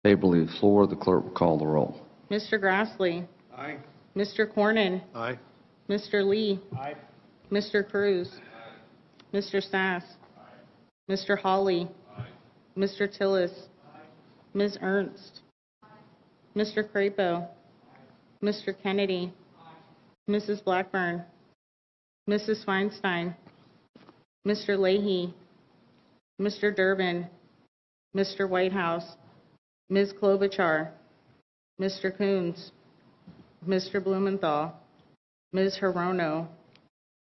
Favorably to the floor. The clerk will call the roll. Mr. Grassley. Aye. Mr. Cornyn. Aye. Mr. Lee. Aye. Mr. Cruz. Mr. Sass. Mr. Hawley. Mr. Tillis. Ms. Ernst. Mr. Crapo. Mr. Kennedy. Mrs. Blackburn. Mrs. Feinstein. Mr. Leahy. Mr. Durbin. Mr. Whitehouse. Ms. Klobuchar. Mr. Coons. Mr. Blumenthal. Ms. Hirono.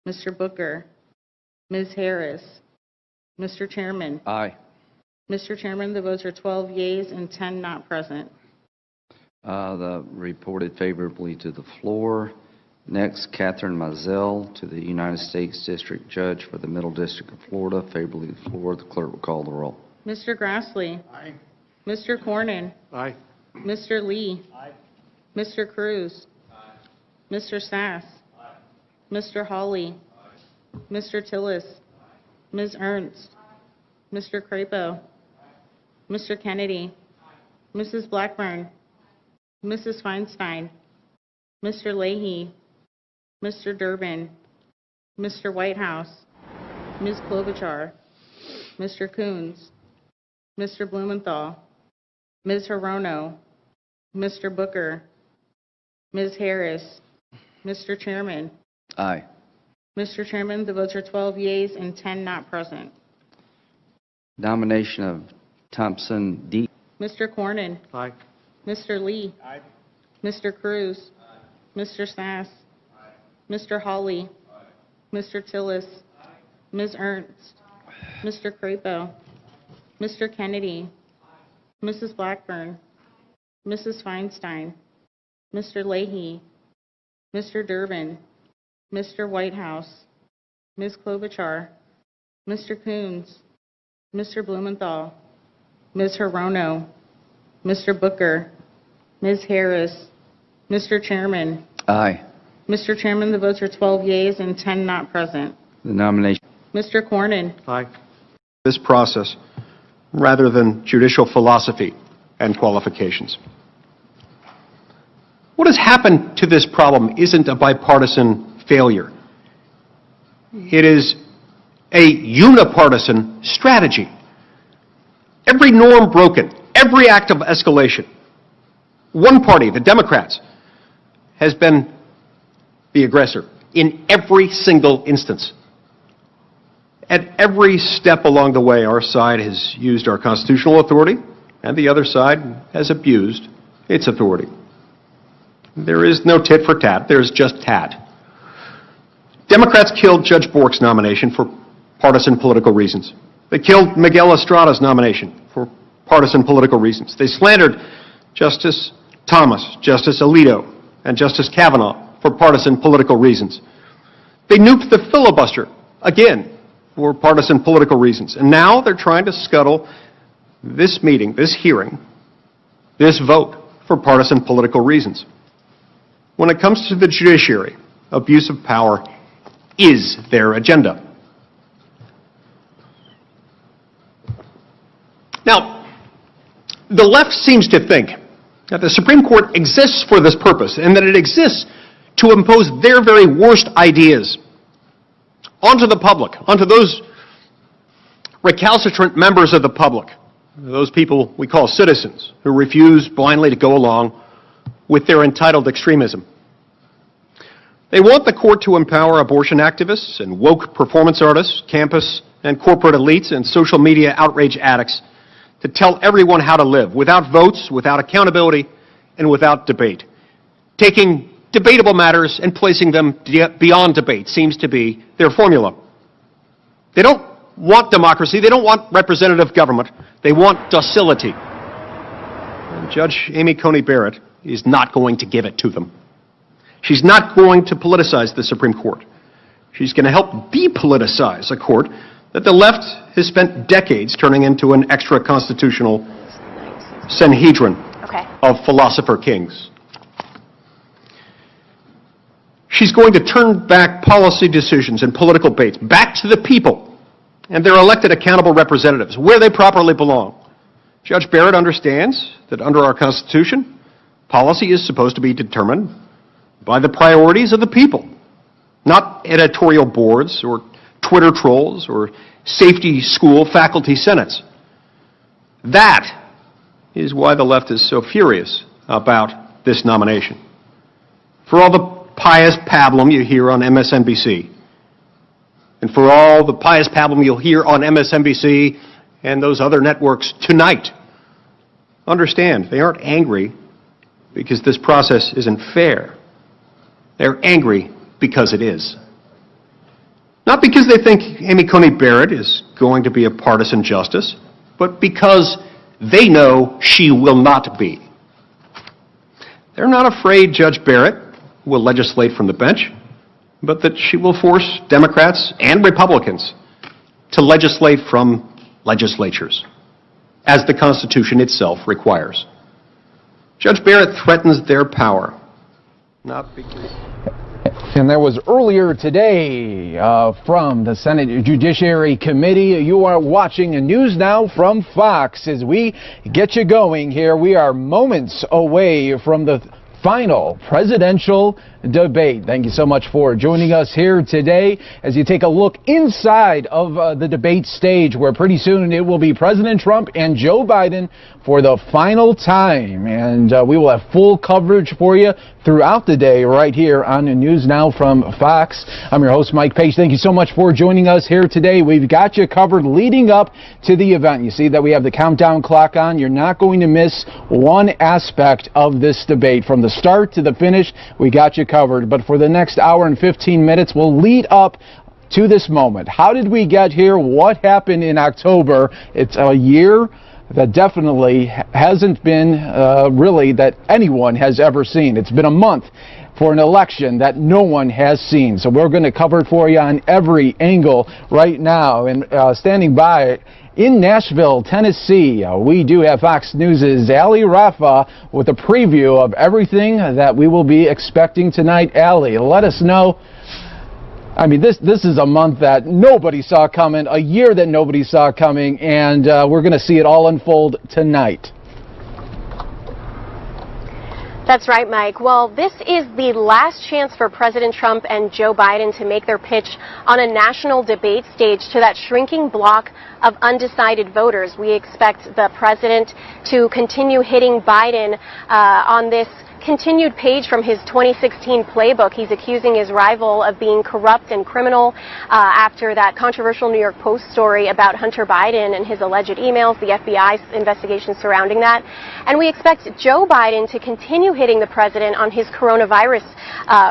Mr. Booker. Ms. Harris. Mr. Chairman. Aye. Mr. Chairman, the votes are 12 yeas and 10 not present. The reported favorably to the floor. Next, Catherine Mizell to the United States District Judge for the Middle District of Florida. Favorably to the floor. The clerk will call the roll. Mr. Grassley. Aye. Mr. Cornyn. Aye. Mr. Lee. Aye. Mr. Cruz. Aye. Mr. Sass. Aye. Mr. Hawley. Aye. Mr. Tillis. Ms. Ernst. Mr. Crapo. Mr. Kennedy. Mrs. Blackburn. Mrs. Feinstein. Mr. Leahy. Mr. Durbin. Mr. Whitehouse. Ms. Klobuchar. Mr. Coons. Mr. Blumenthal. Ms. Hirono. Mr. Booker. Ms. Harris. Mr. Chairman. Aye. Mr. Chairman, the votes are 12 yeas and 10 not present. Nomination of Thompson D. Mr. Cornyn. Aye. Mr. Lee. Aye. Mr. Cruz. Mr. Sass. Mr. Hawley. Mr. Tillis. Ms. Ernst. Mr. Crapo. Mr. Kennedy. Mrs. Blackburn. Mrs. Feinstein. Mr. Leahy. Mr. Durbin. Mr. Whitehouse. Ms. Klobuchar. Mr. Coons. Mr. Blumenthal. Ms. Hirono. Mr. Booker. Ms. Harris. Mr. Chairman. Aye. Mr. Chairman, the votes are 12 yeas and 10 not present. The nomination. Mr. Cornyn. Aye. This process, rather than judicial philosophy and qualifications. What has happened to this problem isn't a bipartisan failure. It is a unipartisan strategy. Every norm broken, every act of escalation. One party, the Democrats, has been the aggressor in every single instance. At every step along the way, our side has used our constitutional authority, and the other side has abused its authority. There is no tit for tat, there's just tat. Democrats killed Judge Bork's nomination for partisan political reasons. They killed Miguel Estrada's nomination for partisan political reasons. They slandered Justice Thomas, Justice Alito, and Justice Kavanaugh for partisan political reasons. They nuked the filibuster, again, for partisan political reasons. And now they're trying to scuttle this meeting, this hearing, this vote for partisan political reasons. When it comes to the judiciary, abuse of power is their agenda. Now, the left seems to think that the Supreme Court exists for this purpose and that it exists to impose their very worst ideas onto the public, onto those recalcitrant members of the public, those people we call citizens who refuse blindly to go along with their entitled extremism. They want the court to empower abortion activists and woke performance artists, campus and corporate elites, and social media outrage addicts to tell everyone how to live, without votes, without accountability, and without debate. Taking debatable matters and placing them beyond debate seems to be their formula. They don't want democracy, they don't want representative government, they want docility. And Judge Amy Coney Barrett is not going to give it to them. She's not going to politicize the Supreme Court. She's going to help depoliticize a court that the left has spent decades turning into an extra-constitutional Sanhedrin of philosopher kings. She's going to turn back policy decisions and political debates back to the people and their elected accountable representatives, where they properly belong, Judge Barrett understands that under our Constitution, policy is supposed to be determined by the priorities of the people, not editorial boards or Twitter trolls or safety school faculty senates. That is why the left is so furious about this nomination. For all the pious pablum you hear on MSNBC, and for all the pious pablum you'll hear on MSNBC and those other networks tonight, understand they aren't angry because this process isn't fair. They're angry because it is. Not because they think Amy Coney Barrett is going to be a partisan justice, but because they know she will not be. They're not afraid Judge Barrett will legislate from the bench, but that she will force Democrats and Republicans to legislate from legislatures, as the Constitution itself requires. Judge Barrett threatens their power, not because... And that was earlier today from the Senate Judiciary Committee. You are watching News Now from Fox. As we get you going here, we are moments away from the final presidential debate. Thank you so much for joining us here today as you take a look inside of the debate stage, where pretty soon it will be President Trump and Joe Biden for the final time. And we will have full coverage for you throughout the day right here on News Now from Fox. I'm your host, Mike Page. Thank you so much for joining us here today. We've got you covered leading up to the event. You see that we have the countdown clock on. You're not going to miss one aspect of this debate. From the start to the finish, we got you covered. But for the next hour and 15 minutes, we'll lead up to this moment. How did we get here? What happened in October? It's a year that definitely hasn't been really that anyone has ever seen. It's been a month for an election that no one has seen. So we're going to cover it for you on every angle right now. And standing by in Nashville, Tennessee, we do have Fox News' Ali Rafa with a preview of everything that we will be expecting tonight. Ali, let us know. I mean, this is a month that nobody saw coming, a year that nobody saw coming, and we're going to see it all unfold tonight. That's right, Mike. Well, this is the last chance for President Trump and Joe Biden to make their pitch on a national debate stage to that shrinking block of undecided voters. We expect the president to continue hitting Biden on this continued page from his 2016 playbook. He's accusing his rival of being corrupt and criminal after that controversial New York Post story about Hunter Biden and his alleged emails, the FBI's investigation surrounding that. And we expect Joe Biden to continue hitting the president on his coronavirus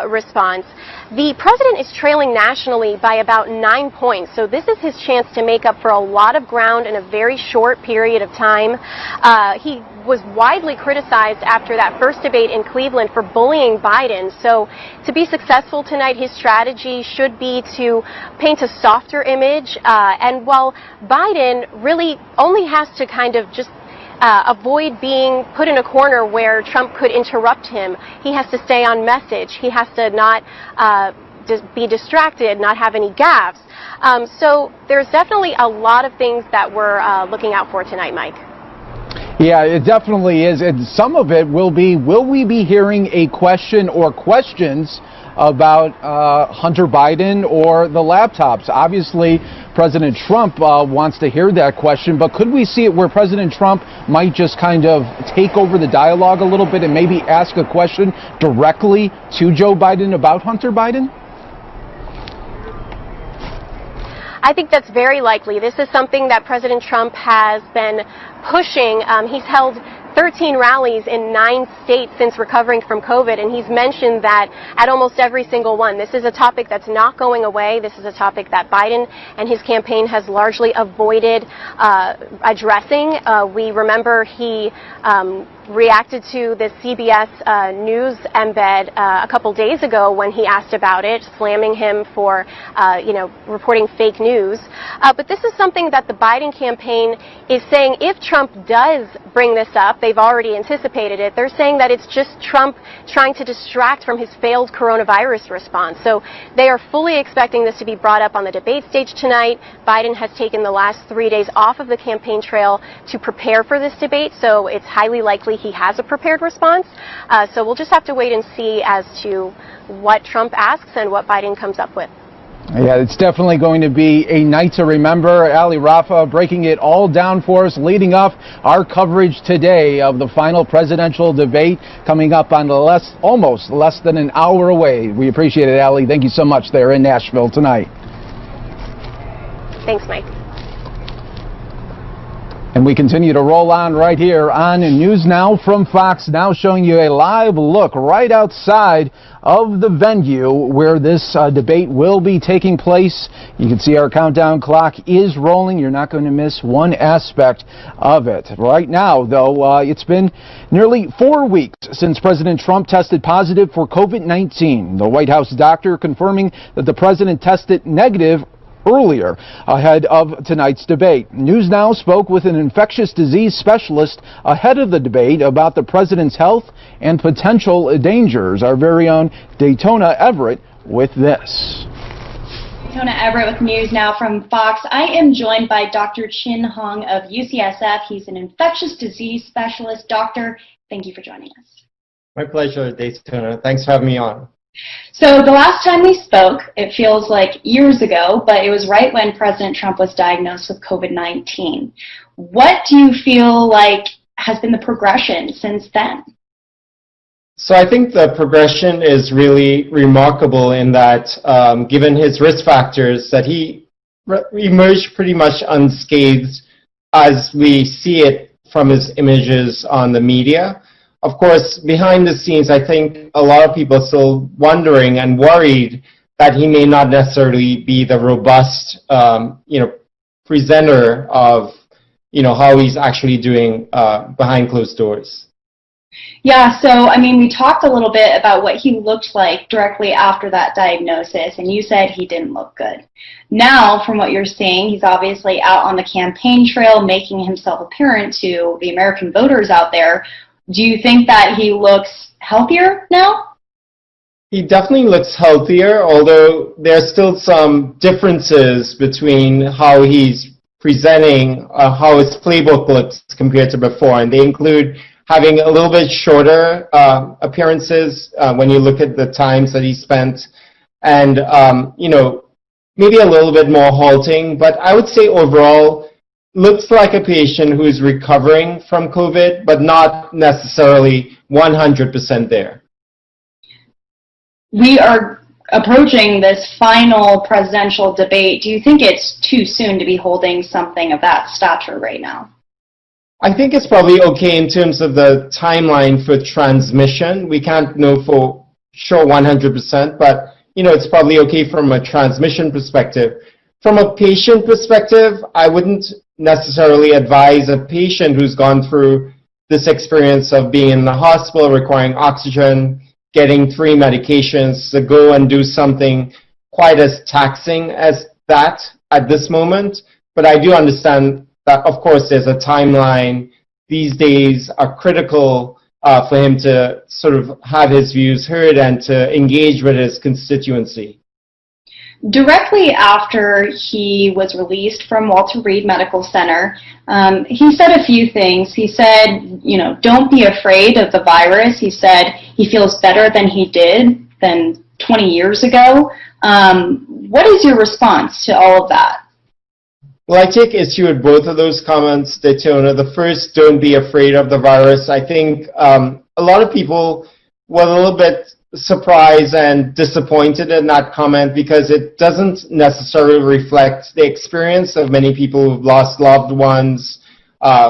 response. The president is trailing nationally by about 9 points, so this is his chance to make up for a lot of ground in a very short period of time. He was widely criticized after that first debate in Cleveland for bullying Biden. So to be successful tonight, his strategy should be to paint a softer image. And while Biden really only has to kind of just avoid being put in a corner where Trump could interrupt him, he has to stay on message. He has to not be distracted, not have any gaffes. So there's definitely a lot of things that we're looking out for tonight, Mike. Yeah, it definitely is. And some of it will we be hearing a question or questions about Hunter Biden or the laptops? Obviously, President Trump wants to hear that question, but could we see it where President Trump might just kind of take over the dialogue a little bit and maybe ask a question directly to Joe Biden about Hunter Biden? I think that's very likely. This is something that President Trump has been pushing. He's held 13 rallies in 9 states since recovering from COVID, and he's mentioned that at almost every single one. This is a topic that's not going away. This is a topic that Biden and his campaign has largely avoided addressing. We remember he reacted to the CBS News embed a couple days ago when he asked about it, slamming him for, reporting fake news. But this is something that the Biden campaign is saying if Trump does bring this up, they've already anticipated it. They're saying that it's just Trump trying to distract from his failed coronavirus response. So they are fully expecting this to be brought up on the debate stage tonight. Biden has taken the last 3 days off of the campaign trail to prepare for this debate, so it's highly likely he has a prepared response. So we'll just have to wait and see as to what Trump asks and what Biden comes up with. Yeah, it's definitely going to be a night to remember. Ali Rafa breaking it all down for us, leading up our coverage today of the final presidential debate coming up on almost less than an hour away. We appreciate it, Ali. Thank you so much there in Nashville tonight. Thanks, Mike. And we continue to roll on right here on News Now from Fox, now showing you a live look right outside of the venue where this debate will be taking place. You can see our countdown clock is rolling. You're not going to miss one aspect of it. Right now, though, it's been nearly 4 weeks since President Trump tested positive for COVID-19. The White House doctor confirming that the president tested negative earlier ahead of tonight's debate. NewsNOW spoke with an infectious disease specialist ahead of the debate about the president's health and potential dangers. Our very own Daytona Everett with this. Daytona Everett with NewsNOW from Fox. I am joined by Dr. Chin Hong of UCSF. He's an infectious disease specialist. Doctor, thank you for joining us. My pleasure, Daytona. Thanks for having me on. So the last time we spoke, it feels like years ago, but it was right when President Trump was diagnosed with COVID-19. What do you feel like has been the progression since then? So I think the progression is really remarkable in that, given his risk factors, that he emerged pretty much unscathed as we see it from his images on the media. Of course, behind the scenes, I think a lot of people are still wondering and worried that he may not necessarily be the robust, presenter of, how he's actually doing behind closed doors. Yeah, so, I mean, we talked a little bit about what he looked like directly after that diagnosis, and you said he didn't look good. Now, from what you're saying, he's obviously out on the campaign trail, making himself apparent to the American voters out there. Do you think that he looks healthier now? He definitely looks healthier, although there's still some differences between how he's presenting, how his playbook looks compared to before, and they include having a little bit shorter appearances when you look at the times that he spent, and maybe a little bit more halting, but I would say overall looks like a patient who is recovering from COVID, but not necessarily 100% there. We are approaching this final presidential debate. Do you think it's too soon to be holding something of that stature right now? I think it's probably okay in terms of the timeline for transmission. We can't know for sure 100%, but it's probably okay from a transmission perspective. From a patient perspective, I wouldn't necessarily advise a patient who's gone through this experience of being in the hospital, requiring oxygen, getting 3 medications, to go and do something quite as taxing as that at this moment. But I do understand that, of course, there's a timeline. These days are critical for him to sort of have his views heard and to engage with his constituency. Directly after he was released from Walter Reed Medical Center, he said a few things. He said, don't be afraid of the virus. He said he feels better than he did than 20 years ago. What is your response to all of that? Well, I take issue with both of those comments, Daytona. The first, don't be afraid of the virus. I think a lot of people were a little bit surprised and disappointed in that comment because it doesn't necessarily reflect the experience of many people who've lost loved ones,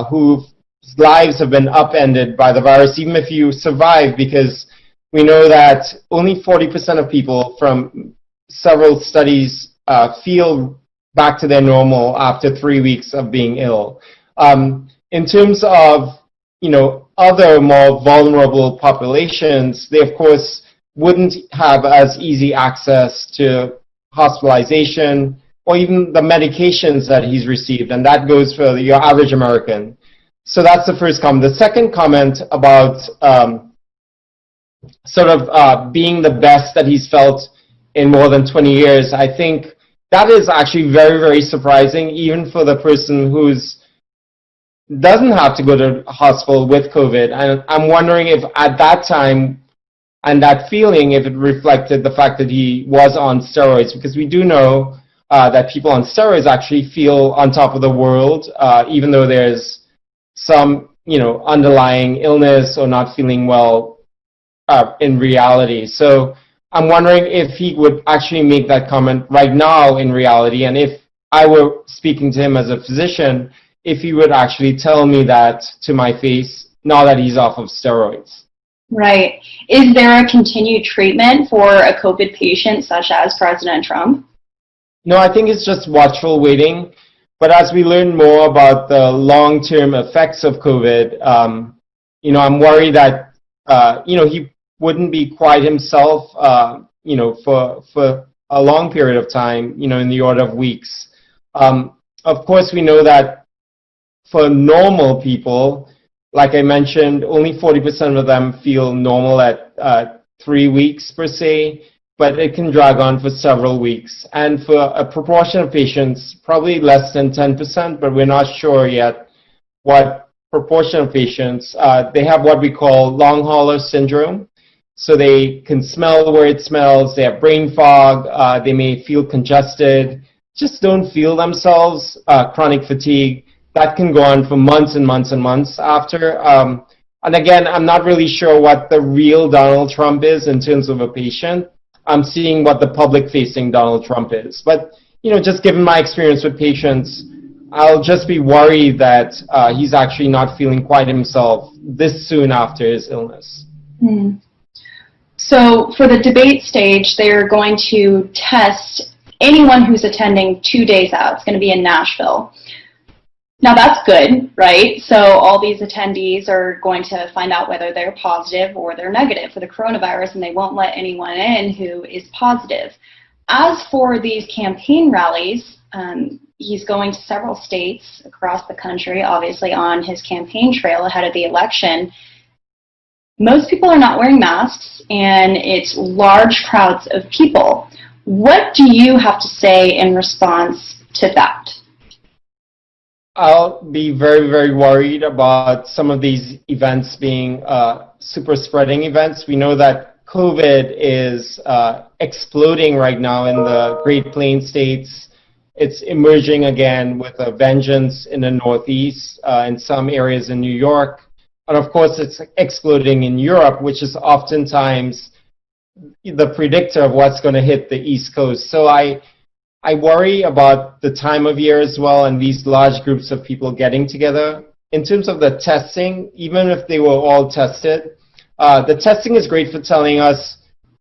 whose lives have been upended by the virus, even if you survive, because we know that only 40% of people from several studies feel back to their normal after 3 weeks of being ill. In terms of, other more vulnerable populations, they of course wouldn't have as easy access to hospitalization or even the medications that he's received, and that goes for your average American. So that's the first comment. The second comment about being the best that he's felt in more than 20 years, I think that is actually very, very surprising, even for the person who's doesn't have to go to hospital with COVID. And I'm wondering if at that time and that feeling, if it reflected the fact that he was on steroids, because we do know that people on steroids actually feel on top of the world, even though there's some, underlying illness or not feeling well in reality. So I'm wondering if he would actually make that comment right now in reality, and if I were speaking to him as a physician, if he would actually tell me that to my face now that he's off of steroids. Right. Is there a continued treatment for a COVID patient such as President Trump? No, I think it's just watchful waiting. But as we learn more about the long-term effects of COVID, I'm worried that, he wouldn't be quite himself, for a long period of time, in the order of weeks. Of course, we know that for normal people, like I mentioned, only 40% of them feel normal at 3 weeks per se, but it can drag on for several weeks. And for a proportion of patients, probably less than 10%, but we're not sure yet what proportion of patients, they have what we call long hauler syndrome. So they can smell where it smells, they have brain fog, they may feel congested, just don't feel themselves, chronic fatigue. That can go on for months and months and months after. And again, I'm not really sure what the real Donald Trump is in terms of a patient. I'm seeing what the public-facing Donald Trump is. But, just given my experience with patients, I'll just be worried that he's actually not feeling quite himself this soon after his illness. Mm. So for the debate stage, they're going to test anyone who's attending 2 days out. It's going to be in Nashville. Now that's good, right? So all these attendees are going to find out whether they're positive or they're negative for the coronavirus, and they won't let anyone in who is positive. As for these campaign rallies, he's going to several states across the country, obviously on his campaign trail ahead of the election. Most people are not wearing masks, and it's large crowds of people. What do you have to say in response to that? I'll be very, very worried about some of these events being super spreading events. We know that COVID is exploding right now in the Great Plains states. It's emerging again with a vengeance in the Northeast, in some areas in New York. And of course, it's exploding in Europe, which is oftentimes the predictor of what's going to hit the East Coast. So I worry about the time of year as well and these large groups of people getting together. In terms of the testing, even if they were all tested, the testing is great for telling us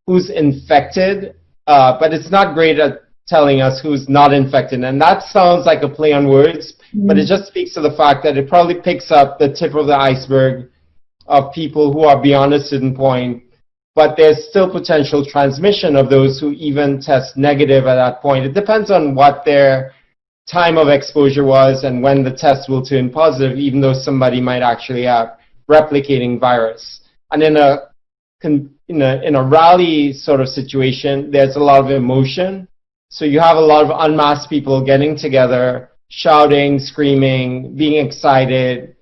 who's infected, but it's not great at telling us who's not infected. And that sounds like a play on words, but it just speaks to the fact that it probably picks up the tip of the iceberg of people who are beyond a certain point, but there's still potential transmission of those who even test negative at that point. It depends on what their time of exposure was and when the test will turn positive, even though somebody might actually have replicating virus. And in a rally sort of situation, there's a lot of emotion. So you have a lot of unmasked people getting together, shouting, screaming, being excited,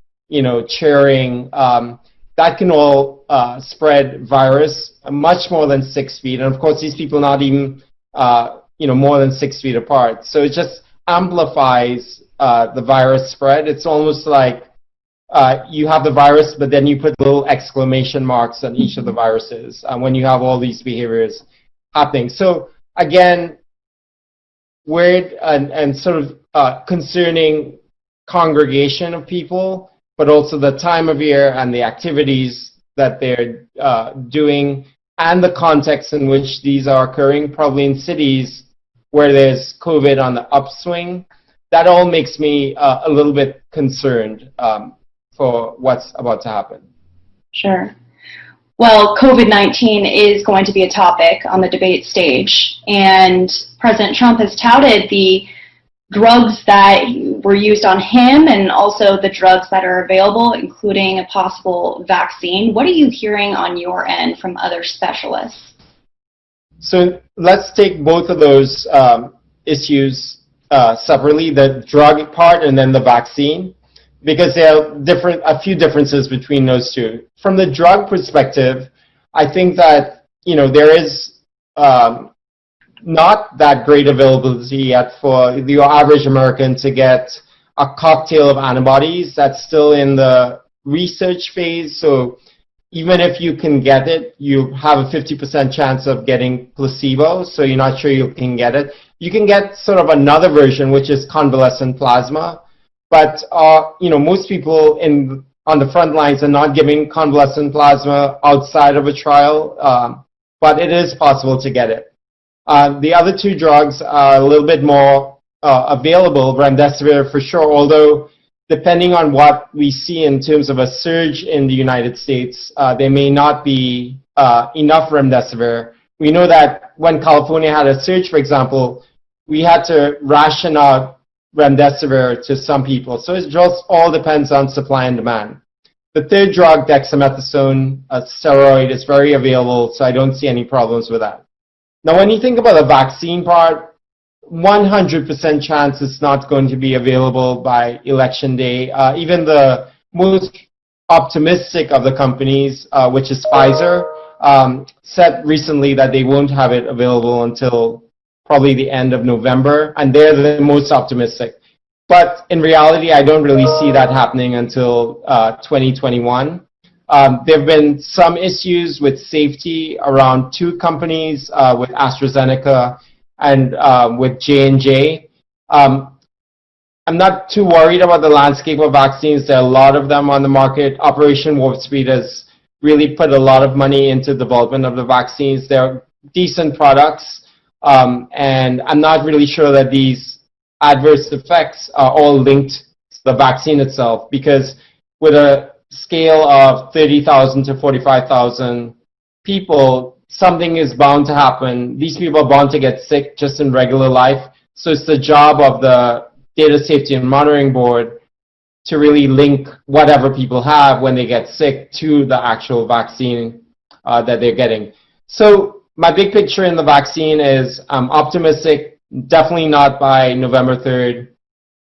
cheering. That can all spread virus much more than 6 feet. And of course, these people not even, more than 6 feet apart. So it just amplifies the virus spread. It's almost like you have the virus, but then you put little exclamation marks on each of the viruses when you have all these behaviors happening. So again, weird and sort of concerning congregation of people, but also the time of year and the activities that they're doing and the context in which these are occurring, probably in cities where there's COVID on the upswing. That all makes me a little bit concerned for what's about to happen. Sure. Well, COVID-19 is going to be a topic on the debate stage, and President Trump has touted the drugs that were used on him and also the drugs that are available, including a possible vaccine. What are you hearing on your end from other specialists? So let's take both of those issues separately, the drug part and then the vaccine, because there are a few differences between those two. From the drug perspective, I think that, there is not that great availability yet for the average American to get a cocktail of antibodies. That's still in the research phase. So even if you can get it, you have a 50% chance of getting placebo, so you're not sure you can get it. You can get sort of another version, which is convalescent plasma. But, most people on the front lines are not giving convalescent plasma outside of a trial, but it is possible to get it. The other two drugs are a little bit more available, remdesivir for sure, although depending on what we see in terms of a surge in the United States, there may not be enough remdesivir. We know that when California had a surge, for example, we had to ration out remdesivir to some people. So it just all depends on supply and demand. The third drug, dexamethasone, a steroid, is very available, so I don't see any problems with that. Now, when you think about the vaccine part, 100% chance it's not going to be available by election day. Even the most optimistic of the companies, which is Pfizer, said recently that they won't have it available until probably the end of November, and they're the most optimistic. But in reality, I don't really see that happening until 2021. There have been some issues with safety around two companies, with AstraZeneca and with J&J. I'm not too worried about the landscape of vaccines. There are a lot of them on the market. Operation Warp Speed has really put a lot of money into development of the vaccines. They're decent products, and I'm not really sure that these adverse effects are all linked to the vaccine itself, because with a scale of 30,000 to 45,000 people, something is bound to happen. These people are bound to get sick just in regular life. So it's the job of the Data Safety and Monitoring Board to really link whatever people have when they get sick to the actual vaccine that they're getting. So my big picture in the vaccine is I'm optimistic, definitely not by November 3rd,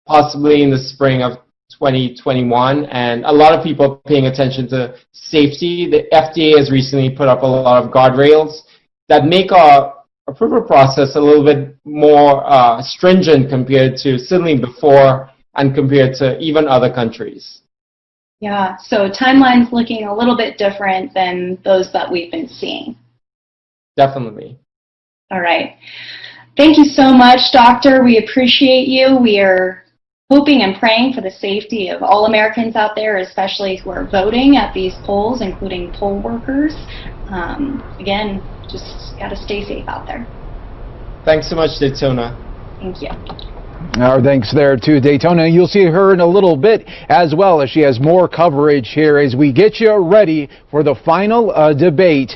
possibly in the spring of 2021, and a lot of people are paying attention to safety. The FDA has recently put up a lot of guardrails that make our approval process a little bit more stringent compared to certainly before and compared to even other countries. Yeah, so timeline's looking a little bit different than those that we've been seeing. Definitely. All right. Thank you so much, Doctor. We appreciate you. We are hoping and praying for the safety of all Americans out there, especially who are voting at these polls, including poll workers. Again, just got to stay safe out there. Thanks so much, Daytona. Thank you. Our thanks there to Daytona. You'll see her in a little bit as well, as she has more coverage here as we get you ready for the final debate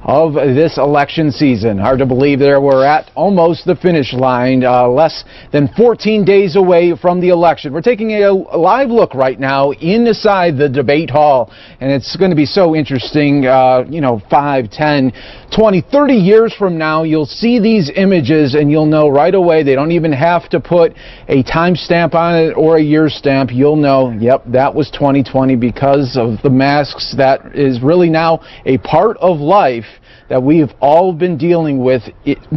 of this election season. Hard to believe there we're at almost the finish line, less than 14 days away from the election. We're taking a live look right now inside the debate hall, and it's going to be so interesting. 5, 10, 20, 30 years from now, you'll see these images and you'll know right away. They don't even have to put a timestamp on it or a year stamp. You'll know, yep, that was 2020 because of the masks. That is really now a part of life that we've all been dealing with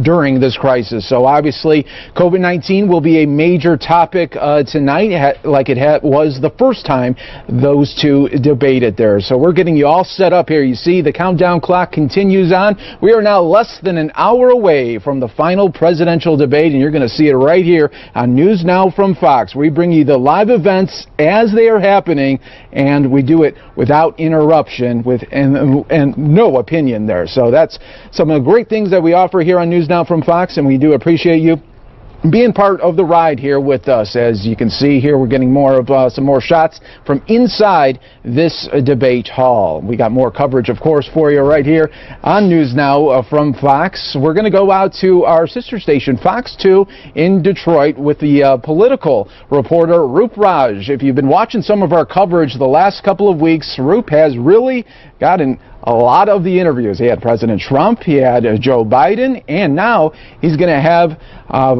during this crisis. So obviously, COVID-19 will be a major topic tonight, like it was the first time those two debated there. So we're getting you all set up here. You see the countdown clock continues on. We are now less than an hour away from the final presidential debate, and you're going to see it right here on News Now from Fox. We bring you the live events as they are happening, and we do it without interruption and no opinion there. So that's some of the great things that we offer here on News Now from Fox, and we do appreciate you being part of the ride here with us. As you can see here, we're getting more of some more shots from inside this debate hall. We got more coverage, of course, for you right here on News Now from Fox. We're going to go out to our sister station, Fox 2 in Detroit, with the political reporter, Roop Raj. If you've been watching some of our coverage the last couple of weeks, Roop has really gotten a lot of the interviews. He had President Trump, he had Joe Biden, and now he's going to have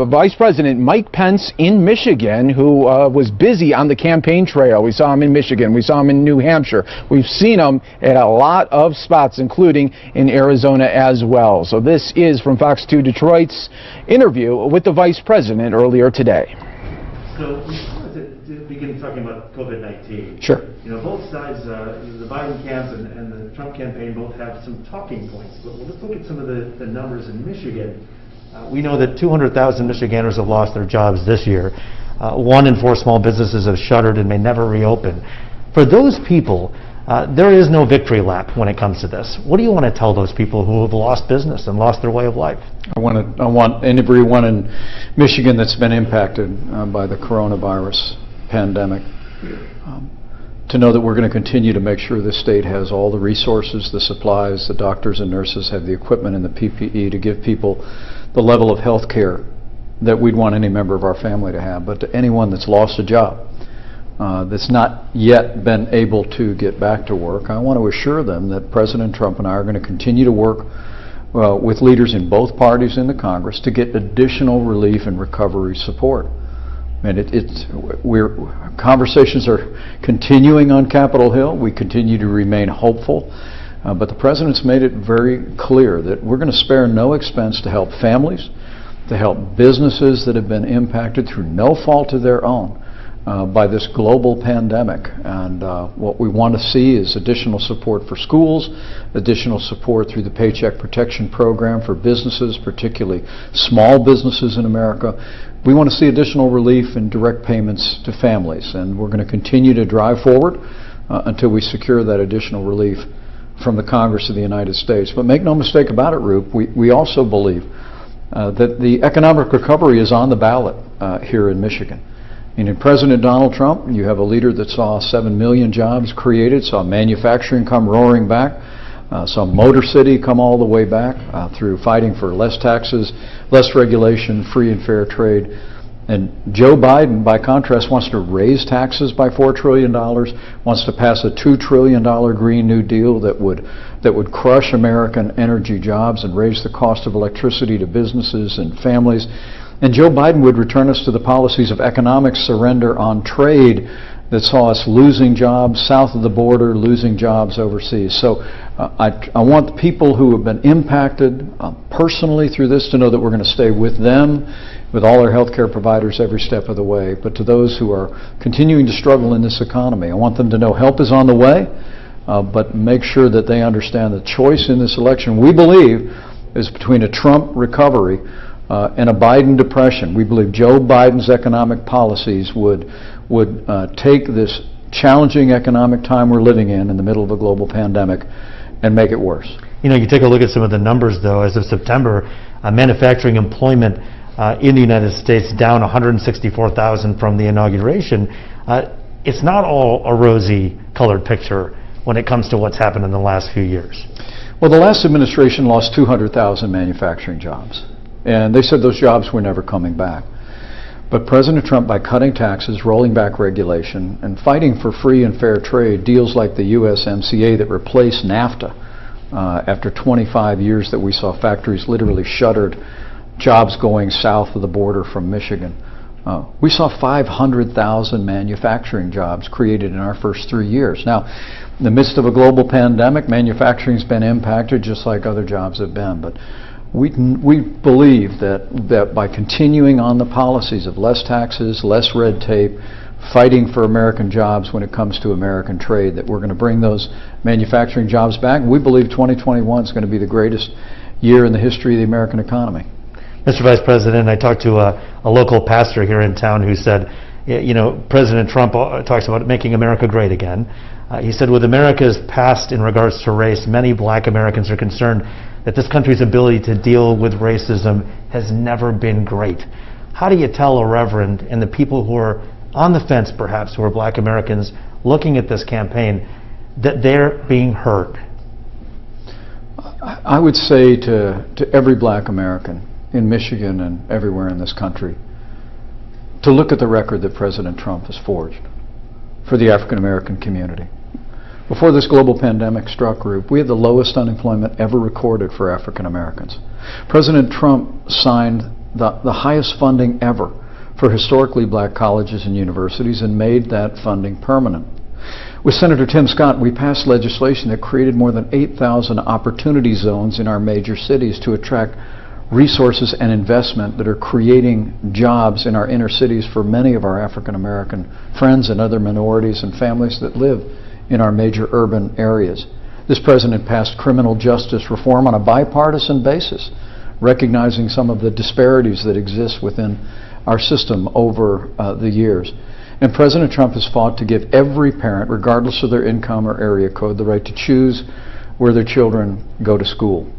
Vice President Mike Pence in Michigan, who was busy on the campaign trail. We saw him in Michigan. We saw him in New Hampshire. We've seen him at a lot of spots, including in Arizona as well. So this is from Fox 2 Detroit's interview with the Vice President earlier today. So we wanted to begin talking about COVID-19. Sure. You know, both sides, the Biden camp and the Trump campaign both have some talking points. But let's look at some of the numbers in Michigan. We know that 200,000 Michiganders have lost their jobs this year. 1 in 4 small businesses have shuttered and may never reopen. For those people, there is no victory lap when it comes to this. What do you want to tell those people who have lost business and lost their way of life? I want everyone in Michigan that's been impacted by the coronavirus pandemic to know that we're going to continue to make sure the state has all the resources, the supplies, the doctors and nurses have the equipment and the PPE to give people the level of health care that we'd want any member of our family to have. But to anyone that's lost a job, that's not yet been able to get back to work, I want to assure them that President Trump and I are going to continue to work with leaders in both parties in the Congress to get additional relief and recovery support. And conversations are continuing on Capitol Hill. We continue to remain hopeful. But the President's made it very clear that we're going to spare no expense to help families, to help businesses that have been impacted through no fault of their own by this global pandemic. And what we want to see is additional support for schools, additional support through the Paycheck Protection Program for businesses, particularly small businesses in America. We want to see additional relief and direct payments to families, and we're going to continue to drive forward until we secure that additional relief from the Congress of the United States. But make no mistake about it, Roop, we also believe that the economic recovery is on the ballot here in Michigan. And in President Donald Trump, you have a leader that saw 7 million jobs created, saw manufacturing come roaring back, saw Motor City come all the way back through fighting for less taxes, less regulation, free and fair trade. And Joe Biden, by contrast, wants to raise taxes by $4 trillion, wants to pass a $2 trillion Green New Deal that would crush American energy jobs and raise the cost of electricity to businesses and families. And Joe Biden would return us to the policies of economic surrender on trade that saw us losing jobs south of the border, losing jobs overseas. So I want the people who have been impacted personally through this to know that we're going to stay with them, with all our health care providers every step of the way. But to those who are continuing to struggle in this economy, I want them to know help is on the way, but make sure that they understand the choice in this election, we believe, is between a Trump recovery and a Biden depression. We believe Joe Biden's economic policies would take this challenging economic time we're living in the middle of a global pandemic and make it worse. You know, you take a look at some of the numbers, though. As of September, manufacturing employment in the United States down 164,000 from the inauguration. It's not all a rosy-colored picture when it comes to what's happened in the last few years. Well, the last administration lost 200,000 manufacturing jobs, and they said those jobs were never coming back. But President Trump, by cutting taxes, rolling back regulation, and fighting for free and fair trade, deals like the USMCA that replaced NAFTA after 25 years that we saw factories literally shuttered, jobs going south of the border from Michigan. We saw 500,000 manufacturing jobs created in our first 3 years. Now, in the midst of a global pandemic, manufacturing's been impacted just like other jobs have been. But we believe that by continuing on the policies of less taxes, less red tape, fighting for American jobs when it comes to American trade, that we're going to bring those manufacturing jobs back. We believe 2021 is going to be the greatest year in the history of the American economy. Mr. Vice President, I talked to a local pastor here in town who said, you know, President Trump talks about making America great again. He said, with America's past in regards to race, many black Americans are concerned that this country's ability to deal with racism has never been great. How do you tell a reverend and the people who are on the fence, perhaps, who are Black Americans looking at this campaign, that they're being heard? I would say to every Black American in Michigan and everywhere in this country to look at the record that President Trump has forged for the African American community. Before this global pandemic struck root, we had the lowest unemployment ever recorded for African Americans. President Trump signed the highest funding ever for historically Black colleges and universities and made that funding permanent. With Senator Tim Scott, we passed legislation that created more than 8,000 opportunity zones in our major cities to attract resources and investment that are creating jobs in our inner cities for many of our African American friends and other minorities and families that live in our major urban areas. This president passed criminal justice reform on a bipartisan basis, recognizing some of the disparities that exist within our system over the years. And President Trump has fought to give every parent, regardless of their income or area code, the right to choose where their children go to school.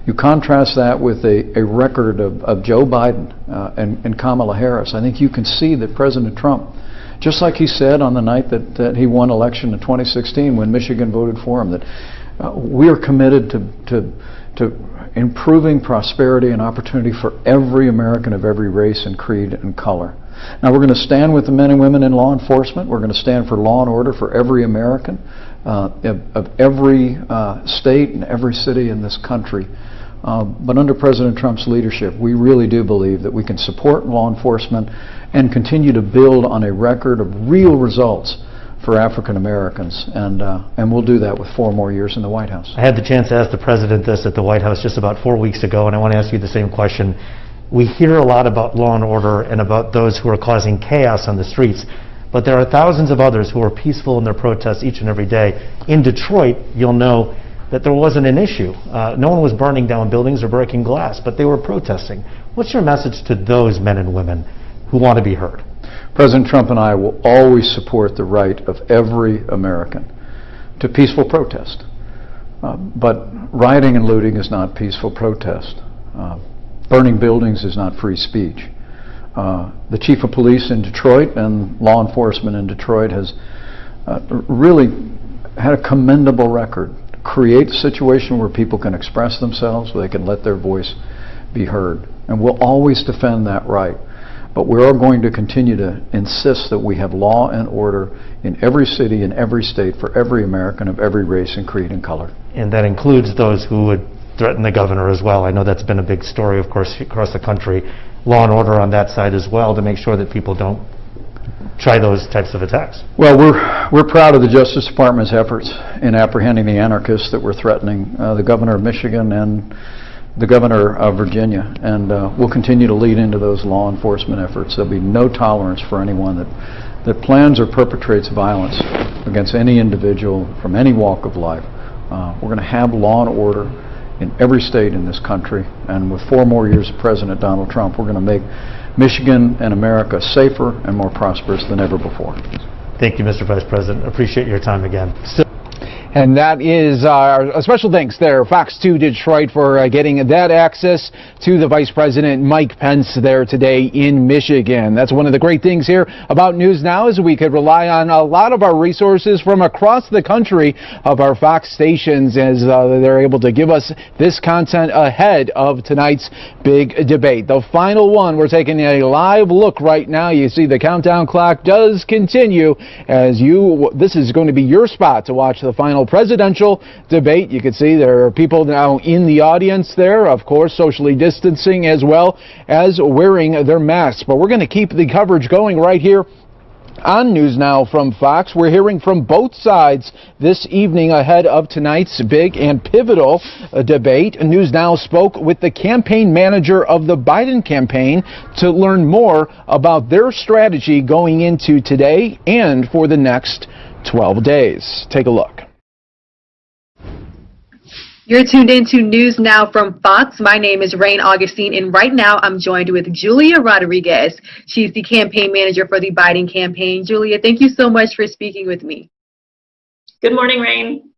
You contrast that with a record of Joe Biden and Kamala Harris. I think you can see that President Trump, just like he said on the night that he won election in 2016 when Michigan voted for him, that we are committed to improving prosperity and opportunity for every American of every race and creed and color. Now, we're going to stand with the men and women in law enforcement. We're going to stand for law and order for every American of every state and every city in this country. But under President Trump's leadership, we really do believe that we can support law enforcement and continue to build on a record of real results for African Americans, and we'll do that with 4 more years in the White House. I had the chance to ask the president this at the White House just about 4 weeks ago, and I want to ask you the same question. We hear a lot about law and order and about those who are causing chaos on the streets, but there are thousands of others who are peaceful in their protests each and every day. In Detroit, you'll know that there wasn't an issue. No one was burning down buildings or breaking glass, but they were protesting. What's your message to those men and women who want to be heard? President Trump and I will always support the right of every American to peaceful protest. But rioting and looting is not peaceful protest. Burning buildings is not free speech. The chief of police in Detroit and law enforcement in Detroit has really had a commendable record. Create a situation where people can express themselves, where they can let their voice be heard. And we'll always defend that right. But we are going to continue to insist that we have law and order in every city, in every state, for every American of every race and creed and color. And that includes those who would threaten the governor as well. I know that's been a big story, of course, across the country. Law and order on that side as well to make sure that people don't try those types of attacks. Well, we're proud of the Justice Department's efforts in apprehending the anarchists that were threatening the governor of Michigan and the governor of Virginia, and we'll continue to lead into those law enforcement efforts. There'll be no tolerance for anyone that plans or perpetrates violence against any individual from any walk of life. We're going to have law and order in every state in this country, and with 4 more years of President Donald Trump, we're going to make Michigan and America safer and more prosperous than ever before. Thank you, Mr. Vice President. Appreciate your time again. And that is a special thanks there, Fox 2 Detroit, for getting that access to the Vice President Mike Pence there today in Michigan. That's one of the great things here about News Now, is we could rely on a lot of our resources from across the country of our Fox stations, as they're able to give us this content ahead of tonight's big debate. The final one, we're taking a live look right now. You see the countdown clock does continue as this is going to be your spot to watch the final presidential debate. You can see there are people now in the audience there, of course, socially distancing as well as wearing their masks. But we're going to keep the coverage going right here on News Now from Fox. We're hearing from both sides this evening ahead of tonight's big and pivotal debate. News Now spoke with the campaign manager of the Biden campaign to learn more about their strategy going into today and for the next 12 days. Take a look. You're tuned into News Now from Fox. My name is Rain Augustine, and right now I'm joined with Julia Rodriguez. She's the campaign manager for the Biden campaign. Julia, thank you so much for speaking with me. Good morning, Rain.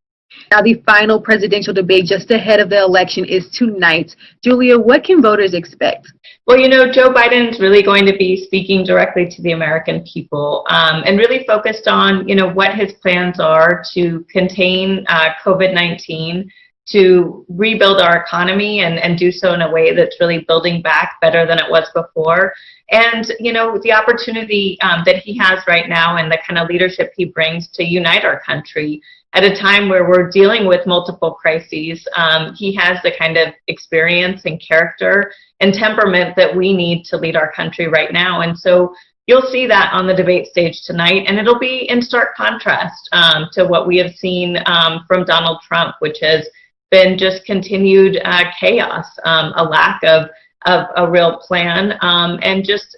Now, the final presidential debate just ahead of the election is tonight. Julia, what can voters expect? Well, Joe Biden's really going to be speaking directly to the American people and really focused on, what his plans are to contain COVID-19, to rebuild our economy and do so in a way that's really building back better than it was before. And, the opportunity that he has right now and the kind of leadership he brings to unite our country at a time where we're dealing with multiple crises. He has the kind of experience and character and temperament that we need to lead our country right now. And so you'll see that on the debate stage tonight, and it'll be in stark contrast to what we have seen from Donald Trump, which has been just continued chaos, a lack of a real plan, and just,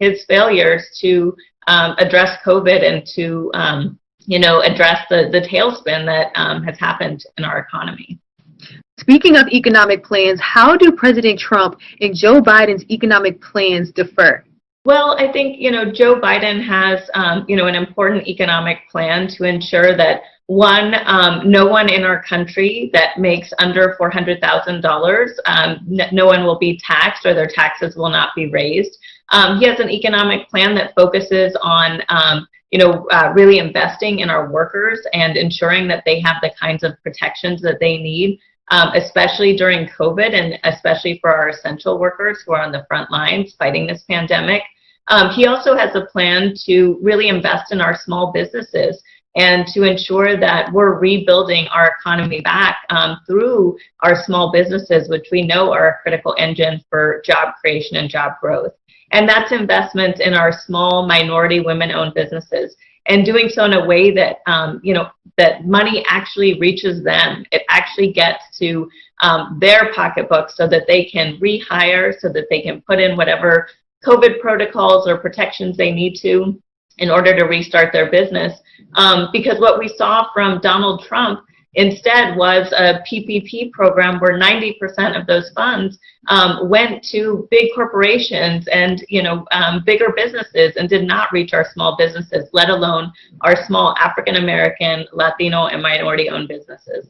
his failures to address COVID and to, address the tailspin that has happened in our economy. Speaking of economic plans, how do President Trump and Joe Biden's economic plans differ? Well, I think, Joe Biden has, an important economic plan to ensure that, one, no one in our country that makes under $400,000, no one will be taxed or their taxes will not be raised. He has an economic plan that focuses on, really investing in our workers and ensuring that they have the kinds of protections that they need, especially during COVID and especially for our essential workers who are on the front lines fighting this pandemic. He also has a plan to really invest in our small businesses and to ensure that we're rebuilding our economy back through our small businesses, which we know are a critical engine for job creation and job growth. And that's investments in our small minority women-owned businesses, and doing so in a way that, that money actually reaches them. It actually gets to their pocketbooks so that they can rehire, so that they can put in whatever COVID protocols or protections they need to in order to restart their business. Because what we saw from Donald Trump instead was a PPP program where 90% of those funds went to big corporations and bigger businesses and did not reach our small businesses, let alone our small African American, Latino, and minority-owned businesses.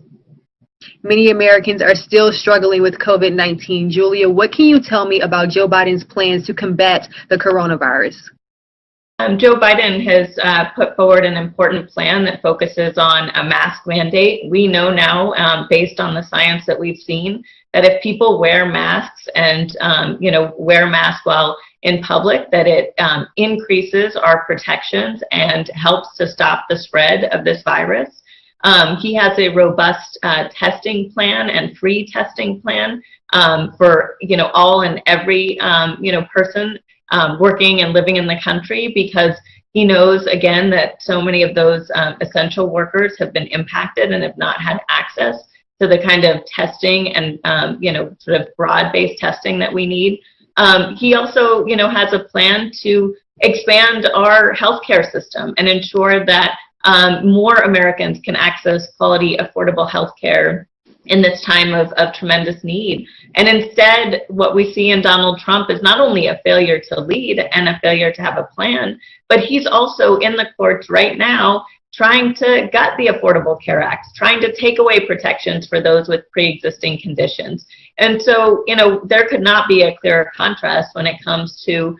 Many Americans are still struggling with COVID-19. Julia, what can you tell me about Joe Biden's plans to combat the coronavirus? Joe Biden has put forward an important plan that focuses on a mask mandate. We know now, based on the science that we've seen, that if people wear masks and wear masks while in public, that it increases our protections and helps to stop the spread of this virus. He has a robust testing plan and free testing plan for all and every person working and living in the country, because he knows, again, that so many of those essential workers have been impacted and have not had access to the kind of testing and sort of broad-based testing that we need. He also has a plan to expand our healthcare system and ensure that more Americans can access quality, affordable healthcare in this time of tremendous need. And instead, what we see in Donald Trump is not only a failure to lead and a failure to have a plan, but he's also in the courts right now trying to gut the Affordable Care Act, trying to take away protections for those with pre-existing conditions. And so, there could not be a clearer contrast when it comes to,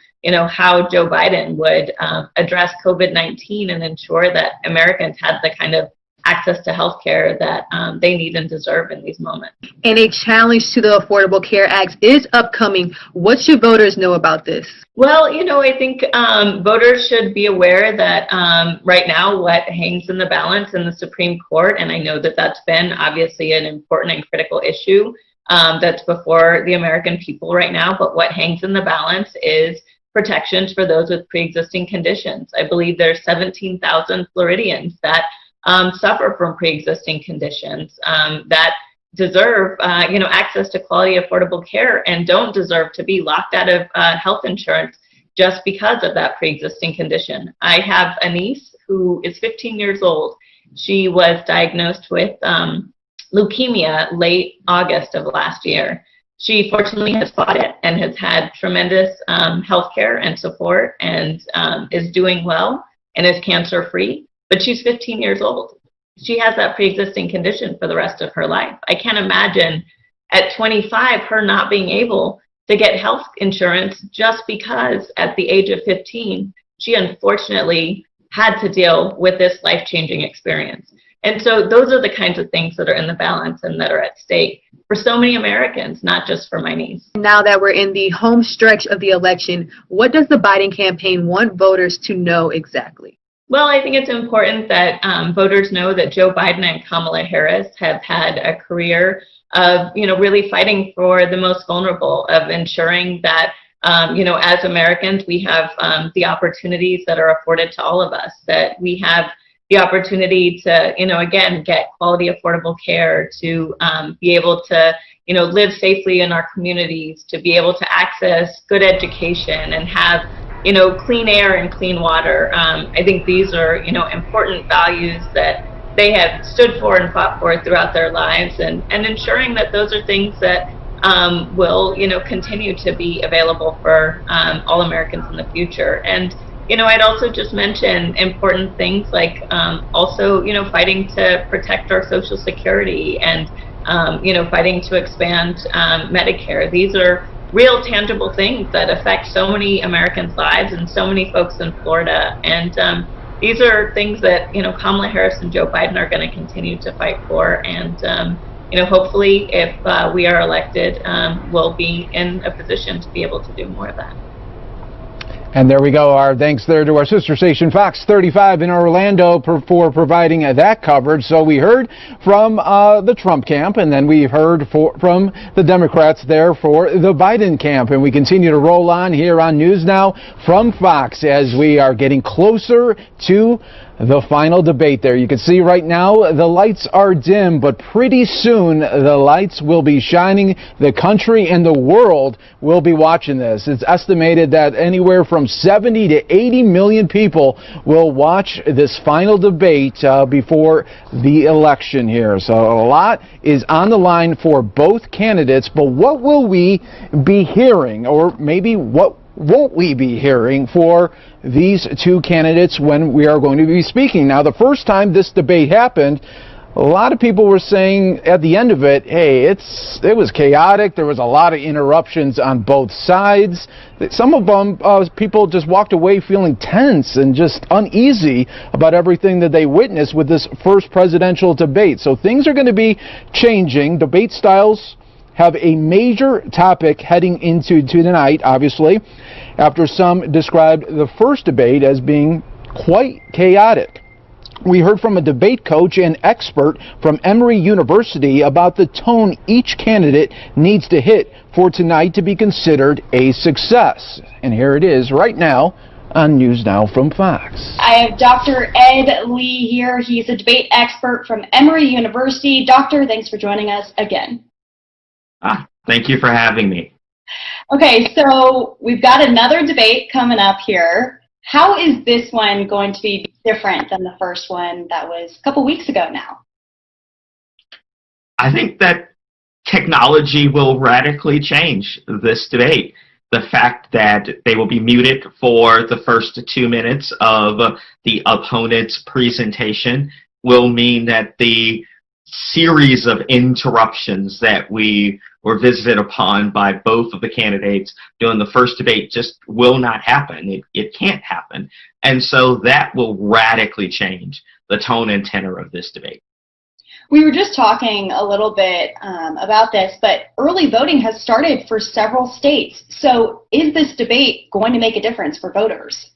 how Joe Biden would address COVID-19 and ensure that Americans had the kind of access to health care that they need and deserve in these moments. And a challenge to the Affordable Care Act is upcoming. What should voters know about this? Well, I think voters should be aware that right now what hangs in the balance in the Supreme Court, and I know that that's been obviously an important and critical issue that's before the American people right now, but what hangs in the balance is protections for those with pre-existing conditions. I believe there's 17,000 Floridians that suffer from pre-existing conditions that deserve, access to quality, affordable care, and don't deserve to be locked out of health insurance just because of that pre-existing condition. I have a niece who is 15 years old. She was diagnosed with leukemia late August of last year. She fortunately has fought it and has had tremendous health care and support and is doing well and is cancer-free. But she's 15 years old. she has that pre-existing condition for the rest of her life. I can't imagine at 25 her not being able to get health insurance just because at the age of 15 she unfortunately had to deal with this life-changing experience. And so those are the kinds of things that are in the balance and that are at stake for so many Americans, not just for my niece. Now that we're in the home stretch of the election, what does the Biden campaign want voters to know exactly? Well, I think it's important that voters know that Joe Biden and Kamala Harris have had a career of, really fighting for the most vulnerable, of ensuring that, as Americans, we have the opportunities that are afforded to all of us, that we have the opportunity to, again, get quality, affordable care, to be able to, live safely in our communities, to be able to access good education and have, clean air and clean water. I think these are, important values that they have stood for and fought for throughout their lives, and ensuring that those are things that will, continue to be available for all Americans in the future. And I'd also just mention important things like also, fighting to protect our Social Security and, fighting to expand Medicare. These are real tangible things that affect so many Americans' lives and so many folks in Florida. And these are things that, Kamala Harris and Joe Biden are going to continue to fight for. And, hopefully if we are elected, we'll be in a position to be able to do more of that. And there we go. Our thanks there to our sister station, Fox 35 in Orlando, for providing that coverage. So we heard from the Trump camp, and then we heard from the Democrats there for the Biden camp. And we continue to roll on here on News Now from Fox as we are getting closer to the final debate there. You can see right now the lights are dim, but pretty soon the lights will be shining. The country and the world will be watching this. It's estimated that anywhere from 70 to 80 million people will watch this final debate before the election here. So a lot is on the line for both candidates, but what will we be hearing, or maybe what won't we be hearing for these two candidates when we are going to be speaking? Now, the first time this debate happened, a lot of people were saying at the end of it, hey, it was chaotic. There was a lot of interruptions on both sides. Some of them, people just walked away feeling tense and just uneasy about everything that they witnessed with this first presidential debate. So things are going to be changing. Debate styles have a major topic heading into tonight, obviously, after some described the first debate as being quite chaotic. We heard from a debate coach and expert from Emory University about the tone each candidate needs to hit for tonight to be considered a success. And here it is right now on News Now from Fox. I have Dr. Ed Lee here. He's a debate expert from Emory University. Doctor, thanks for joining us again. Thank you for having me. Okay, so we've got another debate coming up here. How is this one going to be different than the first one that was a couple weeks ago now? I think that technology will radically change this debate. The fact that they will be muted for the first 2 minutes of the opponent's presentation will mean that the series of interruptions that we were visited upon by both of the candidates during the first debate just will not happen. It can't happen. And so that will radically change the tone and tenor of this debate. We were just talking a little bit about this, but early voting has started for several states. So is this debate going to make a difference for voters?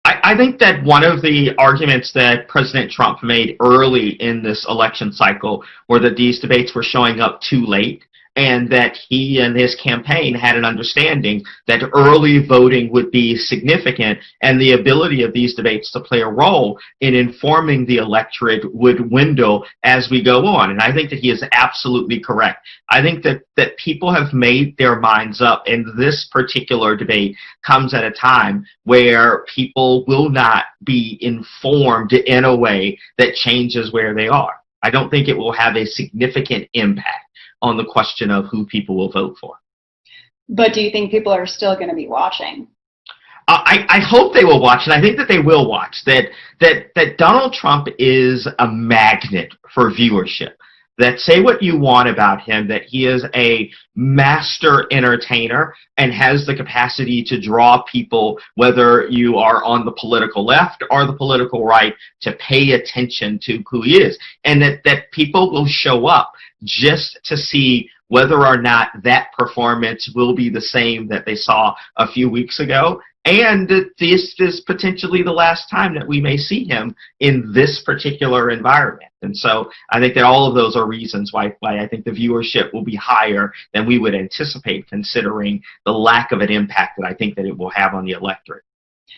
I think that one of the arguments that President Trump made early in this election cycle were that these debates were showing up too late, and that he and his campaign had an understanding that early voting would be significant, and the ability of these debates to play a role in informing the electorate would dwindle as we go on. And I think that he is absolutely correct. I think that people have made their minds up, and this particular debate comes at a time where people will not be informed in a way that changes where they are. I don't think it will have a significant impact on the question of who people will vote for. But do you think people are still going to be watching? I hope they will watch, and I think that they will watch, that Donald Trump is a magnet for viewership. That say what you want about him, that he is a master entertainer and has the capacity to draw people, whether you are on the political left or the political right, to pay attention to who he is. And that people will show up just to see whether or not that performance will be the same that they saw a few weeks ago. And this is potentially the last time that we may see him in this particular environment. And so I think that all of those are reasons why I think the viewership will be higher than we would anticipate, considering the lack of an impact that I think that it will have on the electorate.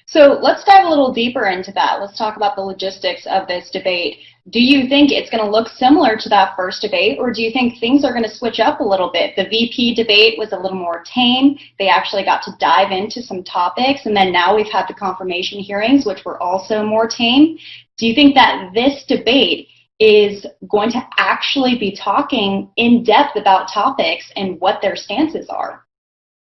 So let's dive a little deeper into that. Let's talk about the logistics of this debate. Do you think it's going to look similar to that first debate, or do you think things are going to switch up a little bit? The VP debate was a little more tame. They actually got to dive into some topics, and then now we've had the confirmation hearings, which were also more tame. Do you think that this debate is going to actually be talking in depth about topics and what their stances are?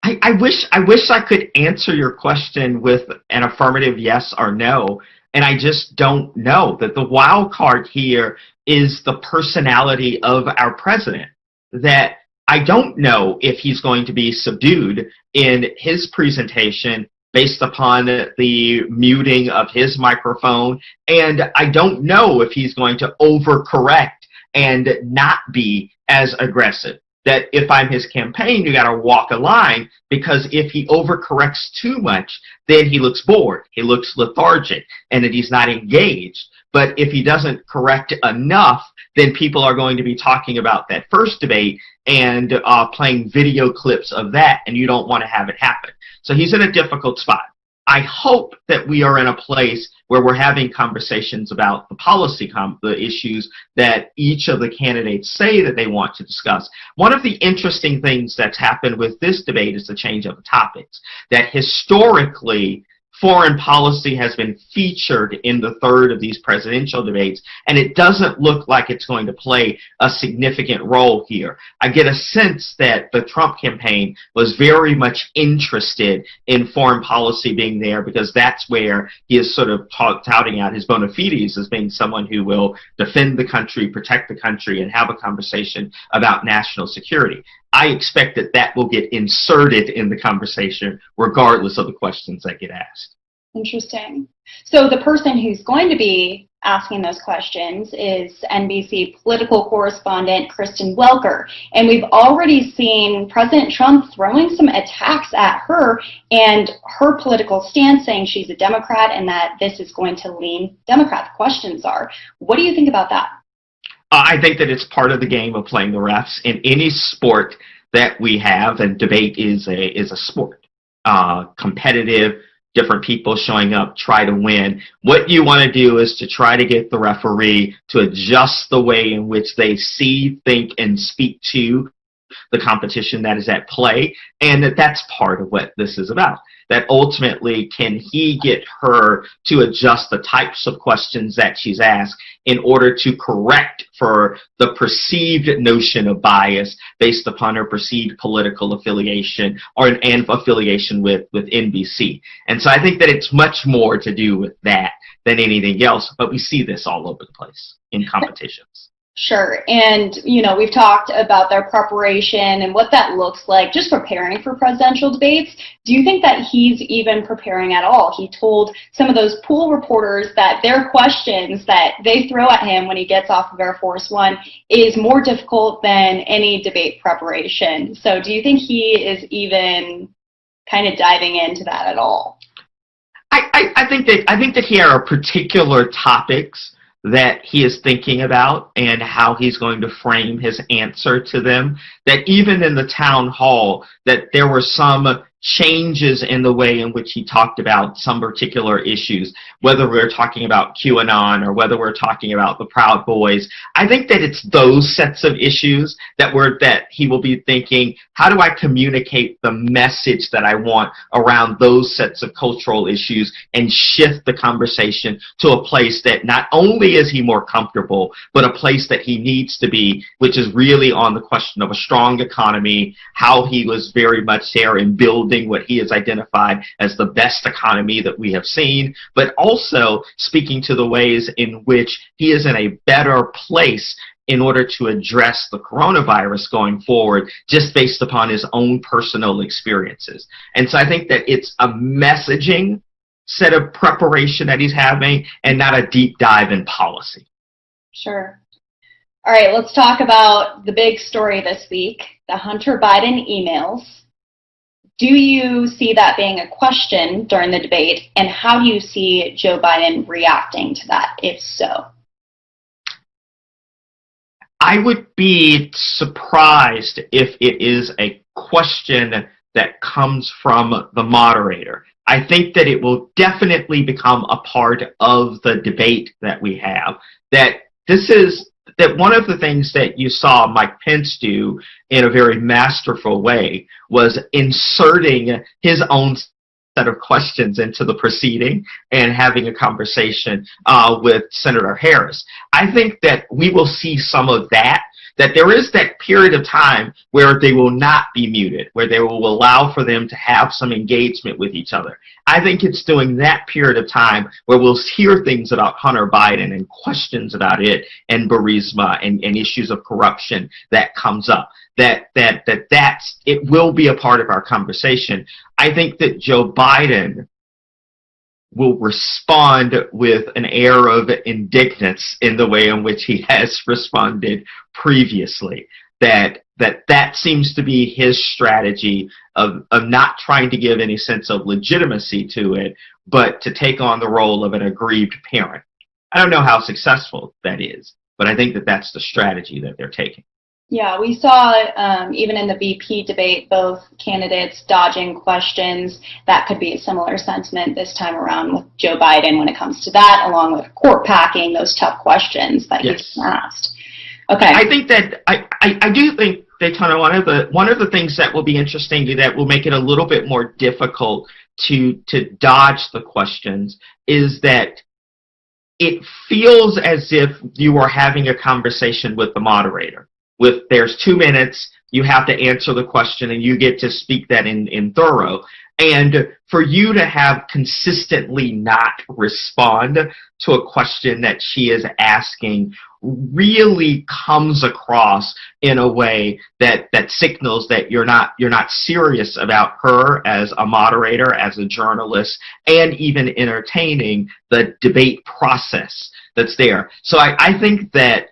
I wish I could answer your question with an affirmative yes or no, and I just don't know. That the wild card here is the personality of our president. That I don't know if he's going to be subdued in his presentation based upon the muting of his microphone, and I don't know if he's going to overcorrect and not be as aggressive. That if I'm his campaign, you got to walk a line, because if he overcorrects too much, then he looks bored, he looks lethargic, and that he's not engaged. But if he doesn't correct enough, then people are going to be talking about that first debate and playing video clips of that, and you don't want to have it happen. So he's in a difficult spot. I hope that we are in a place where we're having conversations about the policy, the issues that each of the candidates say that they want to discuss. One of the interesting things that's happened with this debate is the change of the topics. That historically, foreign policy has been featured in the third of these presidential debates, and it doesn't look like it's going to play a significant role here. I get a sense that the Trump campaign was very much interested in foreign policy being there, because that's where he is sort of touting out his bona fides as being someone who will defend the country, protect the country, and have a conversation about national security. I expect that that will get inserted in the conversation regardless of the questions that get asked. Interesting. So the person who's going to be asking those questions is NBC political correspondent Kristen Welker. And we've already seen President Trump throwing some attacks at her and her political stance, saying she's a Democrat and that this is going to lean Democrat. The questions are, what do you think about that? I think that it's part of the game of playing the refs in any sport that we have, and debate is a sport. Competitive, different people showing up, try to win. What you want to do is to try to get the referee to adjust the way in which they see, think, and speak to the competition that is at play, and that's part of what this is about. That ultimately, can he get her to adjust the types of questions that she's asked in order to correct for the perceived notion of bias based upon her perceived political affiliation and affiliation with NBC. And so I think that it's much more to do with that than anything else, but we see this all over the place in competitions. Sure. And, you know, we've talked about their preparation and what that looks like, just preparing for presidential debates. Do you think that he's even preparing at all? He told some of those pool reporters that their questions that they throw at him when he gets off of Air Force One is more difficult than any debate preparation. So do you think he is even kind of diving into that at all? I think that here are particular topics that he is thinking about and how he's going to frame his answer to them, that even in the town hall, that there were some changes in the way in which he talked about some particular issues, whether we're talking about QAnon or whether we're talking about the Proud Boys. I think that it's those sets of issues that he will be thinking, how do I communicate the message that I want around those sets of cultural issues and shift the conversation to a place that not only is he more comfortable, but a place that he needs to be, which is really on the question of a strong economy, how he was very much there in building building what he has identified as the best economy that we have seen, but also speaking to the ways in which he is in a better place in order to address the coronavirus going forward, just based upon his own personal experiences. And so I think that it's a messaging set of preparation that he's having and not a deep dive in policy. Sure. All right, let's talk about the big story this week, the Hunter Biden emails. Do you see that being a question during the debate, and how do you see Joe Biden reacting to that, if so? I would be surprised if it is a question that comes from the moderator. I think that it will definitely become a part of the debate that we have. That one of the things that you saw Mike Pence do in a very masterful way was inserting his own set of questions into the proceeding and having a conversation with Senator Harris. I think that we will see some of that there is that period of time where they will not be muted, where they will allow for them to have some engagement with each other. I think it's during that period of time where we'll hear things about Hunter Biden and questions about it and Burisma and issues of corruption that comes up. It will be a part of our conversation. I think that Joe Biden will respond with an air of indignance in the way in which he has responded previously. That seems to be his strategy of not trying to give any sense of legitimacy to it, but to take on the role of an aggrieved parent. I don't know how successful that is, but I think that that's the strategy that they're taking. Yeah, we saw even in the VP debate, both candidates dodging questions. That could be a similar sentiment this time around with Joe Biden when it comes to that, along with court packing, those tough questions that he's asked. Okay. I think that I do think, Daytona, one of the things that will be interesting, that will make it a little bit more difficult to dodge the questions, is that it feels as if you are having a conversation with the moderator. There's 2 minutes, you have to answer the question, and you get to speak that in thorough. And for you to have consistently not respond to a question that she is asking really comes across in a way that signals that you're not serious about her as a moderator, as a journalist, and even entertaining the debate process that's there. So I think that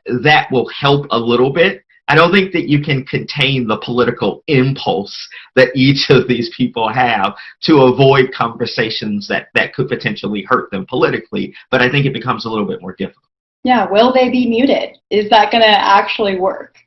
will help a little bit. I don't think that you can contain the political impulse that each of these people have to avoid conversations that could potentially hurt them politically, but I think it becomes a little bit more difficult. Yeah, will they be muted? Is that going to actually work?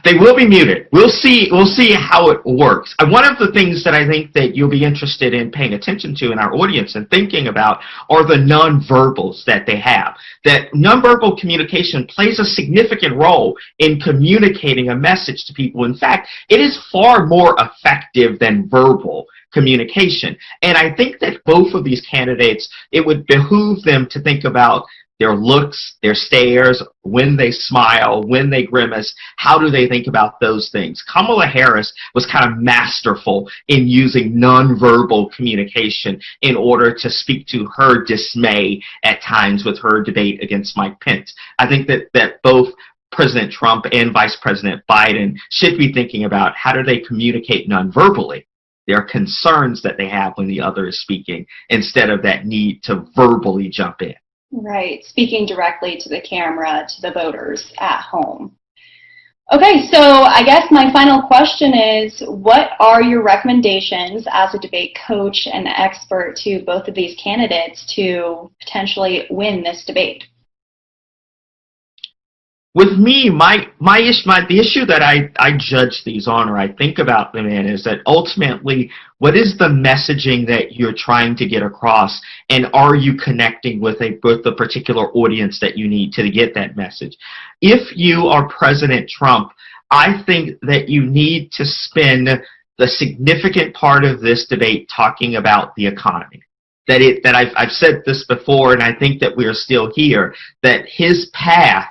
They will be muted. We'll see how it works. One of the things that I think that you'll be interested in paying attention to in our audience and thinking about are the nonverbals that they have. That nonverbal communication plays a significant role in communicating a message to people. In fact, it is far more effective than verbal communication. And I think that both of these candidates, it would behoove them to think about their looks, their stares, when they smile, when they grimace, how do they think about those things? Kamala Harris was kind of masterful in using nonverbal communication in order to speak to her dismay at times with her debate against Mike Pence. I think that both President Trump and Vice President Biden should be thinking about how do they communicate nonverbally. There are concerns that they have when the other is speaking instead of that need to verbally jump in. Right, speaking directly to the camera, to the voters at home. Okay, so I guess my final question is, what are your recommendations as a debate coach and expert to both of these candidates to potentially win this debate? With me, the issue that I judge these on, or I think about them in, is that ultimately, what is the messaging that you're trying to get across, and are you connecting with the particular audience that you need to get that message? If you are President Trump, I think that you need to spend the significant part of this debate talking about the economy. I've said this before, and I think that we are still here, that his path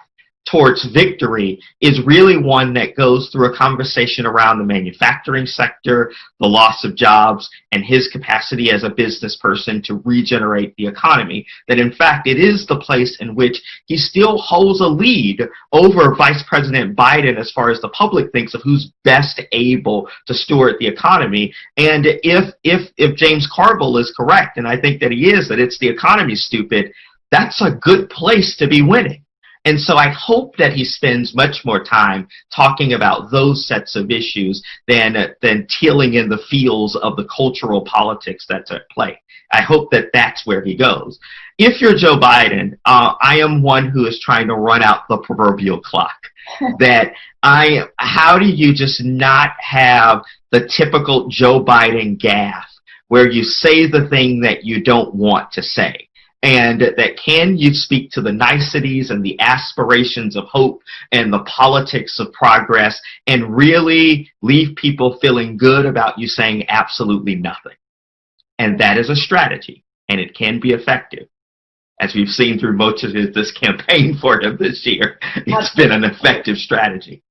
towards victory is really one that goes through a conversation around the manufacturing sector, the loss of jobs, and his capacity as a business person to regenerate the economy. That in fact, it is the place in which he still holds a lead over Vice President Biden as far as the public thinks of who's best able to steward the economy. And if James Carville is correct, and I think that he is, that it's the economy, stupid, that's a good place to be winning. And so I hope that he spends much more time talking about those sets of issues than tilling in the fields of the cultural politics that's at play. I hope that that's where he goes. If you're Joe Biden, I am one who is trying to run out the proverbial clock. How do you just not have the typical Joe Biden gaffe where you say the thing that you don't want to say? And that can you speak to the niceties and the aspirations of hope and the politics of progress and really leave people feeling good about you saying absolutely nothing? And that is a strategy, and it can be effective. As we've seen through much of this campaign for him this year, it's been an effective strategy.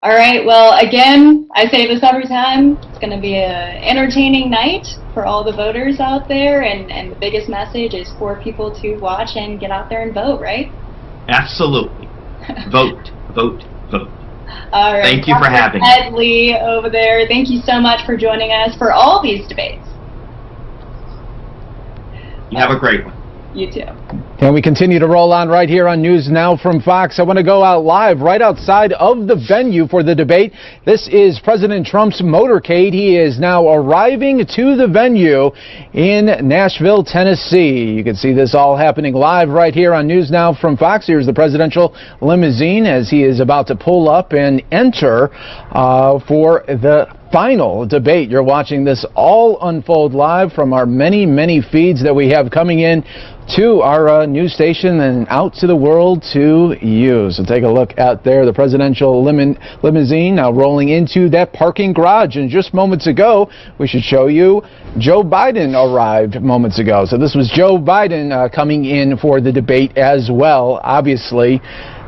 All right, well, again, I say this every time, it's going to be an entertaining night for all the voters out there, and the biggest message is for people to watch and get out there and vote, right? Absolutely. Vote, vote, vote. All right. Thank you for having me. Ed Lee over there, thank you so much for joining us for all these debates. You have a great one. You too. And we continue to roll on right here on News Now from Fox. I want to go out live right outside of the venue for the debate. This is President Trump's motorcade. He is now arriving to the venue in Nashville, Tennessee. You can see this all happening live right here on News Now from Fox. Here's the presidential limousine as he is about to pull up and enter for the final debate. You're watching this all unfold live from our many, many feeds that we have coming in to our news station and out to the world to you. So take a look out there, the presidential limousine now rolling into that parking garage. And just moments ago, we should show you Joe Biden arrived moments ago. So this was Joe Biden coming in for the debate as well, obviously.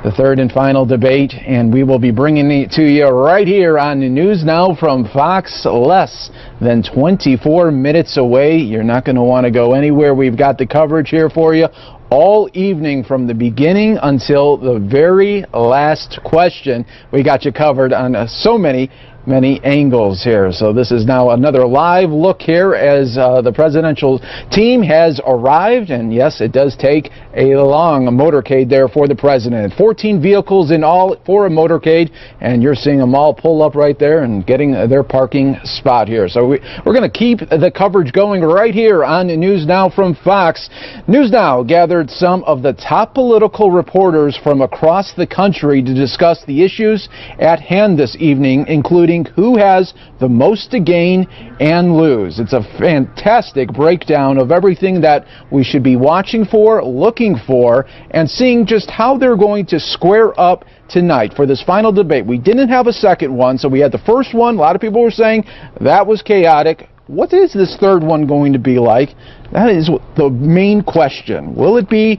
The third and final debate, and we will be bringing it to you right here on the News Now from Fox, less than 24 minutes away. You're not going to want to go anywhere. We've got the coverage here for you all evening from the beginning until the very last question. We got you covered on so many angles here. So this is now another live look here as the presidential team has arrived, and yes, it does take a long motorcade there for the president. 14 vehicles in all for a motorcade, and you're seeing them all pull up right there and getting their parking spot here. So we're going to keep the coverage going right here on News Now from Fox. News Now gathered some of the top political reporters from across the country to discuss the issues at hand this evening, including who has the most to gain and lose. It's a fantastic breakdown of everything that we should be watching for, looking for, and seeing just how they're going to square up tonight for this final debate. We didn't have a second one, so we had the first one. A lot of people were saying that was chaotic. What is this third one going to be like? That is the main question. Will it be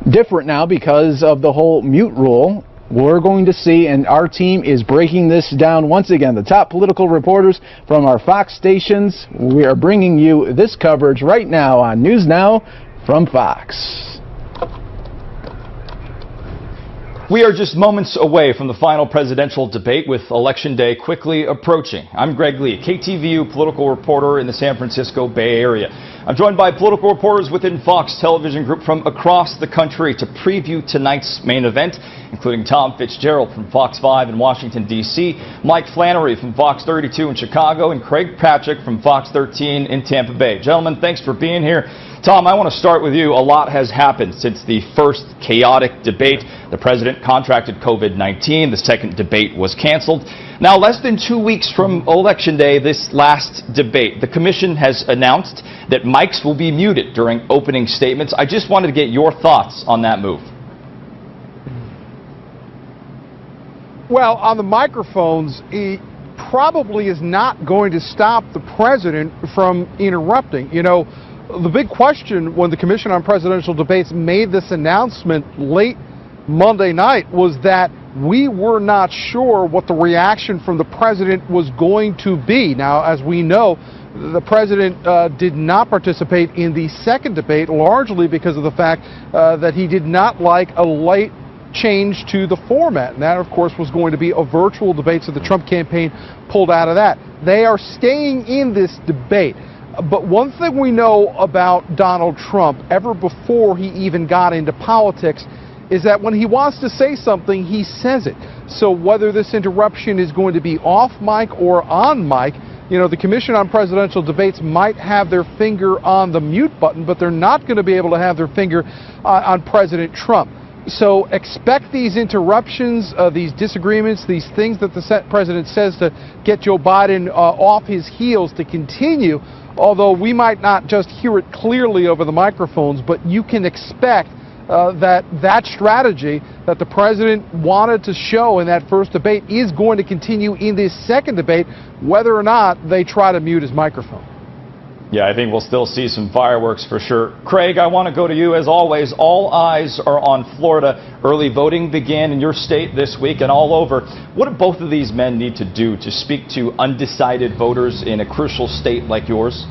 different now because of the whole mute rule? We're going to see, and our team is breaking this down once again. The top political reporters from our Fox stations, we are bringing you this coverage right now on News Now from Fox. We are just moments away from the final presidential debate with Election Day quickly approaching. I'm Greg Lee, KTVU political reporter in the San Francisco Bay Area. I'm joined by political reporters within Fox Television Group from across the country to preview tonight's main event, including Tom Fitzgerald from Fox 5 in Washington, D.C., Mike Flannery from Fox 32 in Chicago, and Craig Patrick from Fox 13 in Tampa Bay. Gentlemen, thanks for being here. Tom, I want to start with you. A lot has happened since the first chaotic debate. The president contracted COVID-19. The second debate was canceled. Now, less than 2 weeks from Election Day, this last debate, the commission has announced that mics will be muted during opening statements. I just wanted to get your thoughts on that move. Well, on the microphones, it probably is not going to stop the president from interrupting. You know, the big question when the Commission on Presidential Debates made this announcement late Monday night was that we were not sure what the reaction from the president was going to be. Now, as we know, the president did not participate in the second debate, largely because of the fact that he did not like a late change to the format. And that, of course, was going to be a virtual debate, so the Trump campaign pulled out of that. They are staying in this debate. But one thing we know about Donald Trump, ever before he even got into politics, is that when he wants to say something, he says it. So whether this interruption is going to be off mic or on mic, you know, the Commission on Presidential Debates might have their finger on the mute button, but they're not going to be able to have their finger on President Trump. So expect these interruptions, these disagreements, these things that the president says to get Joe Biden off his heels to continue, although we might not just hear it clearly over the microphones, but you can expect that strategy that the president wanted to show in that first debate is going to continue in this second debate, whether or not they try to mute his microphone. Yeah, I think we'll still see some fireworks for sure. Craig, I want to go to you as always. All eyes are on Florida. Early voting began in your state this week and all over. What do both of these men need to do to speak to undecided voters in a crucial state like yours?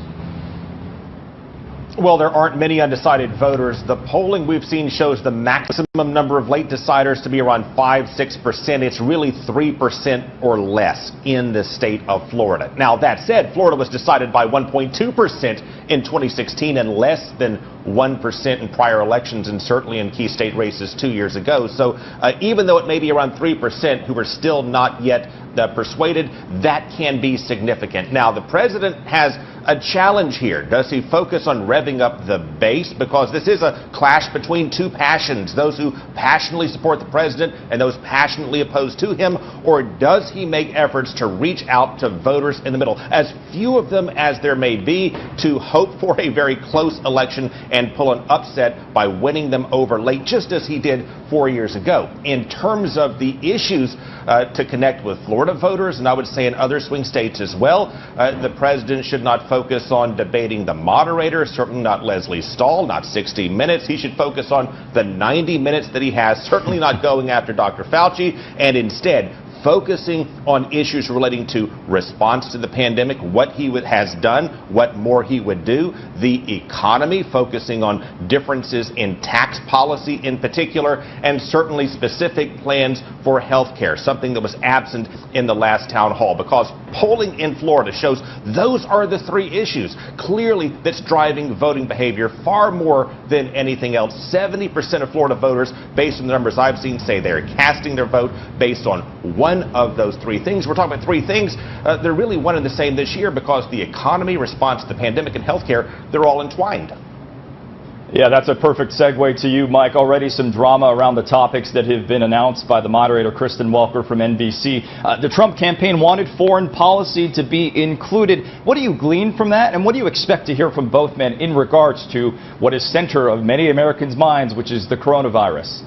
Well, there aren't many undecided voters. The polling we've seen shows the maximum number of late deciders to be around 5-6%. It's really 3% or less in the state of Florida. Now, that said, Florida was decided by 1.2% in 2016 and less than 1% in prior elections and certainly in key state races 2 years ago. So even though it may be around 3% who are still not yet persuaded, that can be significant. Now, the president has a challenge here. Does he focus on revving up the base? Because this is a clash between two passions, those who passionately support the president and those passionately opposed to him. Or does he make efforts to reach out to voters in the middle, as few of them as there may be, to hope for a very close election and pull an upset by winning them over late, just as he did 4 years ago? In terms of the issues to connect with Florida voters, and I would say in other swing states as well, the president should not focus on debating the moderator, certainly not Leslie Stahl, not 60 minutes. He should focus on the 90 minutes that he has, certainly not going after Dr. Fauci, and instead focusing on issues relating to response to the pandemic, what he has done, what more he would do, the economy, focusing on differences in tax policy in particular, and certainly specific plans for health care, something that was absent in the last town hall, because polling in Florida shows those are the three issues clearly that's driving voting behavior far more than anything else. 70% of Florida voters, based on the numbers I've seen, say they're casting their vote based on one of those three things. We're talking about three things. They're really one and the same this year because the economy, response to the pandemic, and healthcare, they're all entwined. Yeah, that's a perfect segue to you, Mike. Already some drama around the topics that have been announced by the moderator, Kristen Welker from NBC. The Trump campaign wanted foreign policy to be included. What do you glean from that, and what do you expect to hear from both men in regards to what is center of many Americans' minds, which is the coronavirus?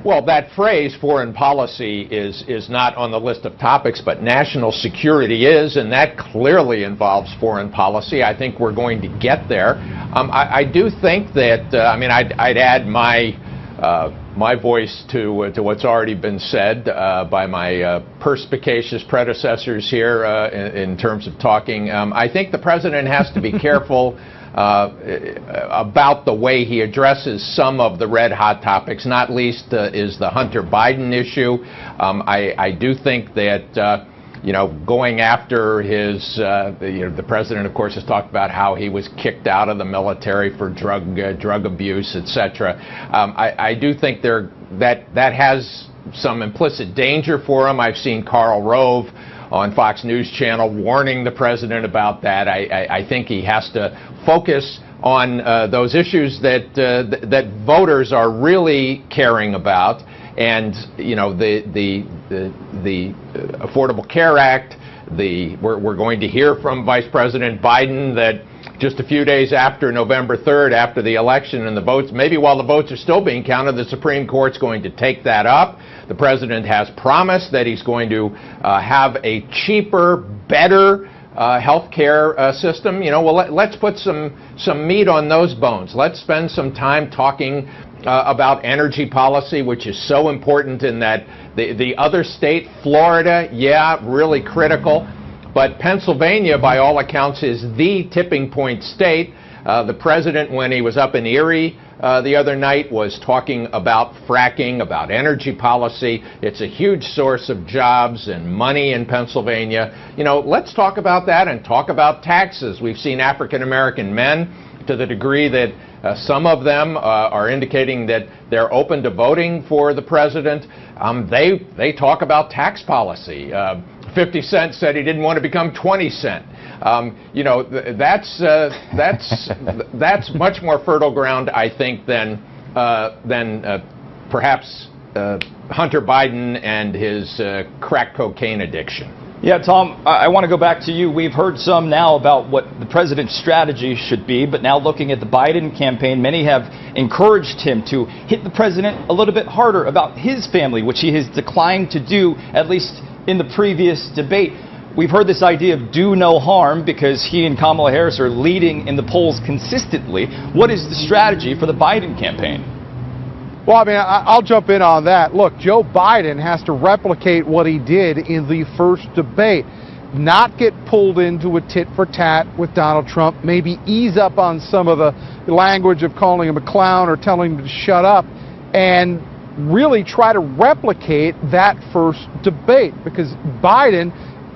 Well, that phrase, foreign policy, is not on the list of topics, but national security is, and that clearly involves foreign policy. I think we're going to get there. I do think that, I'd add my voice to what's already been said by my perspicacious predecessors here in terms of talking. I think the president has to be careful about the way he addresses some of the red-hot topics, not least is the Hunter Biden issue. I do think that, going after his, the president, of course, has talked about how he was kicked out of the military for drug abuse, etc. I do think that has some implicit danger for him. I've seen Karl Rove on Fox News Channel warning the president about that. I think he has to focus on those issues that voters are really caring about, and the Affordable Care Act. We're going to hear from Vice President Biden that just a few days after November 3rd, after the election and the votes, maybe while the votes are still being counted, the Supreme Court's going to take that up. The president has promised that he's going to have a cheaper, better health care system, well, let's put some meat on those bones. Let's spend some time talking about energy policy, which is so important in that the other state, Florida, yeah, really critical. But Pennsylvania, by all accounts, is the tipping point state. The president, when he was up in Erie the other night, was talking about fracking, about energy policy. It's a huge source of jobs and money in Pennsylvania. Let's talk about that and talk about taxes. We've seen African American men, to the degree that some of them are indicating that they're open to voting for the president. They talk about tax policy. 50 Cent said he didn't want to become 20 Cent. That's much more fertile ground, I think, than perhaps Hunter Biden and his crack cocaine addiction. Yeah, Tom, I want to go back to you. We've heard some now about what the president's strategy should be, but now looking at the Biden campaign, many have encouraged him to hit the president a little bit harder about his family, which he has declined to do, at least in the previous debate. We've heard this idea of do no harm because he and Kamala Harris are leading in the polls consistently. What is the strategy for the Biden campaign? Well, I mean, I'll jump in on that. Look, Joe Biden has to replicate what he did in the first debate, not get pulled into a tit-for-tat with Donald Trump, maybe ease up on some of the language of calling him a clown or telling him to shut up, and really try to replicate that first debate, because Biden,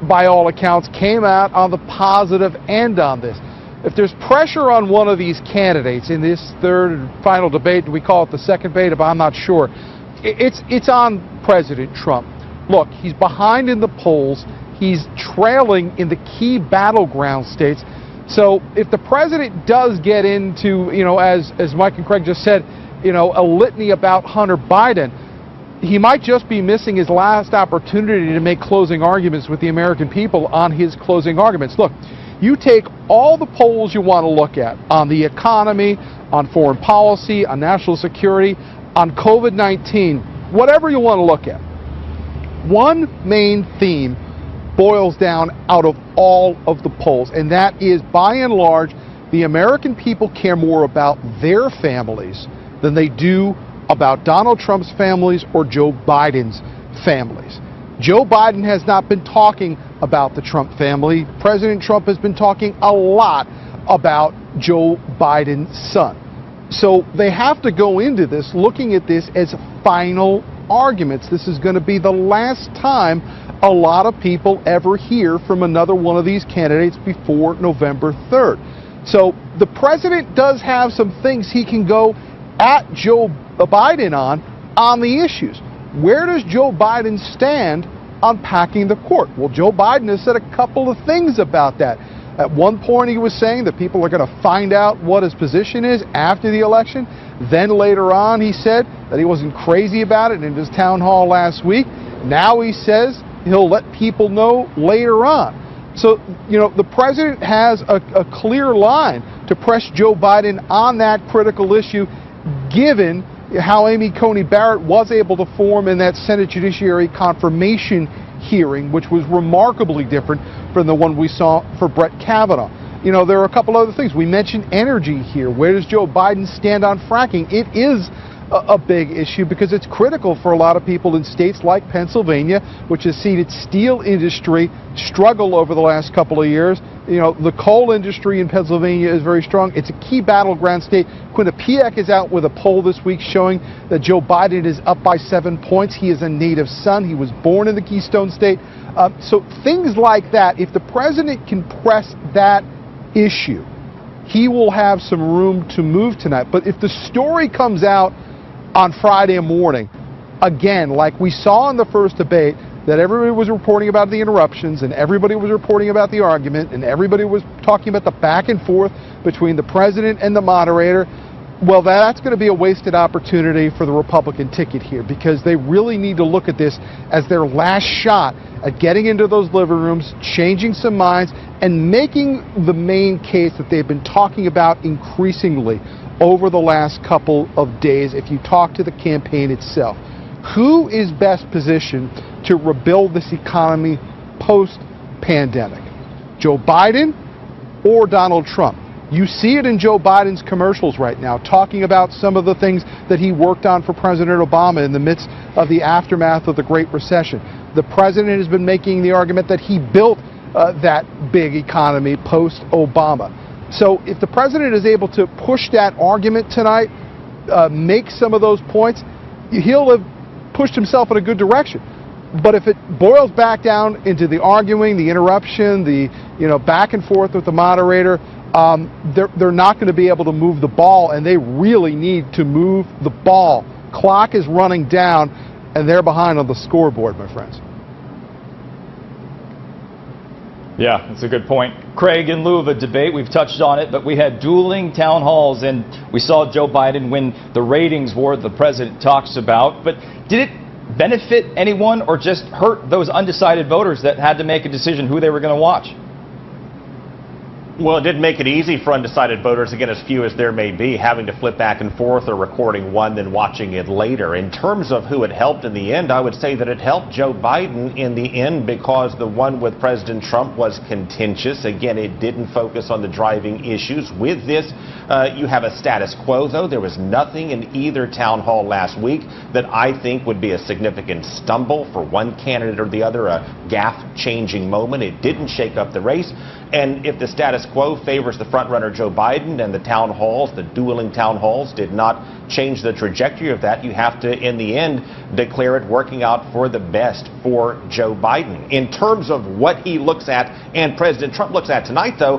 by all accounts, came out on the positive end on this. If there's pressure on one of these candidates in this third and final debate, do we call it the second debate? I'm not sure. It's on President Trump. Look, he's behind in the polls. He's trailing in the key battleground states. So if the president does get into, as Mike and Craig just said, a litany about Hunter Biden, he might just be missing his last opportunity to make closing arguments with the American people on his closing arguments. Look, you take all the polls you want to look at on the economy, on foreign policy, on national security, on COVID-19, whatever you want to look at. One main theme boils down out of all of the polls, and that is, by and large, the American people care more about their families than they do about Donald Trump's families or Joe Biden's families. Joe Biden has not been talking about the Trump family. President Trump has been talking a lot about Joe Biden's son. So they have to go into this looking at this as final arguments. This is going to be the last time a lot of people ever hear from another one of these candidates before November 3rd. So the president does have some things he can go at Joe Biden on the issues. Where does Joe Biden stand on packing the court? Well, Joe Biden has said a couple of things about that. At one point, he was saying that people are going to find out what his position is after the election. Then later on, he said that he wasn't crazy about it in his town hall last week. Now he says he'll let people know later on. So, the president has a clear line to press Joe Biden on that critical issue, given how Amy Coney Barrett was able to form in that Senate Judiciary confirmation hearing, which was remarkably different from the one we saw for Brett Kavanaugh. There are a couple other things. We mentioned energy here. Where does Joe Biden stand on fracking? It is a big issue because it's critical for a lot of people in states like Pennsylvania, which has seen its steel industry struggle over the last couple of years. The coal industry in Pennsylvania is very strong. It's a key battleground state. Quinnipiac is out with a poll this week showing that Joe Biden is up by 7 points. He is a native son. He was born in the Keystone State. So things like that, if the president can press that issue, he will have some room to move tonight. But if the story comes out on Friday morning, again, like we saw in the first debate, that everybody was reporting about the interruptions and everybody was reporting about the argument and everybody was talking about the back and forth between the president and the moderator, well, that's going to be a wasted opportunity for the Republican ticket here, because they really need to look at this as their last shot at getting into those living rooms, changing some minds, and making the main case that they've been talking about increasingly over the last couple of days if you talk to the campaign itself. Who is best positioned to rebuild this economy post-pandemic? Joe Biden or Donald Trump. You see it in Joe Biden's commercials right now, talking about some of the things that he worked on for President Obama in the midst of the aftermath of the Great Recession. The president has been making the argument that he built that big economy post-Obama. So if the president is able to push that argument tonight, make some of those points, he'll have pushed himself in a good direction. But if it boils back down into the arguing, the interruption, the back and forth with the moderator, they're not going to be able to move the ball, and they really need to move the ball. Clock is running down, and they're behind on the scoreboard, my friends. Yeah, that's a good point. Craig, in lieu of a debate, we've touched on it, but we had dueling town halls, and we saw Joe Biden win the ratings war the president talks about. But did it benefit anyone or just hurt those undecided voters that had to make a decision who they were going to watch? Well, it did make it easy for undecided voters, again, as few as there may be, having to flip back and forth or recording one, then watching it later. In terms of who it helped in the end, I would say that it helped Joe Biden in the end because the one with President Trump was contentious. Again, it didn't focus on the driving issues. With this, you have a status quo, though. There was nothing in either town hall last week that I think would be a significant stumble for one candidate or the other, a gaffe-changing moment. It didn't shake up the race. And if the status quo favors the frontrunner Joe Biden and the town halls, the dueling town halls, did not change the trajectory of that, you have to, in the end, declare it working out for the best for Joe Biden. In terms of what he looks at and President Trump looks at tonight, though,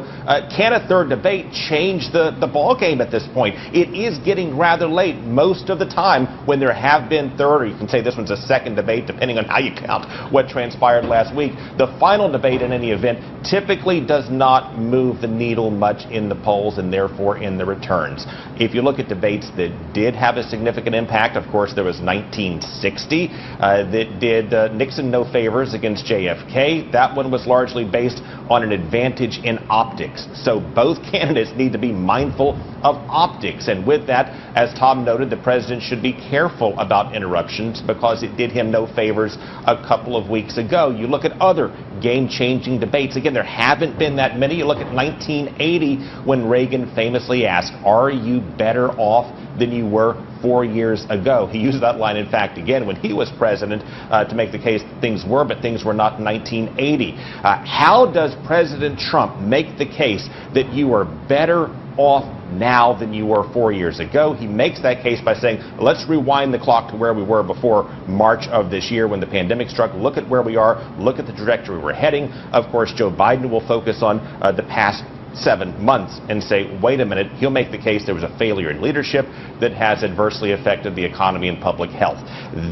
can a third debate change the ball game at this point? It is getting rather late. Most of the time when there have been third, or you can say this one's a second debate, depending on how you count what transpired last week, the final debate in any event typically does not move the needle much in the polls and therefore in the returns. If you look at debates that did have a significant impact, of course there was 1960 that did Nixon no favors against JFK. That one was largely based on an advantage in optics. So both candidates need to be mindful of optics, and with that, as Tom noted, the president should be careful about interruptions because it did him no favors a couple of weeks ago. You look at other game-changing debates. Again, there haven't been that many. You look at 1980 when Reagan famously asked, "Are you better off than you were 4 years ago?" He used that line, in fact, again when he was president to make the case that things were, but things were not in 1980. How does President Trump make the case that you are better off now than you were 4 years ago? He makes that case by saying, let's rewind the clock to where we were before March of this year when the pandemic struck. Look at where we are. Look at the trajectory we're heading. Of course, Joe Biden will focus on the past 7 months and say, wait a minute, he'll make the case there was a failure in leadership that has adversely affected the economy and public health.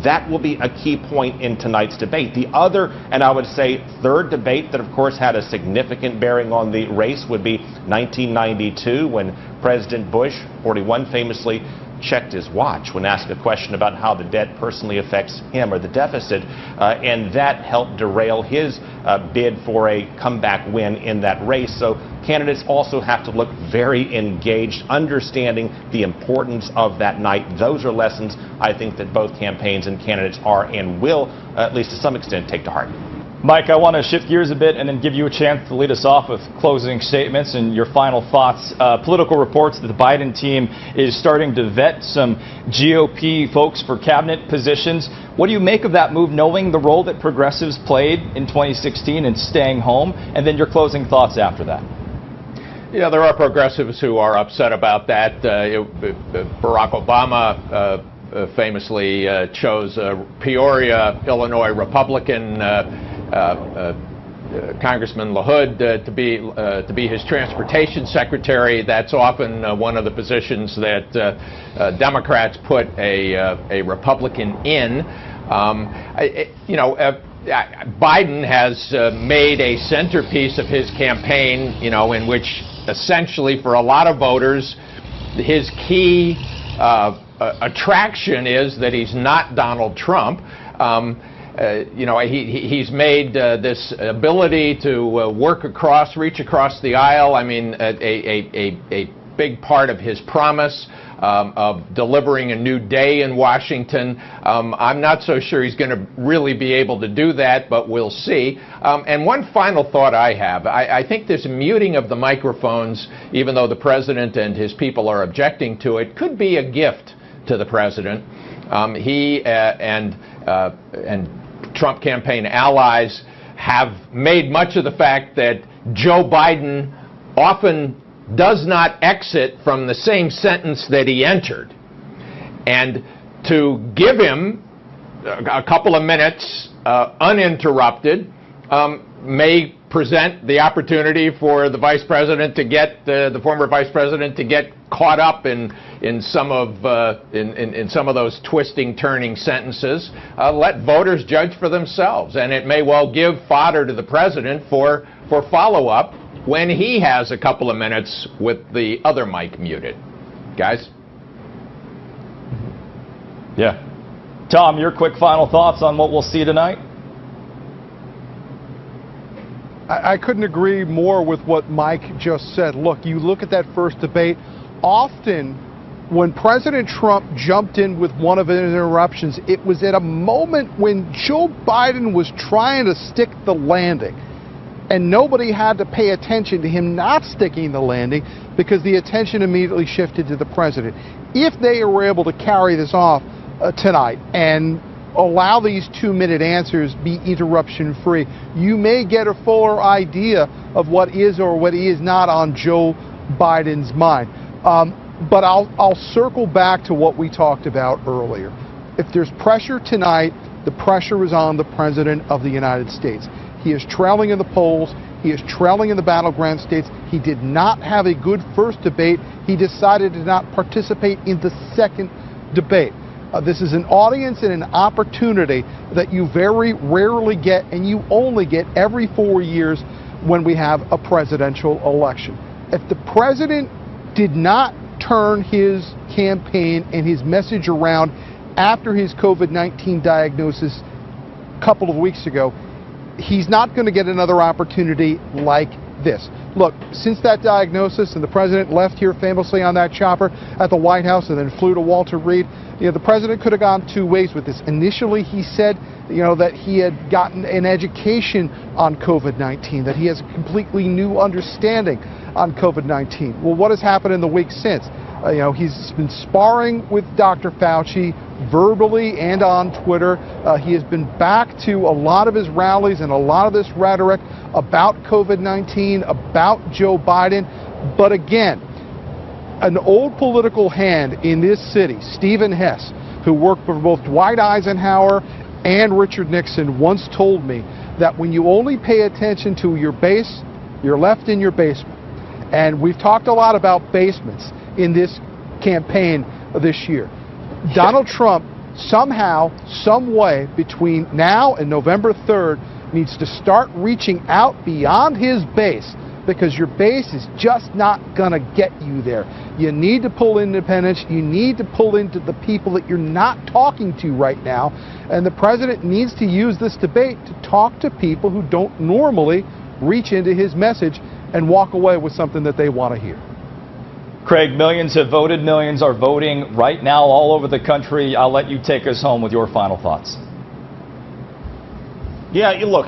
That will be a key point in tonight's debate. The other, and I would say third debate that of course had a significant bearing on the race would be 1992 when President Bush, 41, famously checked his watch when asked a question about how the debt personally affects him or the deficit, and that helped derail his bid for a comeback win in that race. So candidates also have to look very engaged, understanding the importance of that night. Those are lessons I think that both campaigns and candidates are and will, at least to some extent, take to heart. Mike, I want to shift gears a bit and then give you a chance to lead us off with closing statements and your final thoughts. Political reports that the Biden team is starting to vet some GOP folks for cabinet positions. What do you make of that move, knowing the role that progressives played in 2016 and staying home? And then your closing thoughts after that. Yeah, there are progressives who are upset about that. Barack Obama famously chose Peoria, Illinois Republican Congressman LaHood to be his transportation secretary. That's often one of the positions that Democrats put a Republican in. Biden has made a centerpiece of his campaign, in which essentially for a lot of voters, his key attraction is that he's not Donald Trump. He's made this ability to reach across the aisle. I mean, a big part of his promise of delivering a new day in Washington. I'm not so sure he's going to really be able to do that, but we'll see. And one final thought I have, I think this muting of the microphones, even though the president and his people are objecting to it, could be a gift to the president. He and Trump campaign allies have made much of the fact that Joe Biden often does not exit from the same sentence that he entered. And to give him a couple of minutes uninterrupted may present the opportunity for the vice president to get the former vice president to get caught up in some of those twisting, turning sentences. Let voters judge for themselves, and it may well give fodder to the president for follow-up when he has a couple of minutes with the other mic muted. Guys? Yeah. Tom, your quick final thoughts on what we'll see tonight? I couldn't agree more with what Mike just said. Look, you look at that first debate, often when President Trump jumped in with one of his interruptions, it was at a moment when Joe Biden was trying to stick the landing. And nobody had to pay attention to him not sticking the landing because the attention immediately shifted to the president. If they were able to carry this off tonight and allow these 2-minute answers be interruption-free, you may get a fuller idea of what is or what is not on Joe Biden's mind. But I'll circle back to what we talked about earlier. If there's pressure tonight, the pressure is on the President of the United States. He is trailing in the polls. He is trailing in the battleground states. He did not have a good first debate. He decided to not participate in the second debate. This is an audience and an opportunity that you very rarely get, and you only get every 4 years when we have a presidential election. If the president did not turn his campaign and his message around after his COVID-19 diagnosis a couple of weeks ago, he's not going to get another opportunity like this. Look, since that diagnosis and the president left here famously on that chopper at the White House and then flew to Walter Reed, the president could have gone two ways with this. Initially, he said, that he had gotten an education on COVID-19, that he has a completely new understanding on COVID-19. Well, what has happened in the week since? He's been sparring with Dr. Fauci verbally and on Twitter. He has been back to a lot of his rallies and a lot of this rhetoric about COVID-19, about Joe Biden. But again, an old political hand in this city, Stephen Hess, who worked for both Dwight Eisenhower and Richard Nixon, once told me that when you only pay attention to your base, you're left in your basement. And we've talked a lot about basements in this campaign this year. Donald Trump somehow, some way, between now and November 3rd, needs to start reaching out beyond his base, because your base is just not going to get you there. You need to pull independents. You need to pull into the people that you're not talking to right now. And the president needs to use this debate to talk to people who don't normally reach into his message and walk away with something that they want to hear. Craig, millions have voted, millions are voting right now all over the country. I'll let you take us home with your final thoughts. Yeah, look,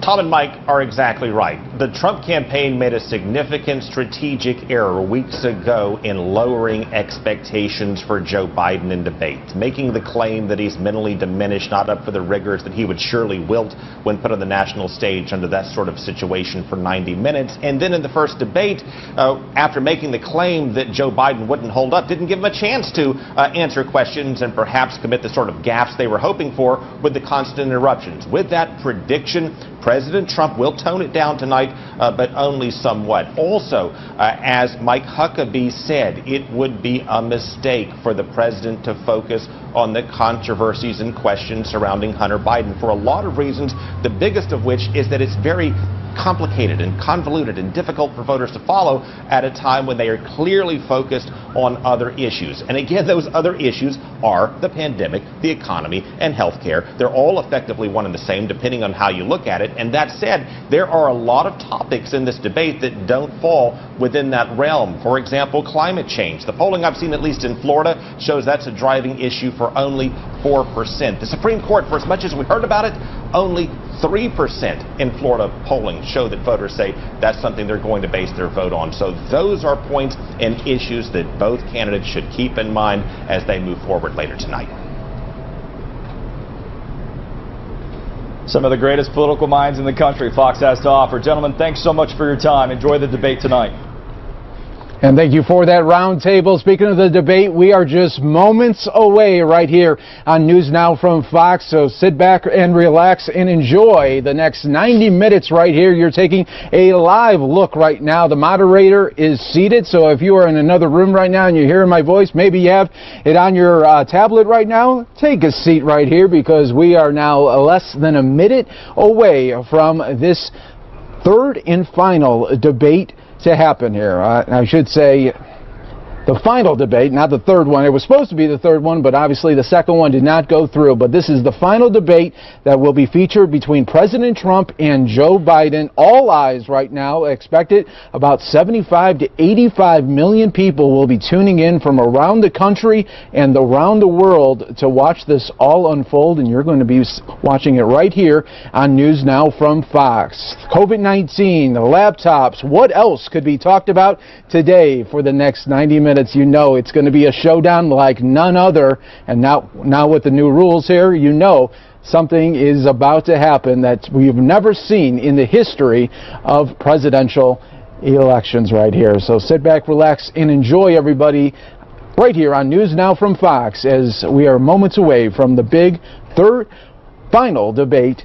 Tom and Mike are exactly right. The Trump campaign made a significant strategic error weeks ago in lowering expectations for Joe Biden in debates, making the claim that he's mentally diminished, not up for the rigors, that he would surely wilt when put on the national stage under that sort of situation for 90 minutes. And then in the first debate, after making the claim that Joe Biden wouldn't hold up, didn't give him a chance to answer questions and perhaps commit the sort of gaffes they were hoping for with the constant interruptions. With that prediction, President Trump will tone it down tonight, but only somewhat. Also, as Mike Huckabee said, it would be a mistake for the president to focus on the controversies and questions surrounding Hunter Biden for a lot of reasons, the biggest of which is that it's very complicated and convoluted and difficult for voters to follow at a time when they are clearly focused on other issues. And again, those other issues are the pandemic, the economy, and health care. They're all effectively one and the same depending on how you look at it. And that said, there are a lot of topics in this debate that don't fall within that realm. For example, climate change. The polling I've seen, at least in Florida, shows that's a driving issue for only 4%. The Supreme Court, for as much as we heard about it, only 3% in Florida polling show that voters say that's something they're going to base their vote on. So those are points and issues that both candidates should keep in mind as they move forward later tonight. Some of the greatest political minds in the country Fox has to offer. Gentlemen, thanks so much for your time. Enjoy the debate tonight. And thank you for that roundtable. Speaking of the debate, we are just moments away right here on News Now from Fox. So sit back and relax and enjoy the next 90 minutes right here. You're taking a live look right now. The moderator is seated. So if you are in another room right now and you're hearing my voice, maybe you have it on your tablet right now, take a seat right here because we are now less than a minute away from this third and final debate to happen here. I should say the final debate, not the third one. It was supposed to be the third one, but obviously the second one did not go through. But this is the final debate that will be featured between President Trump and Joe Biden. All eyes right now expected. About 75 to 85 million people will be tuning in from around the country and around the world to watch this all unfold, and you're going to be watching it right here on News Now from Fox. COVID-19, the laptops, what else could be talked about today for the next 90 minutes? You know it's going to be a showdown like none other. And now with the new rules here, you know something is about to happen that we've never seen in the history of presidential elections right here. So sit back, relax, and enjoy, everybody, right here on News Now from Fox, as we are moments away from the big third final debate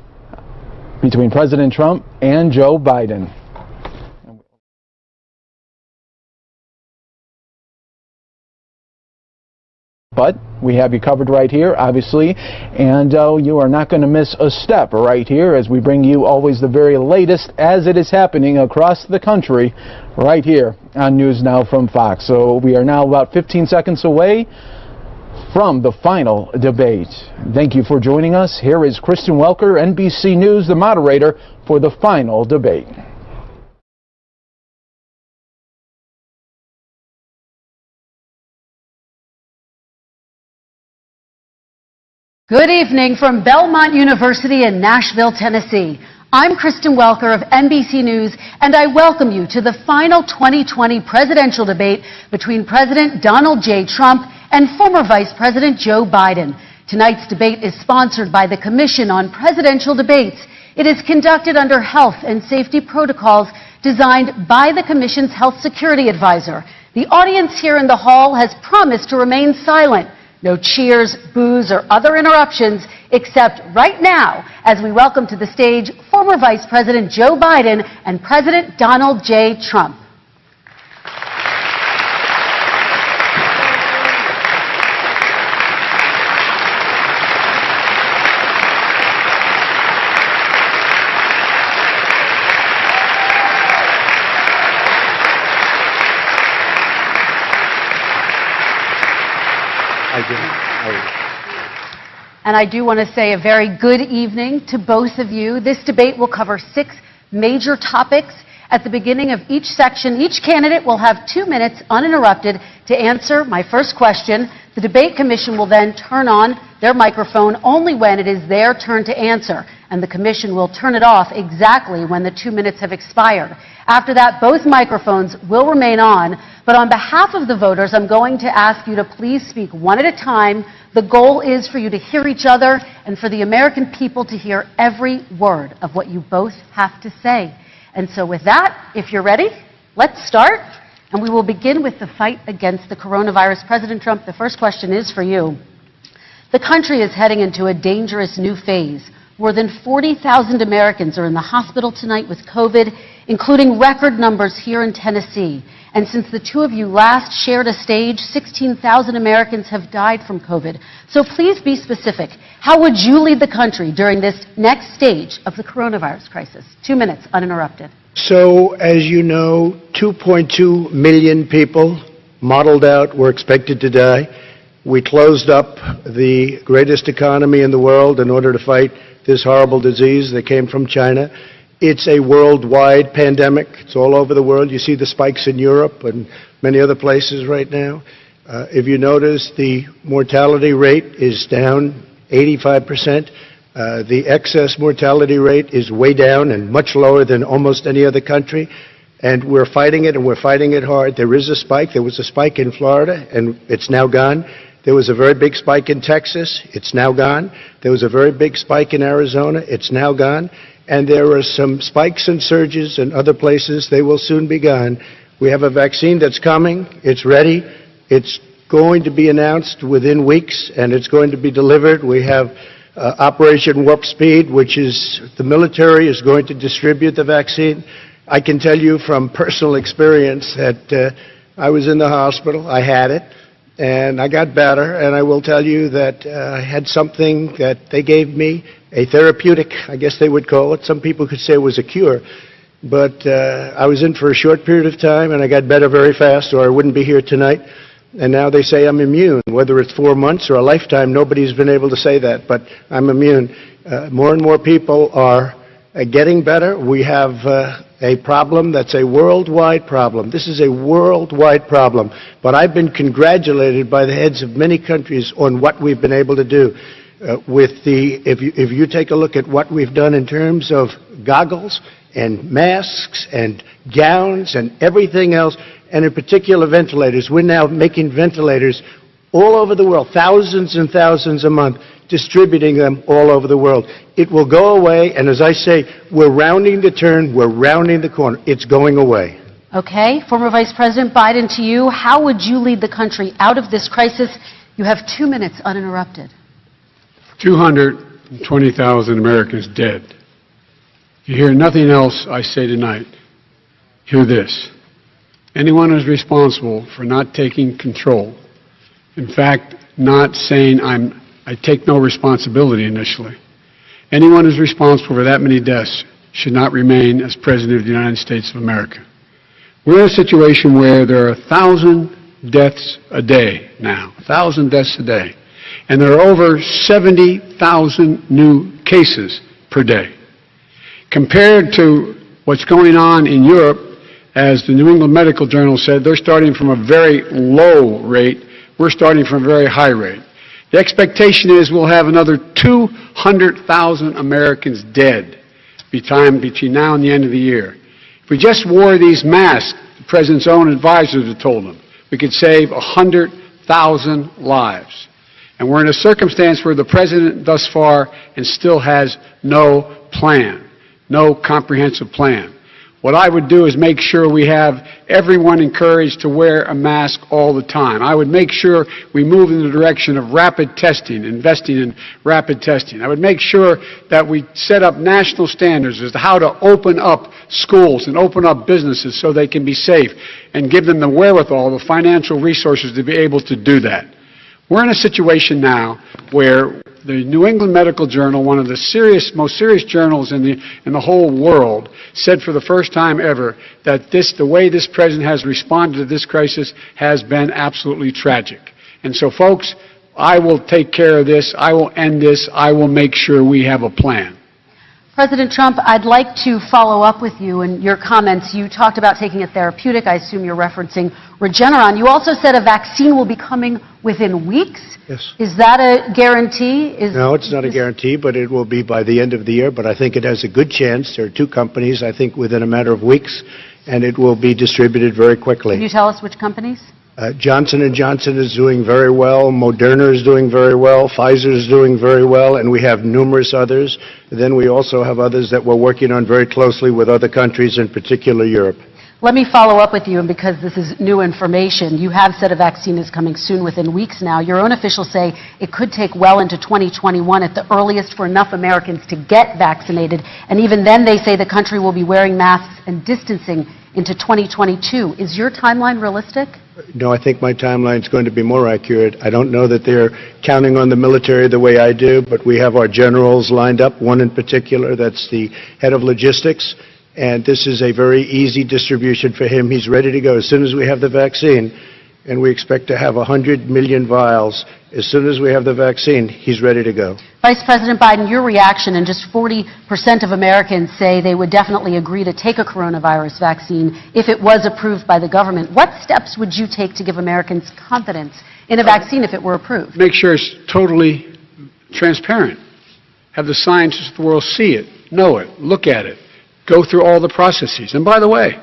between President Trump and Joe Biden. But we have you covered right here, obviously, and you are not going to miss a step right here as we bring you always the very latest as it is happening across the country right here on News Now from Fox. So we are now about 15 seconds away from the final debate. Thank you for joining us. Here is Kristen Welker, NBC News, the moderator for the final debate. Good evening from Belmont University in Nashville, Tennessee. I'm Kristen Welker of NBC News, and I welcome you to the final 2020 presidential debate between President Donald J. Trump and former Vice President Joe Biden. Tonight's debate is sponsored by the Commission on Presidential Debates. It is conducted under health and safety protocols designed by the Commission's health security advisor. The audience here in the hall has promised to remain silent. No cheers, boos, or other interruptions, except right now as we welcome to the stage former Vice President Joe Biden and President Donald J. Trump. And I do want to say a very good evening to both of you. This debate will cover 6 major topics. At the beginning of each section, each candidate will have 2 minutes uninterrupted to answer my first question. The debate commission will then turn on their microphone only when it is their turn to answer, and the commission will turn it off exactly when the 2 minutes have expired. After that, both microphones will remain on, but on behalf of the voters, I'm going to ask you to please speak one at a time. The goal is for you to hear each other and for the American people to hear every word of what you both have to say. And so with that, if you're ready, let's start. And we will begin with the fight against the coronavirus. President Trump, the first question is for you. The country is heading into a dangerous new phase. More than 40,000 Americans are in the hospital tonight with COVID. including record numbers here in Tennessee. And since the two of you last shared a stage, 16,000 Americans have died from COVID. So please be specific. How would you lead the country during this next stage of the coronavirus crisis? 2 minutes, uninterrupted. So, as you know, 2.2 million people modeled out were expected to die. We closed up the greatest economy in the world in order to fight this horrible disease that came from China. It's a worldwide pandemic. It's all over the world. You see the spikes in Europe and many other places right now. If you notice, the mortality rate is down 85%. The excess mortality rate is way down and much lower than almost any other country. And we're fighting it, and we're fighting it hard. There is a spike. There was a spike in Florida, and it's now gone. There was a very big spike in Texas. It's now gone. There was a very big spike in Arizona. It's now gone. And there are some spikes and surges in other places. They will soon be gone. We have a vaccine that's coming. It's ready. It's going to be announced within weeks, and it's going to be delivered. We have Operation Warp Speed, which is the military is going to distribute the vaccine. I can tell you from personal experience that I was in the hospital. I had it, and I got better. And I will tell you that I had something that they gave me, a therapeutic, I guess they would call it. Some people could say it was a cure. But I was in for a short period of time, and I got better very fast, or I wouldn't be here tonight. And now they say I'm immune. Whether it's 4 months or a lifetime, nobody's been able to say that, but I'm immune. More and more people are getting better. We have a problem that's a worldwide problem. This is a worldwide problem. But I've been congratulated by the heads of many countries on what we've been able to do. If you take a look at what we've done in terms of goggles and masks and gowns and everything else, and in particular ventilators. We're now making ventilators all over the world, thousands and thousands a month, distributing them all over the world. It will go away, and as I say, we're rounding the turn, we're rounding the corner. It's going away. Okay, former Vice President Biden, to you, how would you lead the country out of this crisis? You have 2 minutes uninterrupted. 220,000 Americans dead. You hear nothing else I say tonight. Hear this. Anyone who's responsible for not taking control, in fact, not saying I take no responsibility initially, anyone who's responsible for that many deaths should not remain as President of the United States of America. We're in a situation where there are 1,000 deaths a day now, 1,000 deaths a day, and there are over 70,000 new cases per day. Compared to what's going on in Europe, as the New England Medical Journal said, they're starting from a very low rate. We're starting from a very high rate. The expectation is we'll have another 200,000 Americans dead between now and the end of the year. If we just wore these masks, the President's own advisors have told him, we could save 100,000 lives. And we're in a circumstance where the President thus far and still has no plan, no comprehensive plan. What I would do is make sure we have everyone encouraged to wear a mask all the time. I would make sure we move in the direction of rapid testing, investing in rapid testing. I would make sure that we set up national standards as to how to open up schools and open up businesses so they can be safe and give them the wherewithal, the financial resources to be able to do that. We're in a situation now where the New England Medical Journal, one of the most serious journals in the whole world, said for the first time ever that the way this president has responded to this crisis has been absolutely tragic. And so, folks, I will take care of this. I will end this. I will make sure we have a plan. President Trump, I'd like to follow up with you and your comments. You talked about taking a therapeutic. I assume you're referencing Regeneron. You also said a vaccine will be coming within weeks. Yes. Is that a guarantee? No, it's not a guarantee, but it will be by the end of the year. But I think it has a good chance. There are two companies, I think, within a matter of weeks, and it will be distributed very quickly. Can you tell us which companies? Johnson & Johnson is doing very well. Moderna is doing very well. Pfizer is doing very well, and we have numerous others. Then we also have others that we're working on very closely with other countries, in particular Europe. Let me follow up with you, and because this is new information, you have said a vaccine is coming soon, within weeks now. Your own officials say it could take well into 2021 at the earliest for enough Americans to get vaccinated, and even then they say the country will be wearing masks and distancing into 2022. Is your timeline realistic? No, I think my timeline is going to be more accurate. I don't know that they're counting on the military the way I do, but we have our generals lined up, one in particular that's the head of logistics. And this is a very easy distribution for him. He's ready to go as soon as we have the vaccine, and we expect to have 100 million vials. As soon as we have the vaccine, he's ready to go. Vice President Biden, your reaction, and just 40% of Americans say they would definitely agree to take a coronavirus vaccine if it was approved by the government. What steps would you take to give Americans confidence in a vaccine if it were approved? Make sure it's totally transparent. Have the scientists of the world see it, know it, look at it. Go through all the processes. And by the way,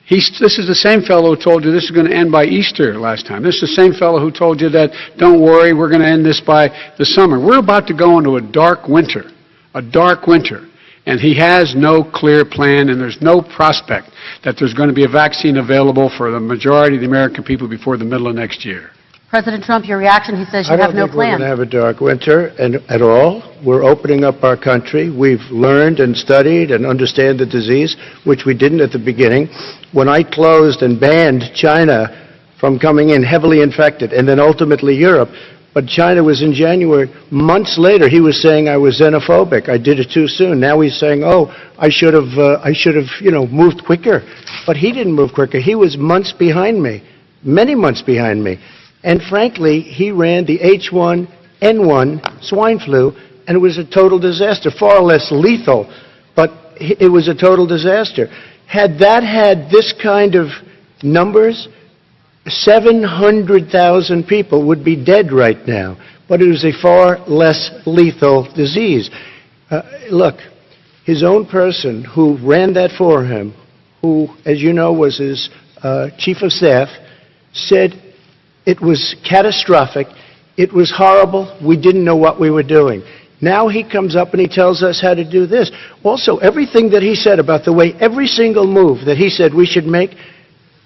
this is the same fellow who told you this is going to end by Easter last time. This is the same fellow who told you that, don't worry, we're going to end this by the summer. We're about to go into a dark winter, and he has no clear plan, and there's no prospect that there's going to be a vaccine available for the majority of the American people before the middle of next year. President Trump, your reaction, he says you have no I don't think we're plan. going to have a dark winter at all. We're opening up our country. We've learned and studied and understand the disease, which we didn't at the beginning. When I closed and banned China from coming in heavily infected, and then ultimately Europe, but China was in January. Months later, he was saying I was xenophobic. I did it too soon. Now he's saying, oh, I should have, moved quicker. But he didn't move quicker. He was months behind me, many months behind me. And frankly, he ran the H1N1 swine flu, and it was a total disaster, far less lethal, but it was a total disaster. Had that had this kind of numbers, 700,000 people would be dead right now, but it was a far less lethal disease. Look, his own person who ran that for him, who, as you know, was his chief of staff, said it was catastrophic, it was horrible, we didn't know what we were doing. Now he comes up and he tells us how to do this. Also, everything that he said about the way, every single move that he said we should make,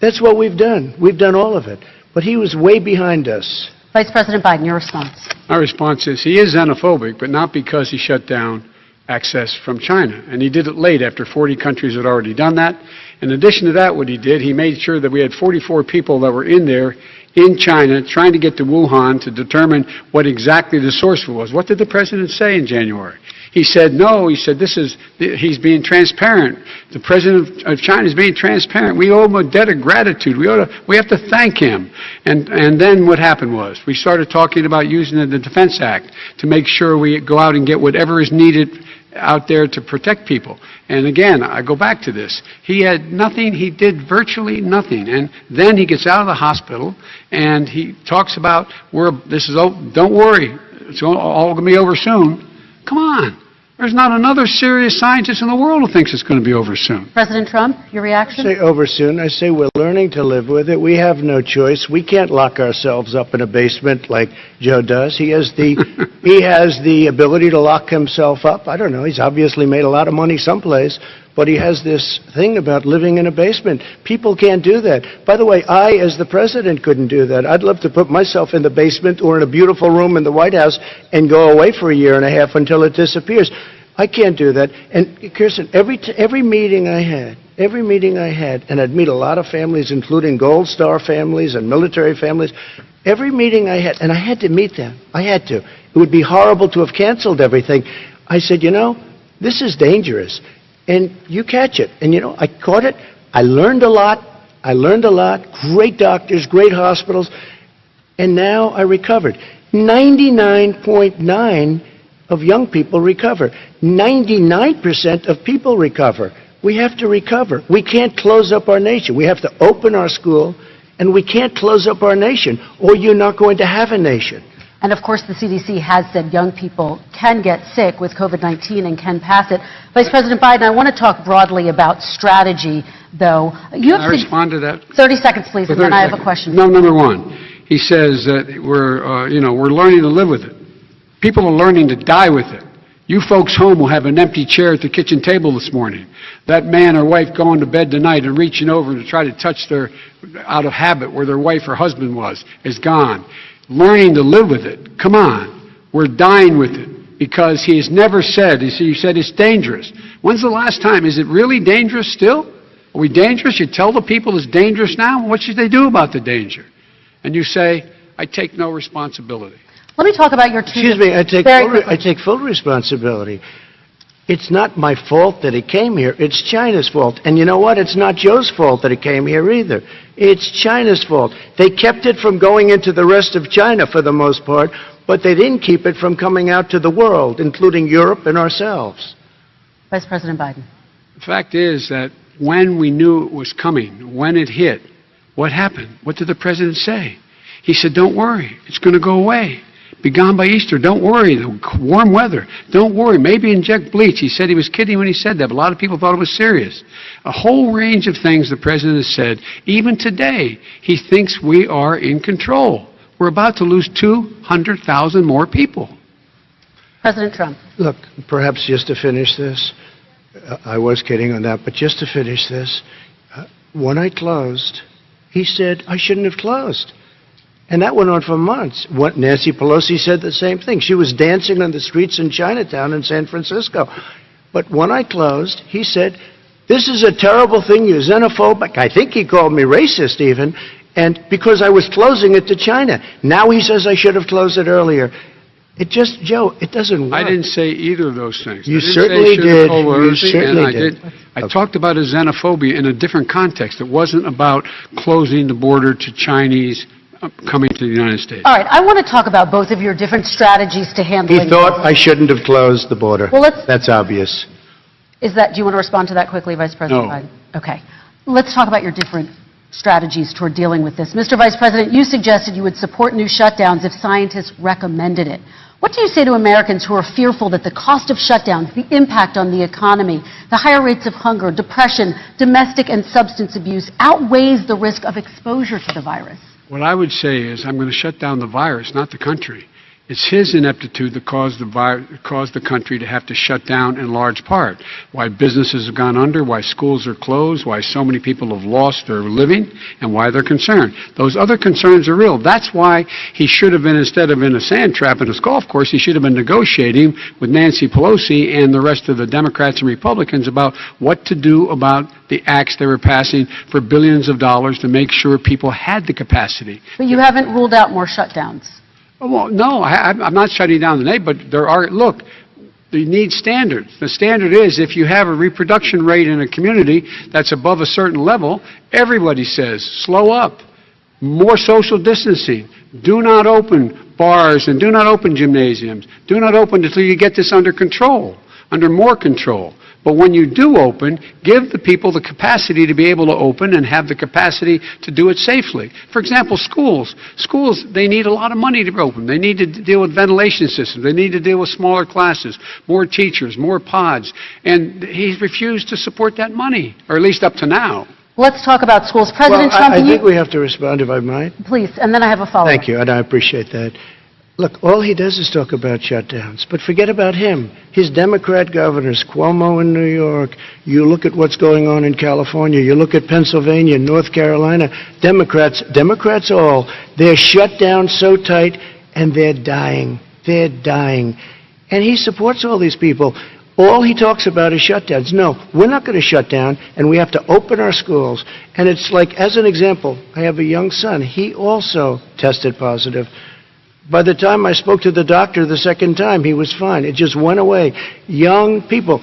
that's what we've done. We've done all of it. But he was way behind us. Vice President Biden, your response. My response is he is xenophobic, but not because he shut down access from China. And he did it late after 40 countries had already done that. In addition to that, what he did, he made sure that we had 44 people that were in there in China trying to get to Wuhan to determine what exactly the source was. What did the president say in January? He said, no, he said, he's being transparent. The president of China is being transparent. We owe him a debt of gratitude. We have to thank him. And then what happened was we started talking about using the Defense Act to make sure we go out and get whatever is needed out there to protect people. And again, I go back to this. He had nothing. He did virtually nothing. And then he gets out of the hospital and he talks about, don't worry, it's all going to be over soon. Come on. There's not another serious scientist in the world who thinks it's going to be over soon. President Trump, your reaction? I say over soon. I say we're learning to live with it. We have no choice. We can't lock ourselves up in a basement like Joe does. He has the ability to lock himself up. I don't know. He's obviously made a lot of money someplace, but he has this thing about living in a basement. People can't do that. By the way, I, as the president, couldn't do that. I'd love to put myself in the basement or in a beautiful room in the White House and go away for a year and a half until it disappears. I can't do that. And Kirsten, every meeting I had, and I'd meet a lot of families, including Gold Star families and military families, every meeting I had, and I had to meet them. I had to. It would be horrible to have canceled everything. I said, this is dangerous. And you catch it. And, I caught it. I learned a lot. Great doctors, great hospitals. And now I recovered. 99.9% of young people recover. 99% of people recover. We have to recover. We can't close up our nation. We have to open our school, and we can't close up our nation, or you're not going to have a nation. And of course, the CDC has said young people can get sick with COVID-19 and can pass it. Vice President Biden, I want to talk broadly about strategy, though. Can I respond to that? 30 seconds, please, and then I have a question. No, number one, he says that we're learning to live with it. People are learning to die with it. You folks home will have an empty chair at the kitchen table this morning. That man or wife going to bed tonight and reaching over to try to touch their, out of habit, where their wife or husband was, is gone. Learning to live with it. Come on. We're dying with it because he has never said, you said it's dangerous. When's the last time? Is it really dangerous still? Are we dangerous? You tell the people it's dangerous now? What should they do about the danger? And you say, I take no responsibility. Let me talk about your two... Excuse me, I take full responsibility. It's not my fault that he came here. It's China's fault. And you know what? It's not Joe's fault that he came here either. It's China's fault. They kept it from going into the rest of China for the most part, but they didn't keep it from coming out to the world, including Europe and ourselves. Vice President Biden. The fact is that when we knew it was coming, when it hit, what happened? What did the president say? He said, don't worry, it's going to go away. Be gone by Easter. Don't worry. The warm weather. Don't worry. Maybe inject bleach. He said he was kidding when he said that, but a lot of people thought it was serious. A whole range of things the president has said. Even today, he thinks we are in control. We're about to lose 200,000 more people. President Trump. Look, perhaps just to finish this, I was kidding on that, but just to finish this, when I closed, he said I shouldn't have closed. And that went on for months. Nancy Pelosi said the same thing. She was dancing on the streets in Chinatown in San Francisco. But when I closed, he said, this is a terrible thing, you're xenophobic. I think he called me racist even, and because I was closing it to China. Now he says I should have closed it earlier. It just, Joe, it doesn't work. I didn't say either of those things. You certainly did. You certainly did. I talked about a xenophobia in a different context. It wasn't about closing the border to Chinese coming to the United States. All right, I want to talk about both of your different strategies to handling... He thought I shouldn't have closed the border. Well, that's obvious. Do you want to respond to that quickly, Vice President Biden? Okay. Let's talk about your different strategies toward dealing with this. Mr. Vice President, you suggested you would support new shutdowns if scientists recommended it. What do you say to Americans who are fearful that the cost of shutdowns, the impact on the economy, the higher rates of hunger, depression, domestic and substance abuse outweighs the risk of exposure to the virus? What I would say is I'm going to shut down the virus, not the country. It's his ineptitude that caused the country to have to shut down in large part. Why businesses have gone under, why schools are closed, why so many people have lost their living, and why they're concerned. Those other concerns are real. That's why he should have been, instead of in a sand trap at his golf course, he should have been negotiating with Nancy Pelosi and the rest of the Democrats and Republicans about what to do about the acts they were passing for billions of dollars to make sure people had the capacity. But you haven't ruled out more shutdowns. Well, no, I'm not shutting down the neighbor, but there are, look, you need standards. The standard is if you have a reproduction rate in a community that's above a certain level, everybody says, slow up, more social distancing, do not open bars and do not open gymnasiums, do not open until you get this under control, under more control. But when you do open, give the people the capacity to be able to open and have the capacity to do it safely. For example, schools. Schools, they need a lot of money to open. They need to deal with ventilation systems. They need to deal with smaller classes, more teachers, more pods. And he's refused to support that money, or at least up to now. Let's talk about schools. President Trump, I think we have to respond, if I might. Please, and then I have a follow-up. Thank you, and I appreciate that. Look, all he does is talk about shutdowns, but forget about him. His Democrat governors, Cuomo in New York, you look at what's going on in California, you look at Pennsylvania, North Carolina, Democrats all, they're shut down so tight, and they're dying. They're dying. And he supports all these people. All he talks about is shutdowns. No, we're not going to shut down, and we have to open our schools. And it's like, as an example, I have a young son. He also tested positive. By the time I spoke to the doctor the second time, he was fine. It just went away. Young people,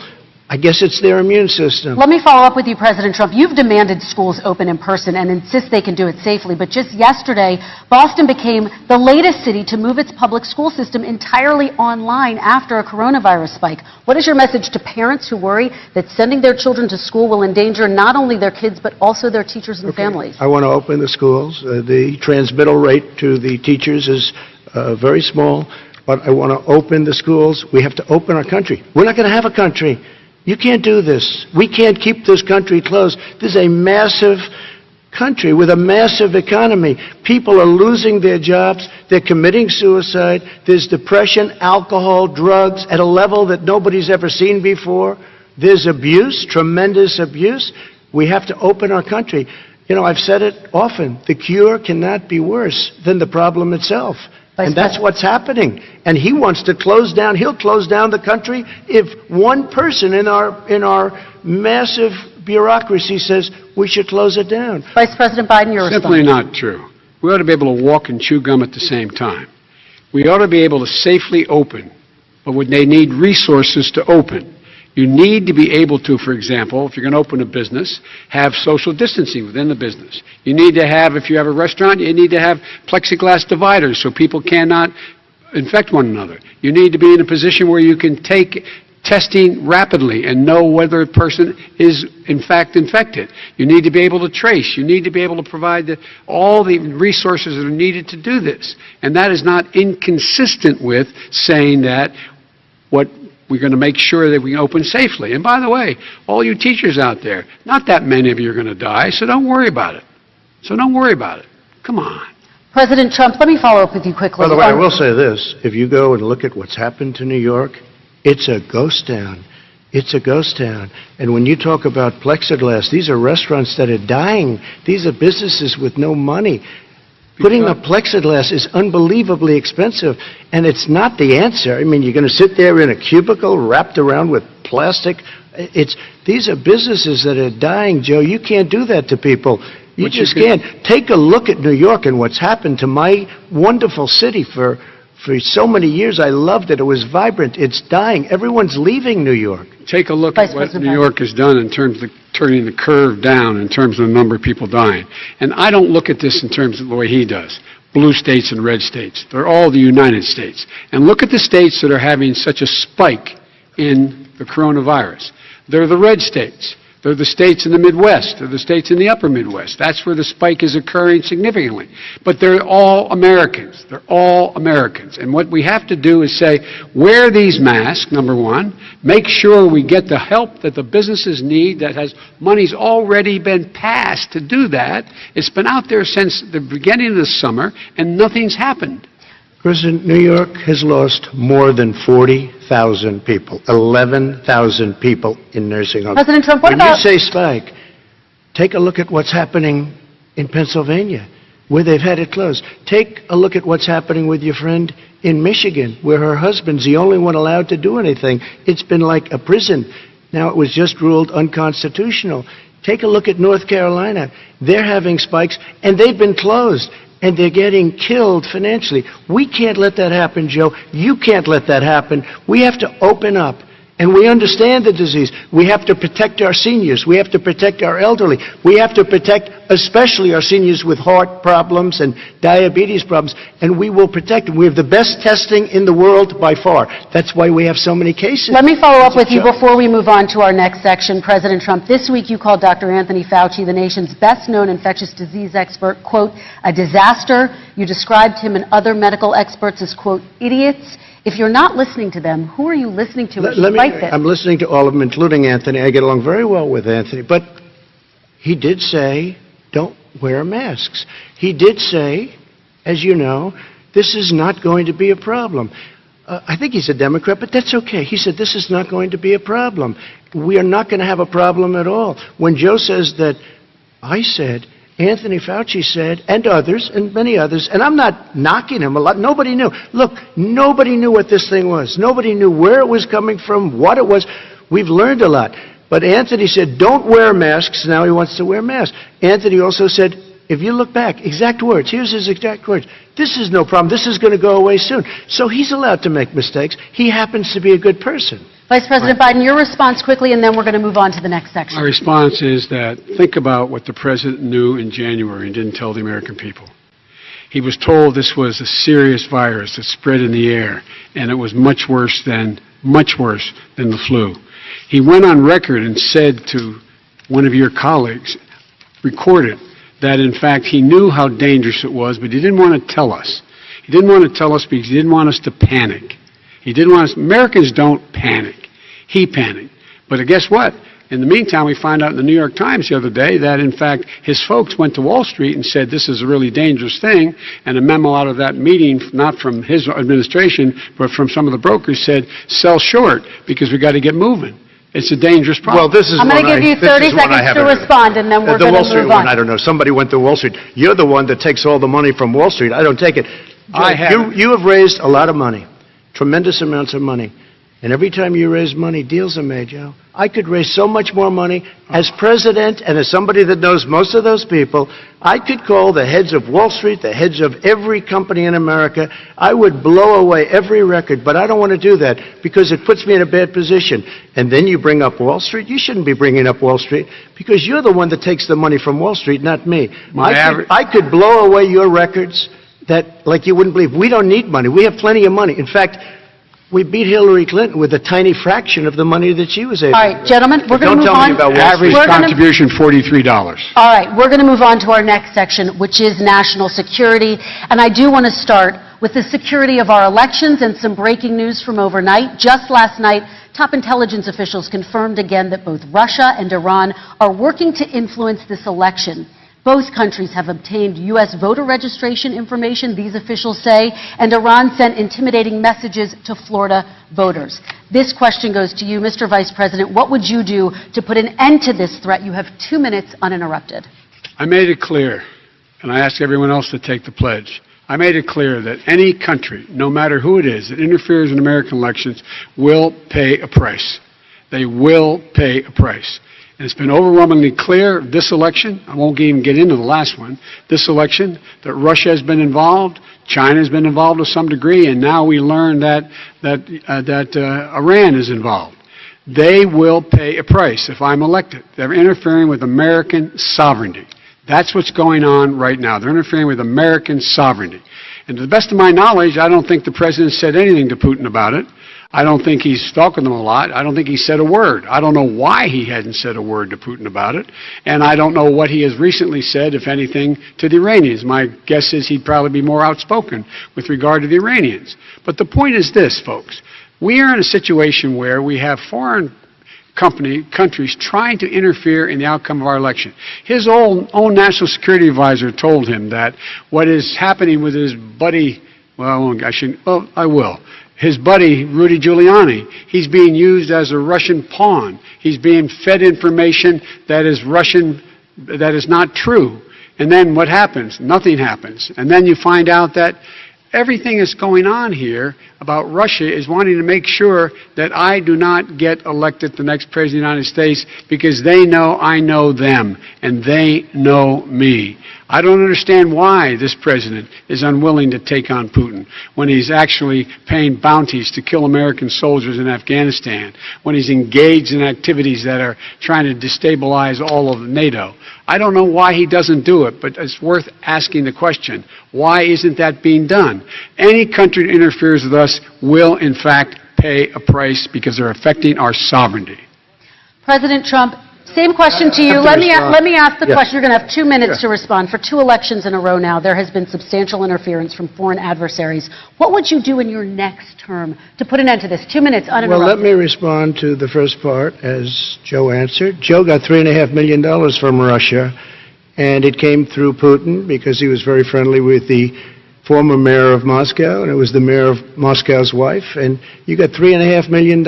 I guess it's their immune system. Let me follow up with you, President Trump. You've demanded schools open in person and insist they can do it safely. But just yesterday, Boston became the latest city to move its public school system entirely online after a coronavirus spike. What is your message to parents who worry that sending their children to school will endanger not only their kids, but also their teachers and families? I want to open the schools. The transmittal rate to the teachers is very small, but I want to open the schools. We have to open our country. We're not going to have a country. You can't do this. We can't keep this country closed. This is a massive country with a massive economy. People are losing their jobs. They're committing suicide. There's depression, alcohol, drugs at a level that nobody's ever seen before. There's abuse, tremendous abuse. We have to open our country. You know, I've said it often. The cure cannot be worse than the problem itself. And that's what's happening. And he wants to close down. He'll close down the country if one person in our massive bureaucracy says we should close it down. Vice President Biden, your response. Simply not true. We ought to be able to walk and chew gum at the same time. We ought to be able to safely open, but would they need resources to open? You need to be able to, for example, if you're going to open a business, have social distancing within the business. You need to have, if you have a restaurant, you need to have plexiglass dividers so people cannot infect one another. You need to be in a position where you can take testing rapidly and know whether a person is in fact infected. You need to be able to trace. You need to be able to provide all the resources that are needed to do this. And that is not inconsistent with saying that what we're going to make sure that we can open safely. And by the way, all you teachers out there, not that many of you are going to die, so don't worry about it. So don't worry about it. Come on. President Trump, let me follow up with you quickly. By the way, I will say this. If you go and look at what's happened to New York, it's a ghost town. It's a ghost town. And when you talk about plexiglass, these are restaurants that are dying. These are businesses with no money. Putting up plexiglass is unbelievably expensive, and it's not the answer. I mean, you're going to sit there in a cubicle wrapped around with plastic. These are businesses that are dying, Joe. You can't do that to people. You just can't. Take a look at New York and what's happened to my wonderful city for so many years. I loved it. It was vibrant. It's dying. Everyone's leaving New York. Take a look at what New York has done in terms of turning the curve down in terms of the number of people dying. And I don't look at this in terms of the way he does. Blue states and red states. They're all the United States. And look at the states that are having such a spike in the coronavirus. They're the red states. They're the states in the Midwest. They're the states in the upper Midwest. That's where the spike is occurring significantly. But they're all Americans. They're all Americans. And what we have to do is say, wear these masks, number one. Make sure we get the help that the businesses need, that has money's already been passed to do that. It's been out there since the beginning of the summer, and nothing's happened. President, New York has lost more than 40,000 people, 11,000 people in nursing homes. President Trump, what about... When you say spike, take a look at what's happening in Pennsylvania, where they've had it closed. Take a look at what's happening with your friend in Michigan, where her husband's the only one allowed to do anything. It's been like a prison. Now it was just ruled unconstitutional. Take a look at North Carolina. They're having spikes, and they've been closed. And they're getting killed financially. We can't let that happen, Joe. You can't let that happen. We have to open up. And we understand the disease. We have to protect our seniors. We have to protect our elderly. We have to protect especially our seniors with heart problems and diabetes problems. And we will protect them. We have the best testing in the world by far. That's why we have so many cases. Let me follow up with you before we move on to our next section. President Trump, this week you called Dr. Anthony Fauci, the nation's best-known infectious disease expert, quote, a disaster. You described him and other medical experts as, quote, idiots. If you're not listening to them, who are you listening to as you fight this? I'm listening to all of them, including Anthony. I get along very well with Anthony. But he did say, don't wear masks. He did say, as you know, this is not going to be a problem. I think he's a Democrat, but that's okay. He said this is not going to be a problem. We are not going to have a problem at all. When Joe says that, I said, Anthony Fauci said, and others, and many others, and I'm not knocking him a lot. Nobody knew. Look, nobody knew what this thing was. Nobody knew where it was coming from, what it was. We've learned a lot. But Anthony said, don't wear masks. Now he wants to wear masks. Anthony also said, if you look back, exact words, here's his exact words, this is no problem. This is going to go away soon. So he's allowed to make mistakes. He happens to be a good person. Vice President Biden, your response quickly, and then we're going to move on to the next section. My response is that think about what the president knew in January and didn't tell the American people. He was told this was a serious virus that spread in the air, and it was much worse than the flu. He went on record and said to one of your colleagues, recorded, that in fact he knew how dangerous it was, but he didn't want to tell us. He didn't want to tell us because he didn't want us to panic. He didn't want us. Americans don't panic. He panicked. But guess what? In the meantime, we find out in the New York Times the other day that, in fact, his folks went to Wall Street and said this is a really dangerous thing, and a memo out of that meeting, not from his administration, but from some of the brokers, said sell short because we got to get moving. It's a dangerous problem. Well, this is I'm going to give you 30 seconds to respond, and then we're the going Wall to Street move one, on. I don't know. Somebody went to Wall Street. You're the one that takes all the money from Wall Street. I don't take it. You have raised a lot of money, tremendous amounts of money. And every time you raise money, deals are made, Joe. I could raise so much more money. As president and as somebody that knows most of those people, I could call the heads of Wall Street, the heads of every company in America. I would blow away every record, but I don't want to do that because it puts me in a bad position. And then you bring up Wall Street. You shouldn't be bringing up Wall Street because you're the one that takes the money from Wall Street, not me. I could blow away your records that, like you wouldn't believe. We don't need money. We have plenty of money. In fact, we beat Hillary Clinton with a tiny fraction of the money that she was able to. All right, gentlemen, we're going to move on. Don't tell me about Wall Street. Average contribution, $43. All right, we're going to move on to our next section, which is national security. And I do want to start with the security of our elections and some breaking news from overnight. Just last night, top intelligence officials confirmed again that both Russia and Iran are working to influence this election. Both countries have obtained U.S. voter registration information, these officials say, and Iran sent intimidating messages to Florida voters. This question goes to you, Mr. Vice President. What would you do to put an end to this threat? You have 2 minutes uninterrupted. I made it clear, and I ask everyone else to take the pledge. I made it clear that any country, no matter who it is, that interferes in American elections will pay a price. They will pay a price. And it's been overwhelmingly clear this election, I won't even get into the last one, this election, that Russia has been involved, China has been involved to some degree, and now we learn that Iran is involved. They will pay a price if I'm elected. They're interfering with American sovereignty. That's what's going on right now. They're interfering with American sovereignty. And to the best of my knowledge, I don't think the president said anything to Putin about it. I don't think he's talking to them a lot. I don't think he said a word. I don't know why he hadn't said a word to Putin about it. And I don't know what he has recently said, if anything, to the Iranians. My guess is he'd probably be more outspoken with regard to the Iranians. But the point is this, folks. We are in a situation where we have foreign countries trying to interfere in the outcome of our election. His own national security advisor told him that what is happening with his buddy, I will. His buddy, Rudy Giuliani, he's being used as a Russian pawn. He's being fed information that is Russian, that is not true. And then what happens? Nothing happens. And then you find out that everything that's going on here about Russia is wanting to make sure that I do not get elected the next president of the United States because they know I know them and they know me. I don't understand why this president is unwilling to take on Putin when he's actually paying bounties to kill American soldiers in Afghanistan, when he's engaged in activities that are trying to destabilize all of NATO. I don't know why he doesn't do it, but it's worth asking the question, why isn't that being done? Any country that interferes with us will, in fact, pay a price because they're affecting our sovereignty. President Trump, same question to you. Let me ask the question. You're going to have 2 minutes to respond. For 2 elections in a row now, there has been substantial interference from foreign adversaries. What would you do in your next term to put an end to this? 2 minutes uninterrupted. Well, let me respond to the first part as Joe answered. Joe got $3.5 million from Russia, and it came through Putin because he was very friendly with the former mayor of Moscow, and it was the mayor of Moscow's wife, and you got $3.5 million.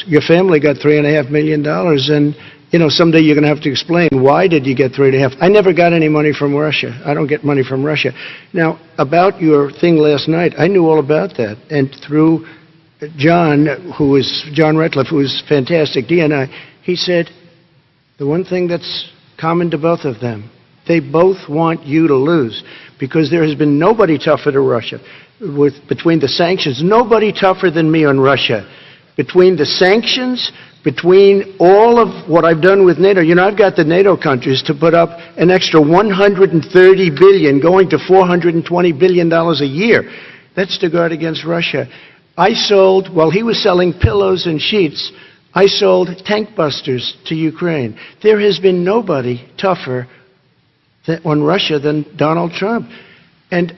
Your family got $3.5 million, and you know, someday you're going to have to explain, why did you get $3.5? I never got any money from Russia. I don't get money from Russia. Now, about your thing last night, I knew all about that. And through John Ratcliffe, who is fantastic, DNI, he said, the one thing that's common to both of them, they both want you to lose. Because there has been nobody tougher to Russia. Between the sanctions, nobody tougher than me on Russia. Between the sanctions, between all of what I've done with NATO, you know, I've got the NATO countries to put up an extra $130 billion, going to $420 billion a year. That's to guard against Russia. I sold, while he was selling pillows and sheets, I sold tank busters to Ukraine. There has been nobody tougher on Russia than Donald Trump. And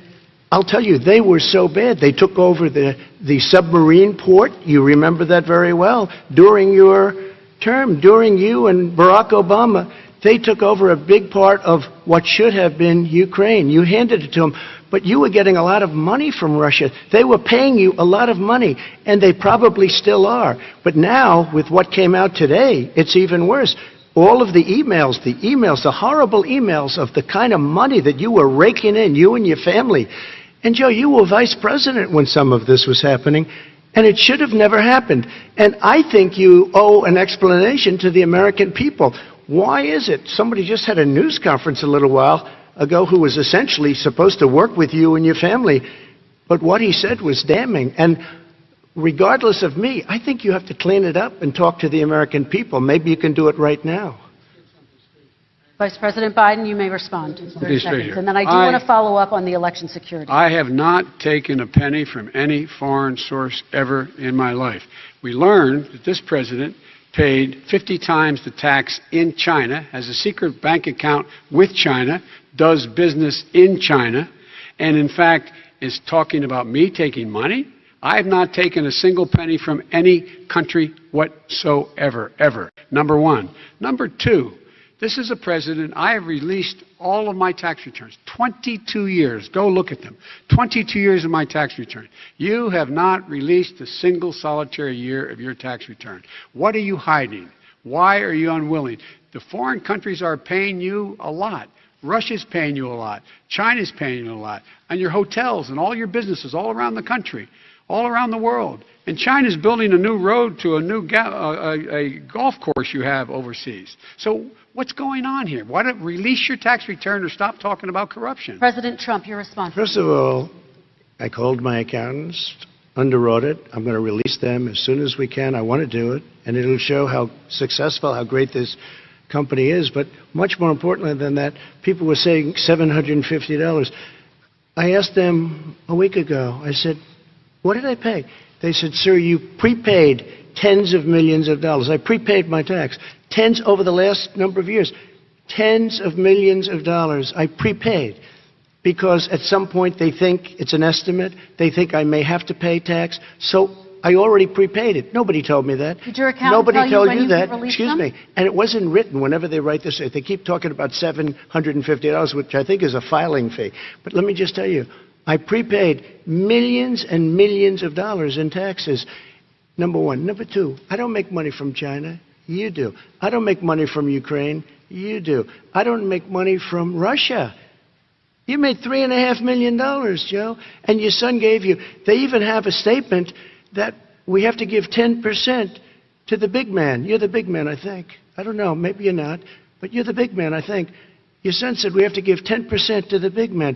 I'll tell you, they were so bad. They took over the submarine port. You remember that very well. During your term, during you and Barack Obama, they took over a big part of what should have been Ukraine. You handed it to them, but you were getting a lot of money from Russia. They were paying you a lot of money, and they probably still are. But now, with what came out today, it's even worse. All of the emails, the horrible emails of the kind of money that you were raking in, you and your family. And Joe, you were vice president when some of this was happening, and it should have never happened. And I think you owe an explanation to the American people. Why is it? Somebody just had a news conference a little while ago who was essentially supposed to work with you and your family, but what he said was damning. And regardless of me, I think you have to clean it up and talk to the American people. Maybe you can do it right now. Vice President Biden, you may respond in 30 Okay, seconds. here. And then I do want to follow up on the election security. I have not taken a penny from any foreign source ever in my life. We learned that this president paid 50 times the tax in China, has a secret bank account with China, does business in China, and in fact is talking about me taking money. I have not taken a single penny from any country whatsoever, ever. Number one. Number two, this is a president, I have released all of my tax returns, 22 years. Go look at them. 22 years of my tax return. You have not released a single solitary year of your tax return. What are you hiding? Why are you unwilling? The foreign countries are paying you a lot. Russia's paying you a lot. China's paying you a lot. And your hotels and all your businesses all around the country, all around the world. And China's building a new road to a new a golf course you have overseas. So what's going on here? Why don't release your tax return or stop talking about corruption? President Trump, your response. First of all, I called my accountants, underwrote it. I'm going to release them as soon as we can. I want to do it, and it'll show how successful, how great this company is. But much more importantly than that, people were saying $750. I asked them a week ago, I said, what did I pay? They said, sir, you prepaid tens of millions of dollars. I prepaid my tax. Tens over the last number of years. Tens of millions of dollars I prepaid. Because at some point they think it's an estimate. They think I may have to pay tax. So I already prepaid it. Nobody told me that. Did your accountant Nobody tell told when you that. could release Excuse them? me. And it wasn't written whenever they write this. They keep talking about $750, which I think is a filing fee. But let me just tell you, I prepaid millions and millions of dollars in taxes. Number one. Number two, I don't make money from China. You do. I don't make money from Ukraine. You do. I don't make money from Russia. You made $3.5 million, Joe, and your son gave you. They even have a statement that we have to give 10% to the big man. You're the big man, I think. I don't know. Maybe you're not, but you're the big man, I think. Your son said we have to give 10% to the big man.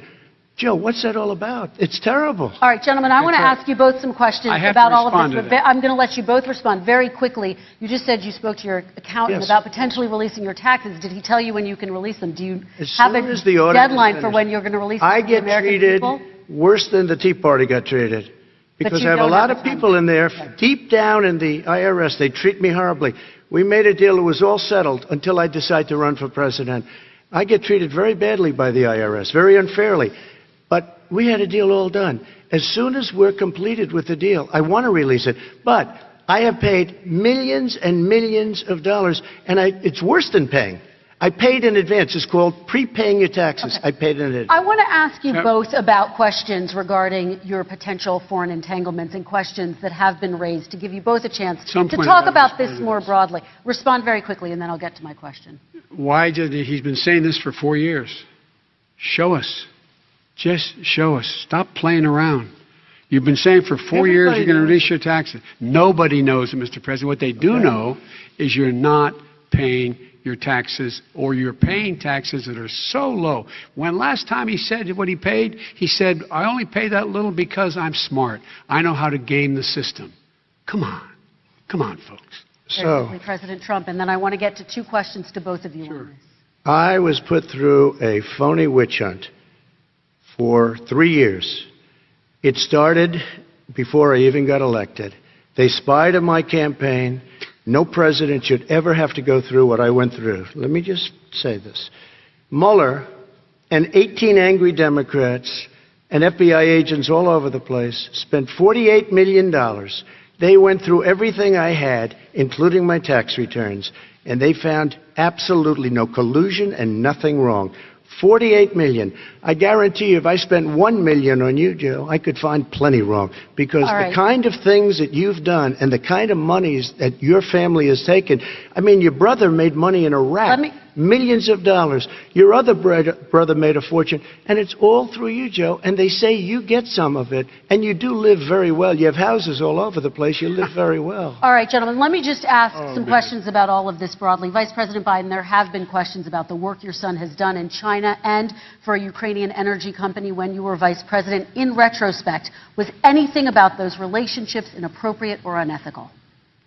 Joe, what's that all about? It's terrible. All right, gentlemen, I want to ask you both some questions about all of this, but I'm going to let you both respond very quickly. You just said you spoke to your accountant about potentially releasing your taxes. Did he tell you when you can release them? Do you have a deadline for when you're going to release them to the American people? I get treated worse than the Tea Party got treated. Because I have a lot of people in there, deep down in the IRS, they treat me horribly. We made a deal, it was all settled until I decide to run for president. I get treated very badly by the IRS, very unfairly. But we had a deal all done. As soon as we're completed with the deal, I want to release it. But I have paid millions and millions of dollars, and it's worse than paying. I paid in advance. It's called prepaying your taxes. I paid in advance. I want to ask you both about questions regarding your potential foreign entanglements and questions that have been raised to give you both a chance to talk about this more broadly. Respond very quickly, and then I'll get to my question. Why did he's been saying this for 4 years? Show us. Just show us. Stop playing around. You've been saying for 4 years you're going to release your taxes. Nobody knows it, Mr. President. What they do know is you're not paying your taxes, or you're paying taxes that are so low. When last time he said what he paid, he said, I only pay that little because I'm smart. I know how to game the system. Come on. Come on, folks. So, President Trump, and then I want to get to two questions to both of you. Sure. I was put through a phony witch hunt for 3 years. It started before I even got elected. They spied on my campaign. No president should ever have to go through what I went through. Let me just say this. Mueller and 18 angry Democrats and FBI agents all over the place spent $48 million They went through everything I had, including my tax returns, and they found absolutely no collusion and nothing wrong. 48 million. I guarantee you, if I spent 1 million on you, Joe, I could find plenty wrong. Because the kind of things that you've done and the kind of monies that your family has taken, I mean, your brother made money in Iraq, millions of dollars. Your other brother made a fortune, and it's all through you, Joe. And they say you get some of it, and you do live very well. You have houses all over the place. You live very well. All right, gentlemen, let me just ask some questions about all of this broadly. Vice President Biden, there have been questions about the work your son has done in China and for a Ukrainian energy company when you were vice president. In retrospect, was anything about those relationships inappropriate or unethical?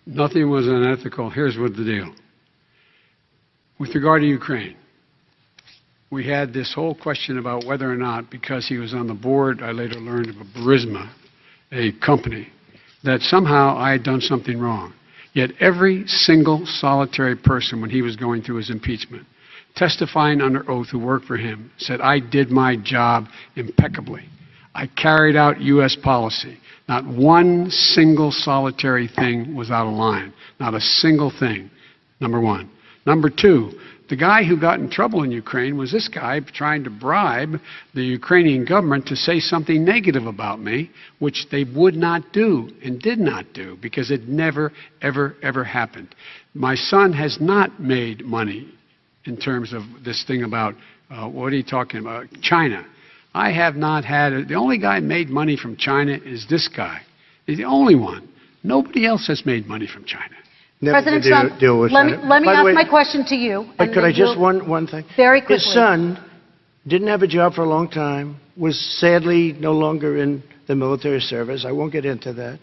Nothing was unethical. Here's what the deal. With regard to Ukraine, we had this whole question about whether or not, because he was on the board, I later learned of a Burisma, a company, that somehow I had done something wrong. Yet every single solitary person, when he was going through his impeachment, testifying under oath who worked for him, said, I did my job impeccably. I carried out U.S. policy. Not one single solitary thing was out of line. Not a single thing, number one. Number two, the guy who got in trouble in Ukraine was this guy trying to bribe the Ukrainian government to say something negative about me, which they would not do and did not do because it never, ever, ever happened. My son has not made money in terms of this thing about, what are you talking about, China. I have not had it. The only guy made money from China is this guy. He's the only one. Nobody else has made money from China. President Trump, let me ask my question to you. But could I just one thing? Very quickly. His son didn't have a job for a long time, was sadly no longer in the military service. I won't get into that.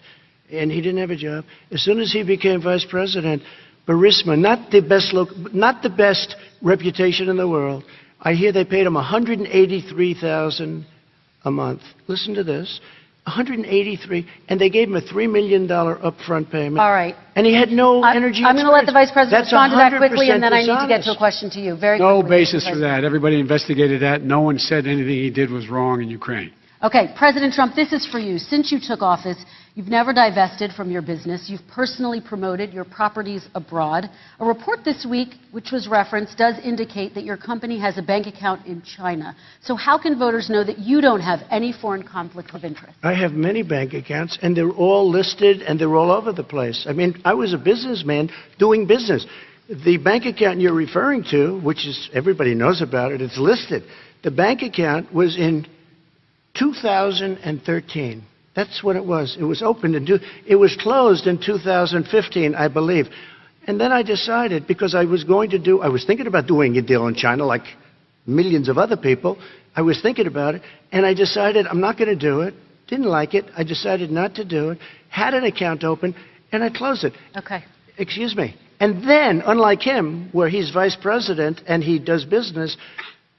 And he didn't have a job. As soon as he became vice president, Burisma, not the best reputation in the world. I hear they paid him $183,000 a month. Listen to this. $183, and they gave him a $3 million upfront payment. All right. And he had no energy. I'm going to let the Vice President respond to that quickly, and then I need to get dishonest. to a question to you. Very No quickly. basis for that. Everybody investigated that. No one said anything he did was wrong in Ukraine. Okay, President Trump, this is for you. Since you took office, you've never divested from your business. You've personally promoted your properties abroad. A report this week, which was referenced, does indicate that your company has a bank account in China. So how can voters know that you don't have any foreign conflict of interest? I have many bank accounts, and they're all listed, and they're all over the place. I mean, I was a businessman doing business. The bank account you're referring to, which is everybody knows about it, it's listed. The bank account was in 2013. That's what it was. It was opened it was closed in 2015, I believe. And then I decided, because I was thinking about doing a deal in China like millions of other people. I was thinking about it, and I decided I'm not going to do it. Didn't like it. I decided not to do it. Had an account open, and I closed it. Okay. Excuse me. And then, unlike him, where he's vice president and he does business,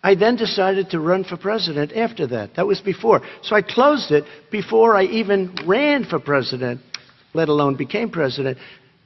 I then decided to run for president after that. That was before. So I closed it before I even ran for president, let alone became president.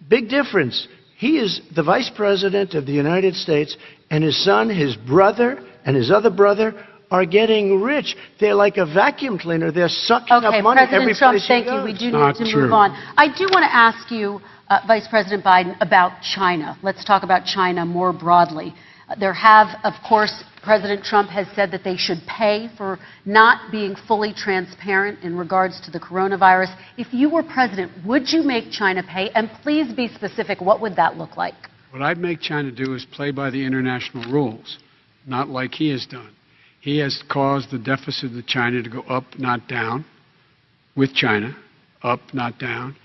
Big difference. He is the vice president of the United States, and his son, his brother, and his other brother are getting rich. They're like a vacuum cleaner. They're sucking up money every President Trump, place he thank goes. you. We do need to move on. I do want to ask you, Vice President Biden, about China. Let's talk about China more broadly. There have, of course, President Trump has said that they should pay for not being fully transparent in regards to the coronavirus. If you were president, would you make China pay? And please be specific. What would that look like? What I'd make China do is play by the international rules, not like he has done. He has caused the deficit of China to go up, not down, with China, up, not down.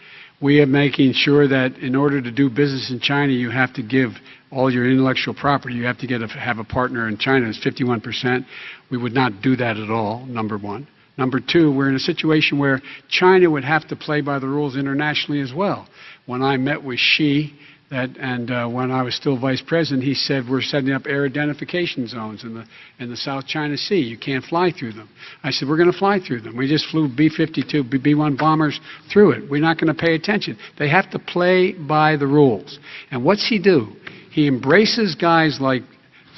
We are making sure that in order to do business in China, you have to give all your intellectual property. You have to have a partner in China. It's 51%. We would not do that at all, number one. Number two, we're in a situation where China would have to play by the rules internationally as well. When I met with Xi, when I was still vice president, he said we're setting up air identification zones in the South China Sea. You can't fly through them. I said we're going to fly through them. We just flew B-52, B-1 bombers through it. We're not going to pay attention. They have to play by the rules. And what's he do? He embraces guys like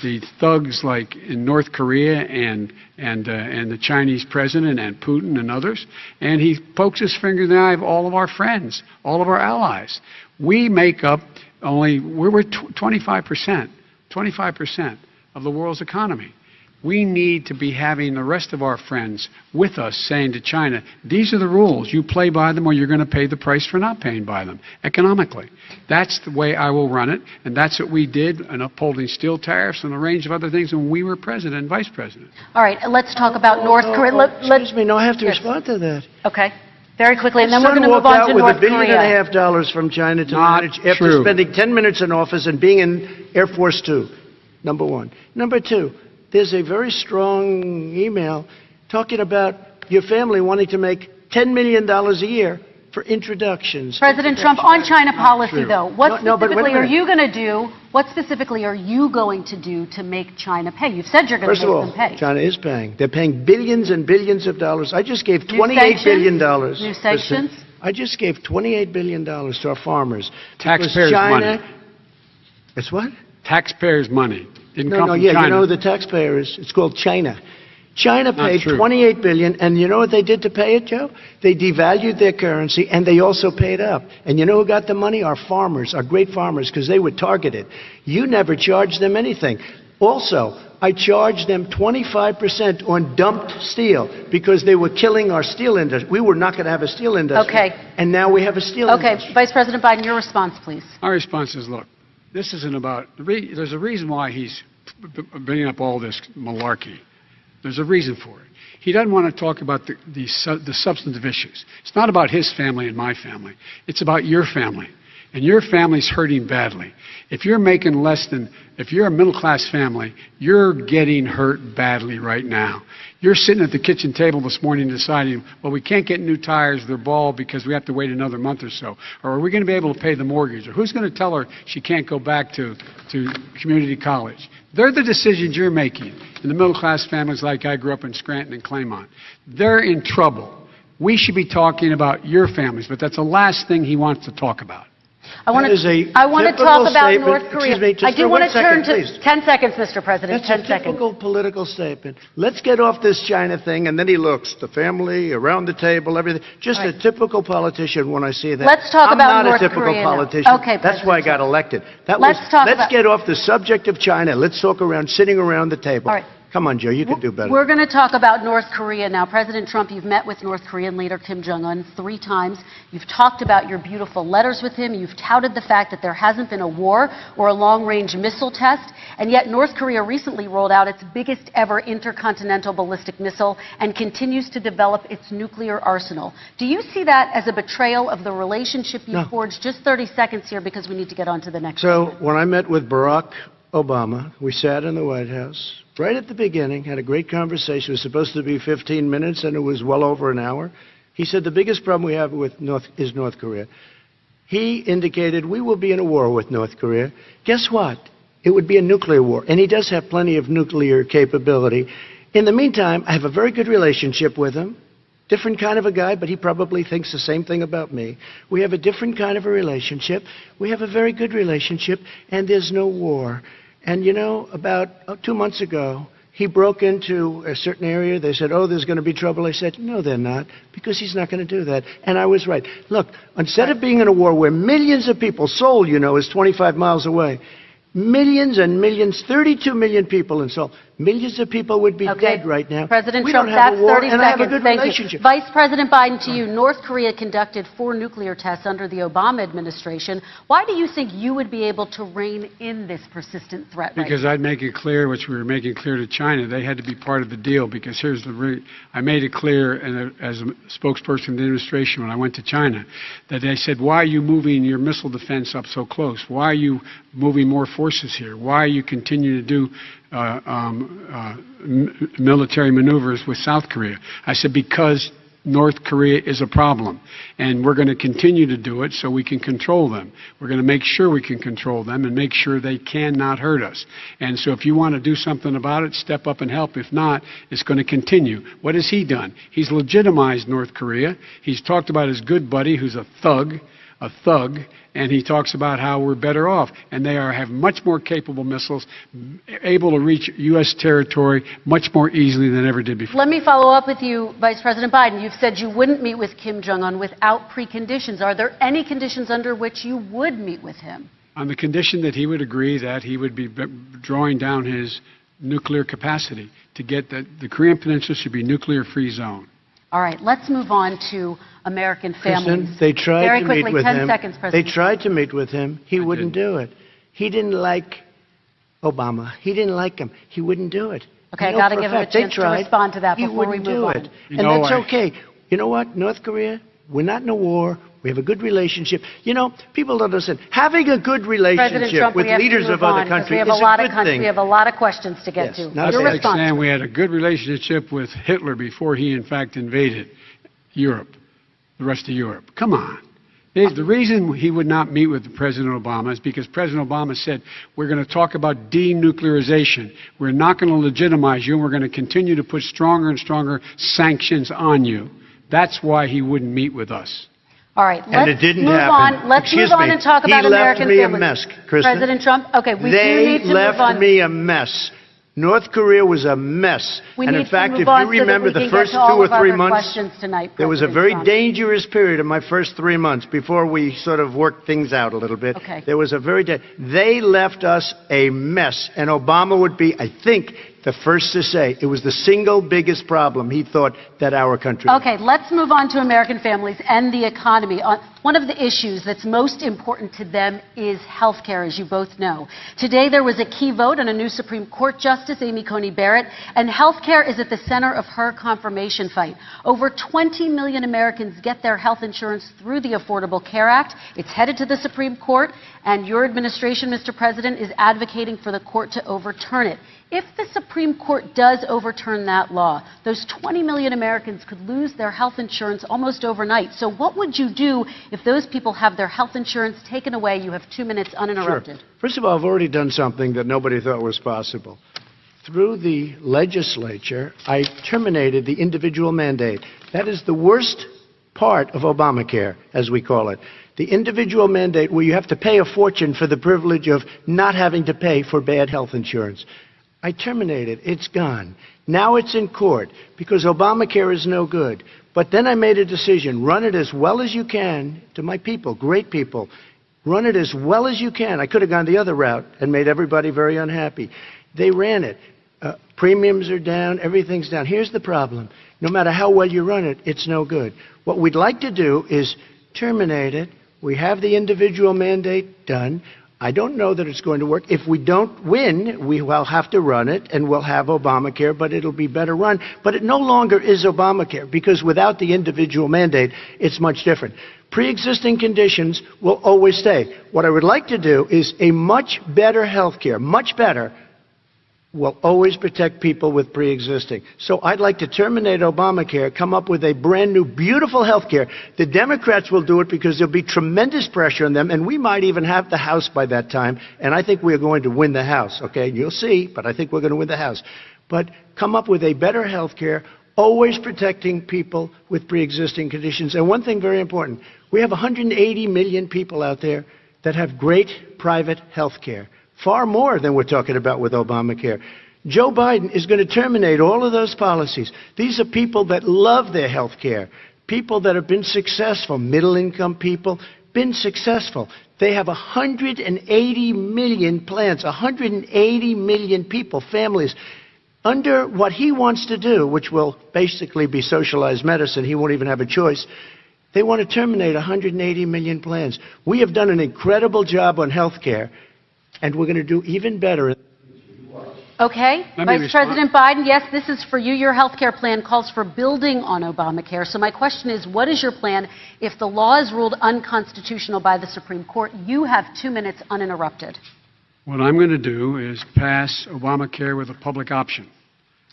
the thugs like in North Korea and the Chinese president and Putin and others, and he pokes his finger in the eye of all of our friends, all of our allies. We make up we're 25% of the world's economy. We need to be having the rest of our friends with us saying to China, these are the rules. You play by them or you're going to pay the price for not paying by them economically. That's the way I will run it, and that's what we did in upholding steel tariffs and a range of other things when we were president and vice president. All right, let's talk about North Korea. Excuse me, no, I have to respond to that. Okay, very quickly, and then My we're son going to move walked on out to with North $1.5 billion from China to Not manage after true. spending 10 minutes in office and being in Air Force 2, number one. Number two, there's a very strong email talking about your family wanting to make $10 million a year for introductions. President Trump, on China policy, true. though, what No, but wait a specifically are minute. you going to do? What specifically are you going to do to make China pay? You've said you're going First to of make all, them pay. China is paying. They're paying billions and billions of dollars. I just gave New $28 billion. sanctions? New sanctions? I just gave $28 billion to our farmers. because Taxpayers' China, money. It's what? Taxpayers' money. Didn't come from yeah, China. you know who the taxpayer is? It's called China. China Not paid true. $28 billion, and you know what they did to pay it, Joe? They devalued their currency, and they also paid up. And you know who got the money? Our farmers, our great farmers, because they were targeted. You never charged them anything. Also, I charged them 25% on dumped steel because they were killing our steel industry. We were not going to have a steel industry. Okay. And now we have a steel Okay, industry. Vice President Biden, your response, please. Our response is, look, this isn't about, there's a reason why he's bringing up all this malarkey. There's a reason for it. He doesn't want to talk about the substantive issues. It's not about his family and my family. It's about your family. And your family's hurting badly. If you're making less than, if you're a middle-class family, you're getting hurt badly right now. You're sitting at the kitchen table this morning deciding, well, we can't get new tires, they're bald because we have to wait another month or so. Or are we going to be able to pay the mortgage? Or who's going to tell her she can't go back to community college? They're the decisions you're making in the middle-class families like I grew up in Scranton and Claymont. They're in trouble. We should be talking about your families, but that's the last thing he wants to talk about. I want That is a to talk typical about statement. North Korea. Excuse me, just I do for want 1 to turn second, to please. 10 seconds, Mr. President. That's 10 a seconds. typical political statement. Let's get off this China thing, and then he looks, the family, around the table, everything. Just a typical politician when I see that. Let's talk I'm about not North a typical Korea now. politician. Okay, That's why I got elected. Let's get off the subject of China. Let's talk sitting around the table. All right. Come on, Joe, you can do better. We're going to talk about North Korea now. President Trump, you've met with North Korean leader Kim Jong-un 3 times. You've talked about your beautiful letters with him. You've touted the fact that there hasn't been a war or a long-range missile test. And yet North Korea recently rolled out its biggest ever intercontinental ballistic missile and continues to develop its nuclear arsenal. Do you see that as a betrayal of the relationship you forged? Just 30 seconds here because we need to get on to the next So when I met with Barack Obama, we sat in the White House right at the beginning, had a great conversation. It was supposed to be 15 minutes, and it was well over an hour. He said the biggest problem we have with North Korea. He indicated we will be in a war with North Korea. Guess what? It would be a nuclear war, and he does have plenty of nuclear capability. In the meantime, I have a very good relationship with him. Different kind of a guy, but he probably thinks the same thing about me. We have a different kind of a relationship. We have a very good relationship, and there's no war. And you know, about 2 months ago, he broke into a certain area. They said, oh, there's going to be trouble. I said, no, they're not, because he's not going to do that. And I was right. Look, instead of being in a war where millions of people, Seoul, you know, is 25 miles away, millions and millions, 32 million people in Seoul. Millions of people would be dead right now. President we Trump, don't have that's a war, 30 and seconds. I have a good Thank relationship. you. Vice President Biden, to you. North Korea conducted 4 nuclear tests under the Obama administration. Why do you think you would be able to rein in this persistent threat right Because now? I'd make it clear, which we were making clear to China, they had to be part of the deal. Because here's I made it clear, and as a spokesperson of the administration when I went to China, that they said, why are you moving your missile defense up so close? Why are you moving more forces here? Why are you continuing to do military maneuvers with South Korea? I said, because North Korea is a problem, and we're going to continue to do it so we can control them. We're going to make sure we can control them and make sure they cannot hurt us. And so if you want to do something about it, step up and help. If not, it's going to continue. What has he done? He's legitimized North Korea. He's talked about his good buddy who's a thug, and he talks about how we're better off, and they have much more capable missiles, able to reach U.S. territory much more easily than ever did before. Let me follow up with you, Vice President Biden. You've said you wouldn't meet with Kim Jong-un without preconditions. Are there any conditions under which you would meet with him? On the condition that he would agree that he would be drawing down his nuclear capacity to get that the Korean Peninsula should be a nuclear-free zone. All right, let's move on to American families. Listen, they tried Very to quickly, meet with 10 him. seconds, President. They tried to meet with him. He wouldn't do it. He didn't like Obama. He didn't like him. He wouldn't do it. Okay, I know got to for give him a fact they chance to tried. respond to that He before we wouldn't move do on. it. And that's okay. You know what? North Korea, we're not in a war. We have a good relationship. You know, people don't understand. Having a good President relationship Trump, with we have to leaders move of other on, 'cause countries we have is a lot a of good thing. We have a lot of questions to get Yes, to. That's Your like response. saying we had a good relationship with Hitler before he, in fact, invaded Europe, the rest of Europe. Come on. The reason he would not meet with President Obama is because President Obama said, we're going to talk about denuclearization. We're not going to legitimize you, and we're going to continue to put stronger and stronger sanctions on you. That's why he wouldn't meet with us. All right, And it didn't move happen. on. Let's Excuse move on me. and talk about He left American me a families. mess, Kristen. President Trump, okay, we do They need to move left on. me a mess. North Korea was a mess. We And need in fact, to move if on you so that remember we the can first get to 2 all or of our 3 other months, questions tonight, there was a President very Trump. dangerous period in my first 3 months before we sort of worked things out a little bit. Okay. There was a they left us a mess. And Obama would be, I think, the first to say it was the single biggest problem he thought that our country had. Okay, let's move on to American families and the economy. One of the issues that's most important to them is health care, as you both know. Today there was a key vote on a new Supreme Court Justice, Amy Coney Barrett, and health care is at the center of her confirmation fight. Over 20 million Americans get their health insurance through the Affordable Care Act. It's headed to the Supreme Court, and your administration, Mr. President, is advocating for the court to overturn it. If the Supreme Court does overturn that law, those 20 million Americans could lose their health insurance almost overnight. So what would you do if those people have their health insurance taken away? You have 2 minutes uninterrupted. Sure. First of all, I've already done something that nobody thought was possible. Through the legislature, I terminated the individual mandate. That is the worst part of Obamacare, as we call it. The individual mandate where you have to pay a fortune for the privilege of not having to pay for bad health insurance. I terminated. It's gone. Now it's in court because Obamacare is no good. But then I made a decision. Run it as well as you can to my people, great people. Run it as well as you can. I could have gone the other route and made everybody very unhappy. They ran it. Premiums are down. Everything's down. Here's the problem. No matter how well you run it, it's no good. What we'd like to do is terminate it. We have the individual mandate done. I don't know that it's going to work. If we don't win, we will have to run it, and we'll have Obamacare, but it'll be better run. But it no longer is Obamacare, because without the individual mandate, it's much different. Pre-existing conditions will always stay. What I would like to do is a much better health care, much better, will always protect people with pre-existing. So I'd like to terminate Obamacare, come up with a brand new, beautiful health care. The Democrats will do it because there'll be tremendous pressure on them, and we might even have the House by that time, and I think we're going to win the House, okay? You'll see, but I think we're going to win the House. But come up with a better health care, always protecting people with pre-existing conditions. And one thing very important, we have 180 million people out there that have great private health care. Far more than we're talking about with Obamacare. Joe Biden is going to terminate all of those policies. These are people that love their health care, people that have been successful, middle-income people, been successful. They have 180 million plans, 180 million people, families. Under what he wants to do, which will basically be socialized medicine, he won't even have a choice, they want to terminate 180 million plans. We have done an incredible job on health care, and we're going to do even better. Okay. Vice President Biden, yes, this is for you. Your health care plan calls for building on Obamacare. So my question is, what is your plan if the law is ruled unconstitutional by the Supreme Court? You have 2 minutes uninterrupted. What I'm going to do is pass Obamacare with a public option.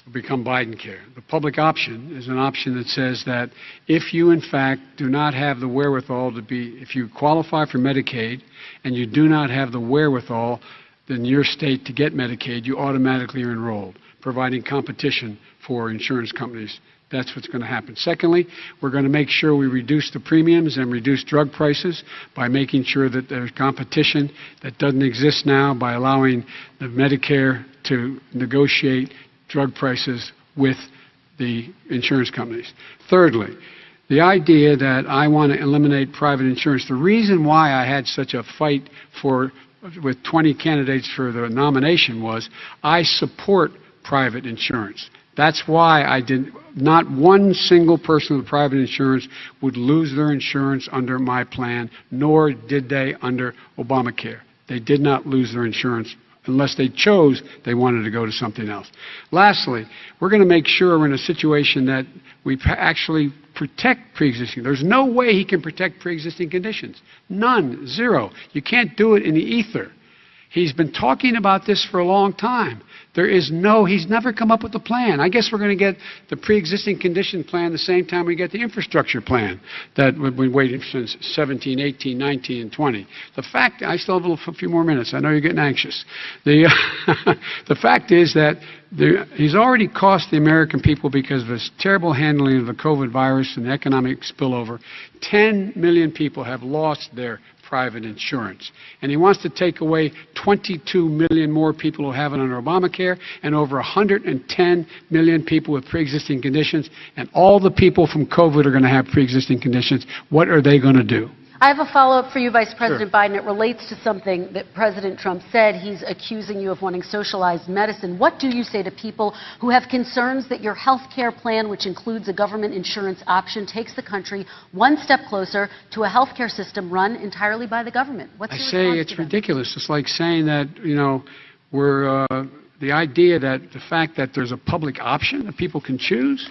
It'll become Biden-care. The public option is an option that says that if you, in fact, do not have the wherewithal if you qualify for Medicaid and you do not have the wherewithal in your state to get Medicaid, you automatically are enrolled, providing competition for insurance companies That's what's going to happen. Secondly, we're going to make sure we reduce the premiums and reduce drug prices by making sure that there's competition that doesn't exist now by allowing the Medicare to negotiate drug prices with the insurance companies. Thirdly, the idea that I want to eliminate private insurance, the reason why I had such a fight with 20 candidates for the nomination was I support private insurance. That's why not one single person with private insurance would lose their insurance under my plan, nor did they under Obamacare. They did not lose their insurance unless they chose they wanted to go to something else. Lastly, we're going to make sure we're in a situation that we actually protect pre-existing. There's no way he can protect pre-existing conditions. None. Zero. You can't do it in the ether. He's been talking about this for a long time. He's never come up with a plan. I guess we're going to get the pre-existing condition plan the same time we get the infrastructure plan that we've been waiting since 17, 18, 19, and 20. The fact, I still have a few more minutes. I know you're getting anxious. The fact is that he's already cost the American people, because of his terrible handling of the COVID virus and the economic spillover, 10 million people have lost their private insurance. And he wants to take away 22 million more people who have it under Obamacare, and over 110 million people with pre-existing conditions. And all the people from COVID are going to have pre-existing conditions. What are they going to do? I have a follow-up for you, Vice President Biden. It relates to something that President Trump said. He's accusing you of wanting socialized medicine. What do you say to people who have concerns that your health care plan, which includes a government insurance option, takes the country one step closer to a health care system run entirely by the government? What's your response to I say it's ridiculous. It's like saying that, the idea that the fact that there's a public option that people can choose,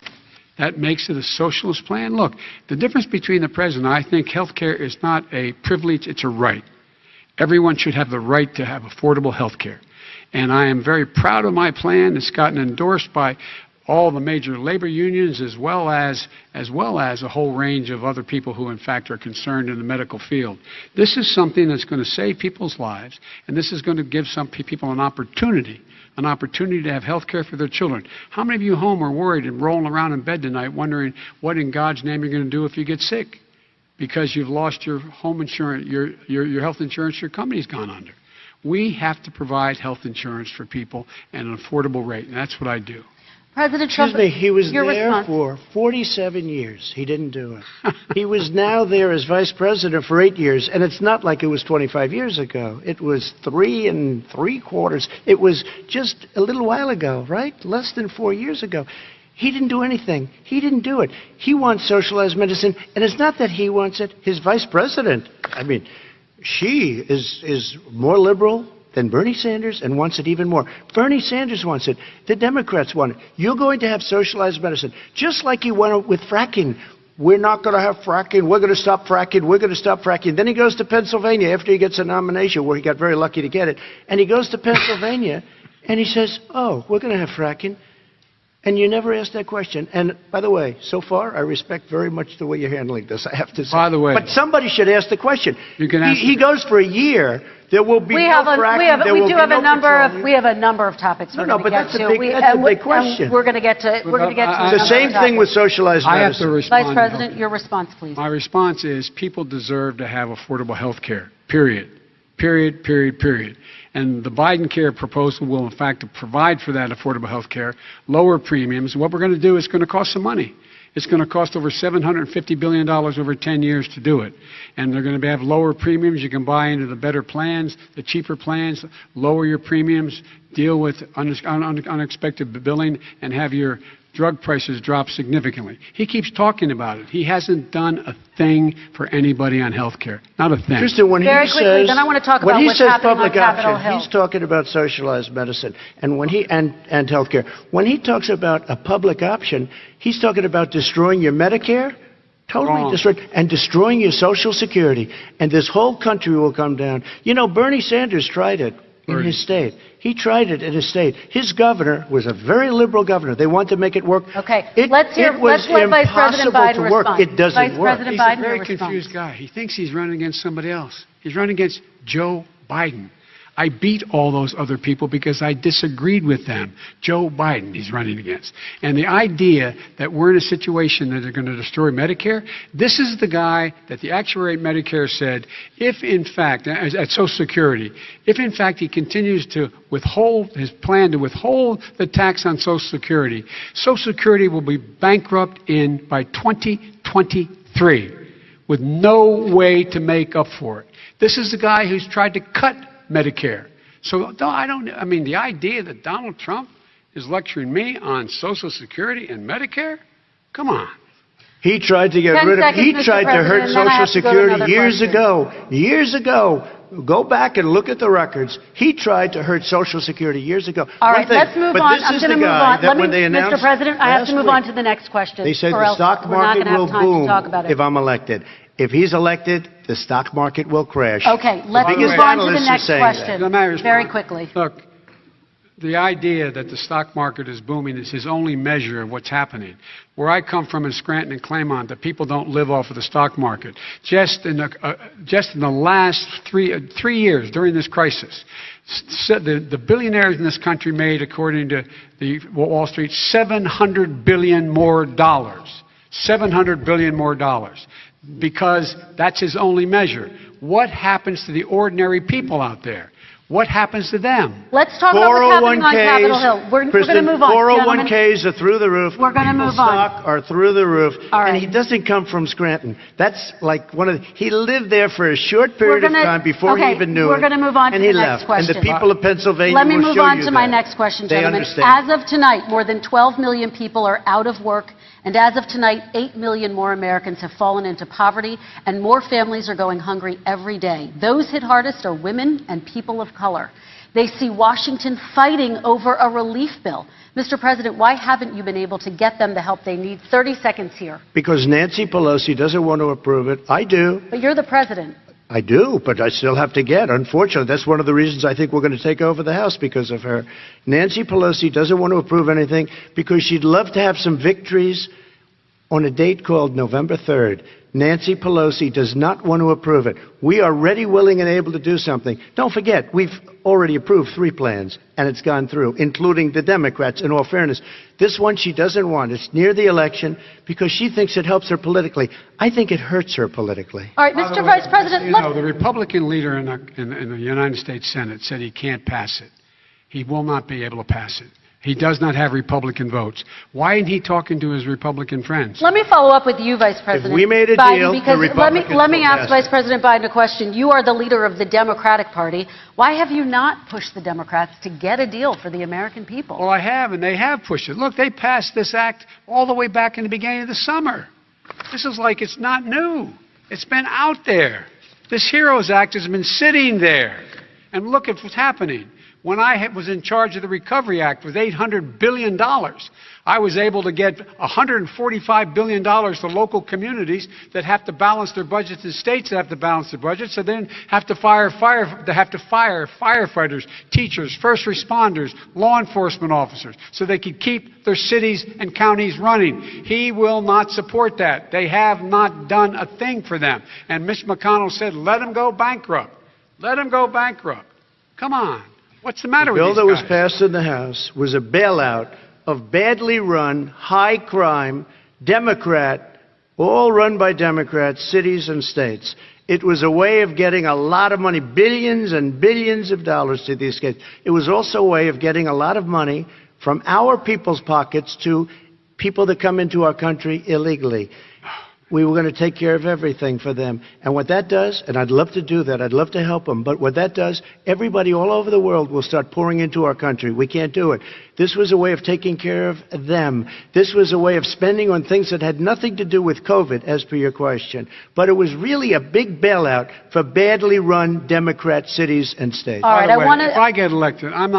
that makes it a socialist plan. Look, the difference between the president, I think health care is not a privilege, it's a right. Everyone should have the right to have affordable health care. And I am very proud of my plan. It's gotten endorsed by all the major labor unions, as well as a whole range of other people who in fact are concerned in the medical field. This is something that's going to save people's lives, and this is going to give some people an opportunity to have health care for their children. How many of you home are worried and rolling around in bed tonight wondering what in God's name you're going to do if you get sick because you've lost your home insurance, your health insurance your company's gone under? We have to provide health insurance for people at an affordable rate, and that's what I do. President Trump, Excuse me, he was your there response. for 47 years. He didn't do it. He was now there as vice president for 8 years, and it's not like it was 25 years ago. It was 3 3/4. It was just a little while ago, right? Less than 4 years ago. He didn't do anything. He didn't do it. He wants socialized medicine, and it's not that he wants it. His vice president, she is more liberal than Bernie Sanders and wants it even more. Bernie Sanders wants it. The Democrats want it. You're going to have socialized medicine, just like you went with fracking. We're not going to have fracking. We're going to stop fracking. We're going to stop fracking. Then he goes to Pennsylvania after he gets a nomination, where he got very lucky to get it. And he goes to Pennsylvania and he says, oh, we're going to have fracking. And you never asked that question. And by the way, so far, I respect very much the way you're handling this, I have to say. By the way. But somebody should ask the question. You can ask he goes for a year. There will be We no fracking. do have a number of topics we're going to get to. That's a big question. We're going to get to. The same thing with socialized medicine. I have to respond. Vice President, your response, please. My response is people deserve to have affordable health care, period. Period, period, period. And the Biden care proposal will, in fact, provide for that affordable health care, lower premiums. What we're going to do is going to cost some money. It's going to cost over $750 billion over 10 years to do it. And they're going to have lower premiums. You can buy into the better plans, the cheaper plans, lower your premiums, deal with unexpected billing, and have your drug prices drop significantly. He keeps talking about it. He hasn't done a thing for anybody on health care. Not a thing. Kristen, when Very he quickly, says, then I want to talk when about he what's says happening on public Capitol option, Hill. he's talking about socialized medicine and health care. When he talks about a public option, he's talking about destroying your Medicare, totally destroyed, and destroying your Social Security. And this whole country will come down. You know, Bernie Sanders tried it in his state. He tried it in his state. His governor was a very liberal governor. They wanted to make it work. Okay, let's let Vice President Biden respond. It doesn't work. He's a very confused guy. He thinks he's running against somebody else. He's running against Joe Biden. I beat all those other people because I disagreed with them. Joe Biden, he's running against. And the idea that we're in a situation that they're going to destroy Medicare, this is the guy that the actuary at Medicare said, if in fact, at Social Security, if in fact he continues to withhold his plan to withhold the tax on Social Security will be bankrupt by 2023 with no way to make up for it. This is the guy who's tried to cut Medicare. So I mean, the idea that Donald Trump is lecturing me on Social Security and Medicare? Come on. He tried to get rid of, he tried to hurt Social Security years ago. Years ago. Go back and look at the records. He tried to hurt Social Security years ago. All right, let's move on. I'm going to move on. Mr. President, I have to move on to the next question. They said or the else stock we're not market gonna will have time to talk boom about it. if I'm elected. If he's elected, the stock market will crash. Okay, let's move on to the next question very quickly. Look, the idea that the stock market is booming is his only measure of what's happening. Where I come from in Scranton and Claymont, the people don't live off of the stock market. Just in the last three years during this crisis, the billionaires in this country made, according to the Wall Street, $700 billion more. $700 billion more, because that's his only measure. What happens to the ordinary people out there? What happens to them? Let's talk about what's happening on Capitol Hill. We're going to move on. 401ks are through the roof. We're going to move on. Stock are through the roof. All right. And he doesn't come from Scranton. That's like he lived there for a short period of time before he even knew it. We're going to move on to the next question. And the people of Pennsylvania Let me will move show on you to my that. next question, They gentlemen. understand. As of tonight, more than 12 million people are out of work. And as of tonight, 8 million more Americans have fallen into poverty, and more families are going hungry every day. Those hit hardest are women and people of color. They see Washington fighting over a relief bill. Mr. President, why haven't you been able to get them the help they need? 30 seconds here. Because Nancy Pelosi doesn't want to approve it. I do. But you're the president. I do, but I still have to get. Unfortunately, that's one of the reasons I think we're going to take over the House, because of her. Nancy Pelosi doesn't want to approve anything because she'd love to have some victories on a date called November 3rd. Nancy Pelosi does not want to approve it. We are ready, willing, and able to do something. Don't forget, we've already approved 3 plans, and it's gone through, including the Democrats, in all fairness. This one she doesn't want. It's near the election because she thinks it helps her politically. I think it hurts her politically. All right, Mr. Vice President. You know, the Republican leader in the United States Senate said he can't pass it. He will not be able to pass it. He does not have Republican votes. Why isn't he talking to his Republican friends? Let me follow up with you, Vice President If we made a Biden, deal, because the Republicans let me will ask pass Vice it. President Biden a question. You are the leader of the Democratic Party. Why have you not pushed the Democrats to get a deal for the American people? Well, I have, and they have pushed it. Look, they passed this act all the way back in the beginning of the summer. This is like it's not new. It's been out there. This HEROES Act has been sitting there. And look at what's happening. When I was in charge of the Recovery Act with $800 billion, I was able to get $145 billion to local communities that have to balance their budgets and states that have to balance their budgets, so then have to fire firefighters, teachers, first responders, law enforcement officers, so they could keep their cities and counties running. He will not support that. They have not done a thing for them. And Mitch McConnell said, let them go bankrupt. Let them go bankrupt. Come on. What's the matter with these guys? The bill that was passed in the House was a bailout of badly run, high-crime, Democrat, all run by Democrats, cities and states. It was a way of getting a lot of money, billions and billions of dollars to these states. It was also a way of getting a lot of money from our people's pockets to people that come into our country illegally. We were going to take care of everything for them. And what that does, and I'd love to do that, I'd love to help them, but what that does, everybody all over the world will start pouring into our country. We can't do it. This was a way of taking care of them. This was a way of spending on things that had nothing to do with COVID, as per your question. But it was really a big bailout for badly run Democrat cities and states. All right, if I get elected, I'm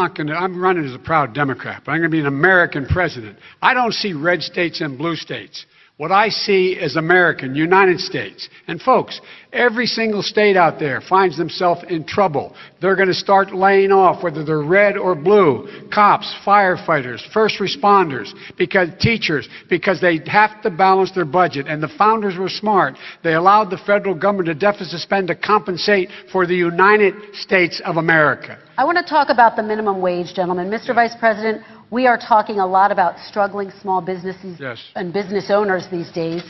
running as a proud Democrat, but I'm going to be an American president. I don't see red states and blue states. what I see as American, United States. And folks, every single state out there finds themselves in trouble. They're going to start laying off, whether they're red or blue, cops, firefighters, first responders, teachers, because they have to balance their budget. And the founders were smart. They allowed the federal government to deficit spend to compensate for the United States of America. I want to talk about the minimum wage, gentlemen. Mr. Vice President, we are talking a lot about struggling small businesses and business owners these days.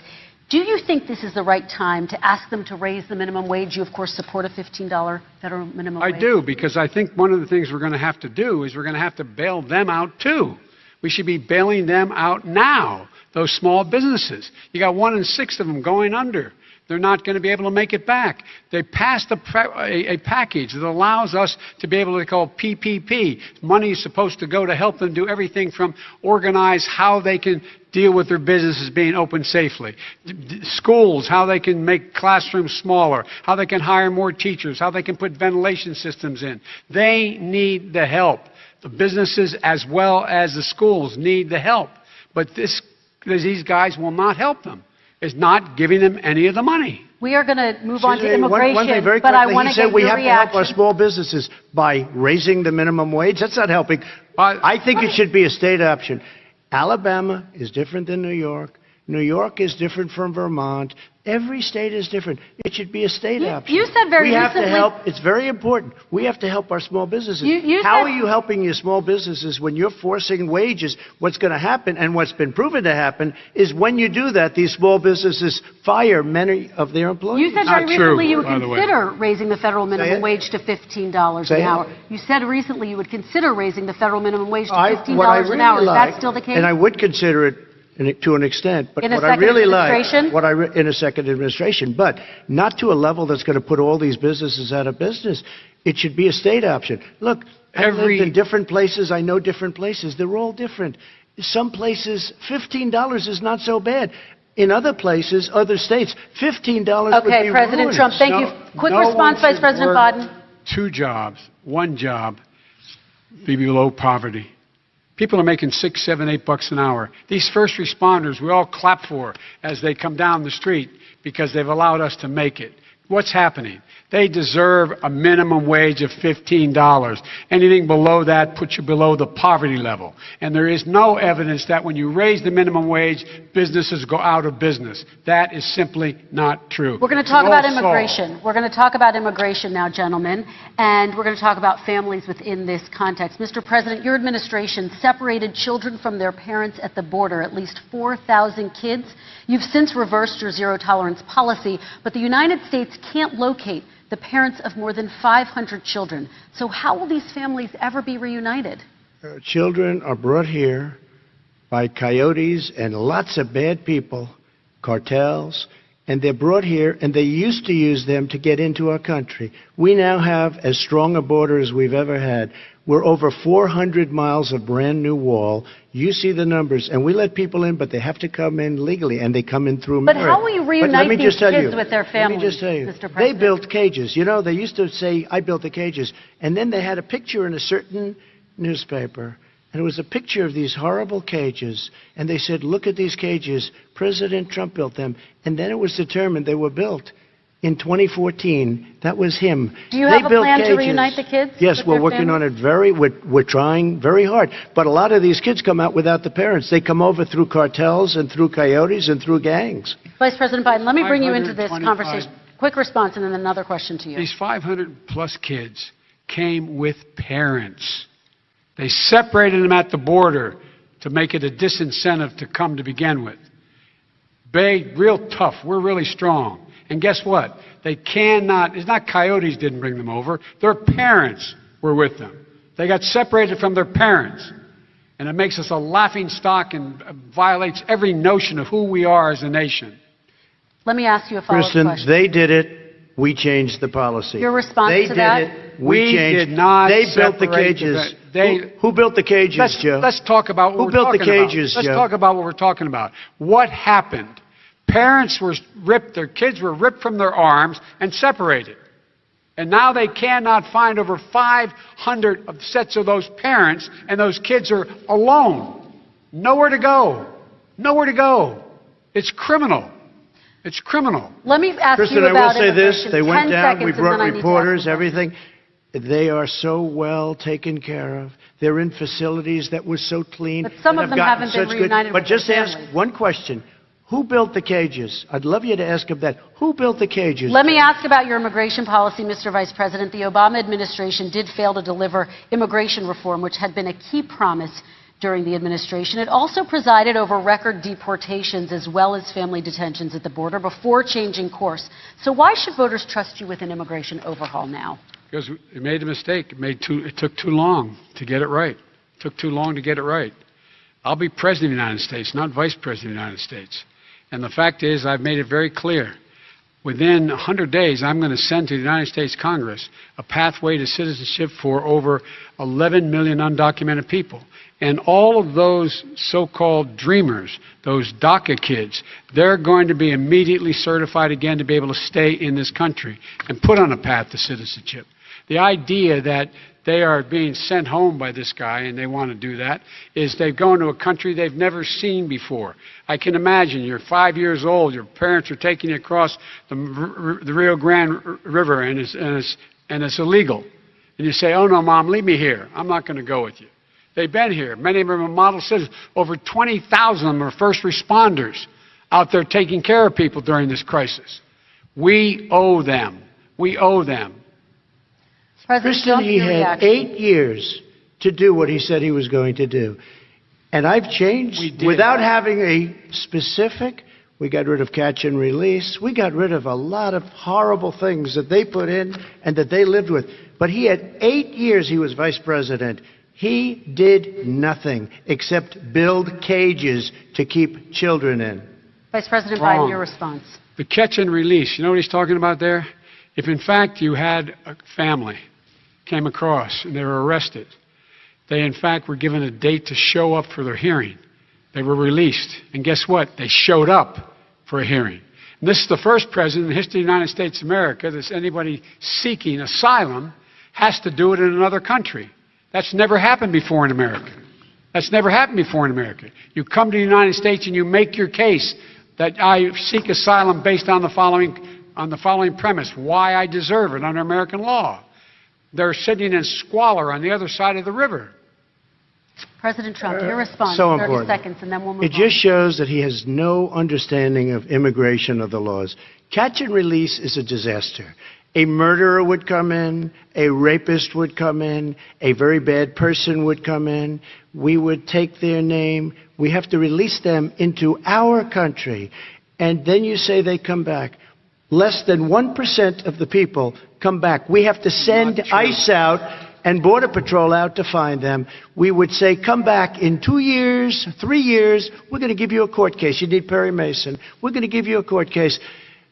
Do you think this is the right time to ask them to raise the minimum wage? You, of course, support a $15 federal minimum wage. I do, because I think one of the things we're going to have to do is we're going to have to bail them out, too. We should be bailing them out now, those small businesses. You got 1 in 6 of them going under. They're not going to be able to make it back. They passed a package that allows us to be able to call PPP. Money is supposed to go to help them do everything from organize how they can deal with their businesses being open safely. Schools, how they can make classrooms smaller, how they can hire more teachers, how they can put ventilation systems in. They need the help. The businesses as well as the schools need the help. But these guys will not help them. Is not giving them any of the money. We are going to move on to immigration, one thing very but I quickly, want he to said get we your have to help our reaction. small businesses by raising the minimum wage. That's not helping. I think it should be a state option. Alabama is different than New York. New York is different from Vermont. Every state is different. It should be a state option. You said very we have recently, to help. It's very important. We have to help our small businesses. How are you helping your small businesses when you're forcing wages? What's going to happen, and what's been proven to happen, is when you do that, these small businesses fire many of their employees. You said very recently you would consider raising the federal minimum wage to $15 an hour. You said recently you would consider raising the federal minimum wage to $15 an hour. Is that still the case? And I would consider it to an extent, but in a what I really like, administration? in a second administration, but not to a level that's going to put all these businesses out of business. It should be a state option. Look, I lived in different places. I know different places. They're all different. Some places, $15 is not so bad. In other places, other states, $15 would be Okay, President ruined. Trump, thank you. Quick response, Vice President Biden. 2 jobs, 1 job, be below poverty. People are making $6, $7, $8 an hour. These first responders, we all clap for as they come down the street because they've allowed us to make it. What's happening? They deserve a minimum wage of $15. Anything below that puts you below the poverty level. And there is no evidence that when you raise the minimum wage, businesses go out of business. That is simply not true. We're going to talk about immigration. We're going to talk about immigration now, gentlemen, and we're going to talk about families within this context. Mr. President, your administration separated children from their parents at the border, at least 4,000 kids. You've since reversed your zero-tolerance policy, but the United States can't locate the parents of more than 500 children. So how will these families ever be reunited? Children are brought here by coyotes and lots of bad people, cartels, and they're brought here, and they used to use them to get into our country. We now have as strong a border as we've ever had. We're over 400 miles of brand new wall. You see the numbers, and we let people in, but they have to come in legally, and they come in through But merit. how will you reunite these kids with their families, Let me just tell you, Mr. President? they built cages. You know, they used to say, I built the cages, and then they had a picture in a certain newspaper, and it was a picture of these horrible cages, and they said, look at these cages, President Trump built them, and then it was determined they were built in 2014. That was him. Do you have a plan to reunite the kids? Yes, we're working on it we're trying very hard. But a lot of these kids come out without the parents. They come over through cartels and through coyotes and through gangs. Vice President Biden, let me bring you into this conversation. Quick response and then another question to you. These 500-plus kids came with parents. They separated them at the border to make it a disincentive to come to begin with. Real tough. We're really strong. And guess what? They cannot, it's not coyotes didn't bring them over. Their parents were with them. They got separated from their parents. And it makes us a laughing stock and violates every notion of who we are as a nation. Let me ask you a follow-up Kristen, question. they did it. We changed the policy. Your response they to that? They did it. We changed. Did not They built the separate cages. They, who built the cages, Joe? Let's talk about what who we're built the talking cages, about. Joe? Let's talk about what we're talking about. What happened? Parents were ripped, their kids were ripped from their arms and separated. And now they cannot find over 500 sets of those parents, and those kids are alone. Nowhere to go. Nowhere to go. It's criminal. It's criminal. Let me ask Kristen, you I will about say this. immigration. They 10 went down. We seconds, and then brought I need to ask reporters, you. everything. They are so well taken care of. They're in facilities that were so clean. But some and of them gotten haven't been such reunited But with their just ask families. one question. Who built the cages? I'd love you to ask him that. Who built the cages? Let me ask about your immigration policy, Mr. Vice President. The Obama administration did fail to deliver immigration reform, which had been a key promise during the administration. It also presided over record deportations as well as family detentions at the border before changing course. So why should voters trust you with an immigration overhaul now? Because it made a mistake. It took too long to get it right. It took too long to get it right. I'll be president of the United States, not vice president of the United States. And the fact is, I've made it very clear. Within 100 days, I'm going to send to the United States Congress a pathway to citizenship for over 11 million undocumented people. And all of those so-called dreamers, those DACA kids, they're going to be immediately certified again to be able to stay in this country and put on a path to citizenship. The idea that they are being sent home by this guy, and they want to do that, is they've gone to a country they've never seen before. I can imagine you're 5 years old, your parents are taking you across the Rio Grande River, and it's illegal. And you say, oh no, Mom, leave me here. I'm not going to go with you. They've been here. Many of them are model citizens. Over 20,000 of them are first responders out there taking care of people during this crisis. We owe them. We owe them. Kristen, he had 8 years to do what he said he was going to do. And I've changed without having a specific. We got rid of catch and release. We got rid of a lot of horrible things that they put in and that they lived with. But he had 8 years he was vice president. He did nothing except build cages to keep children in. Vice President Wrong. Biden, your response. The catch and release, you know what he's talking about there? If in fact you had a family came across and they were arrested, they in fact were given a date to show up for their hearing. They were released. And guess what? They showed up for a hearing. And this is the first president in the history of the United States of America that anybody seeking asylum has to do it in another country. That's never happened before in America. That's never happened before in America. You come to the United States and you make your case that I seek asylum based on the following premise, why I deserve it under American law. They're sitting in squalor on the other side of the river. President Trump, your response, So 30 important. seconds, and then we'll move It just shows that he has no understanding of immigration or the laws. Catch and release is a disaster. A murderer would come in, a rapist would come in, a very bad person would come in. We would take their name. We have to release them into our country. And then you say they come back. Less than 1% of the people come back. We have to send ICE out and Border Patrol out to find them. We would say, come back in 2 years, 3 years. We're going to give you a court case. You need Perry Mason. We're going to give you a court case.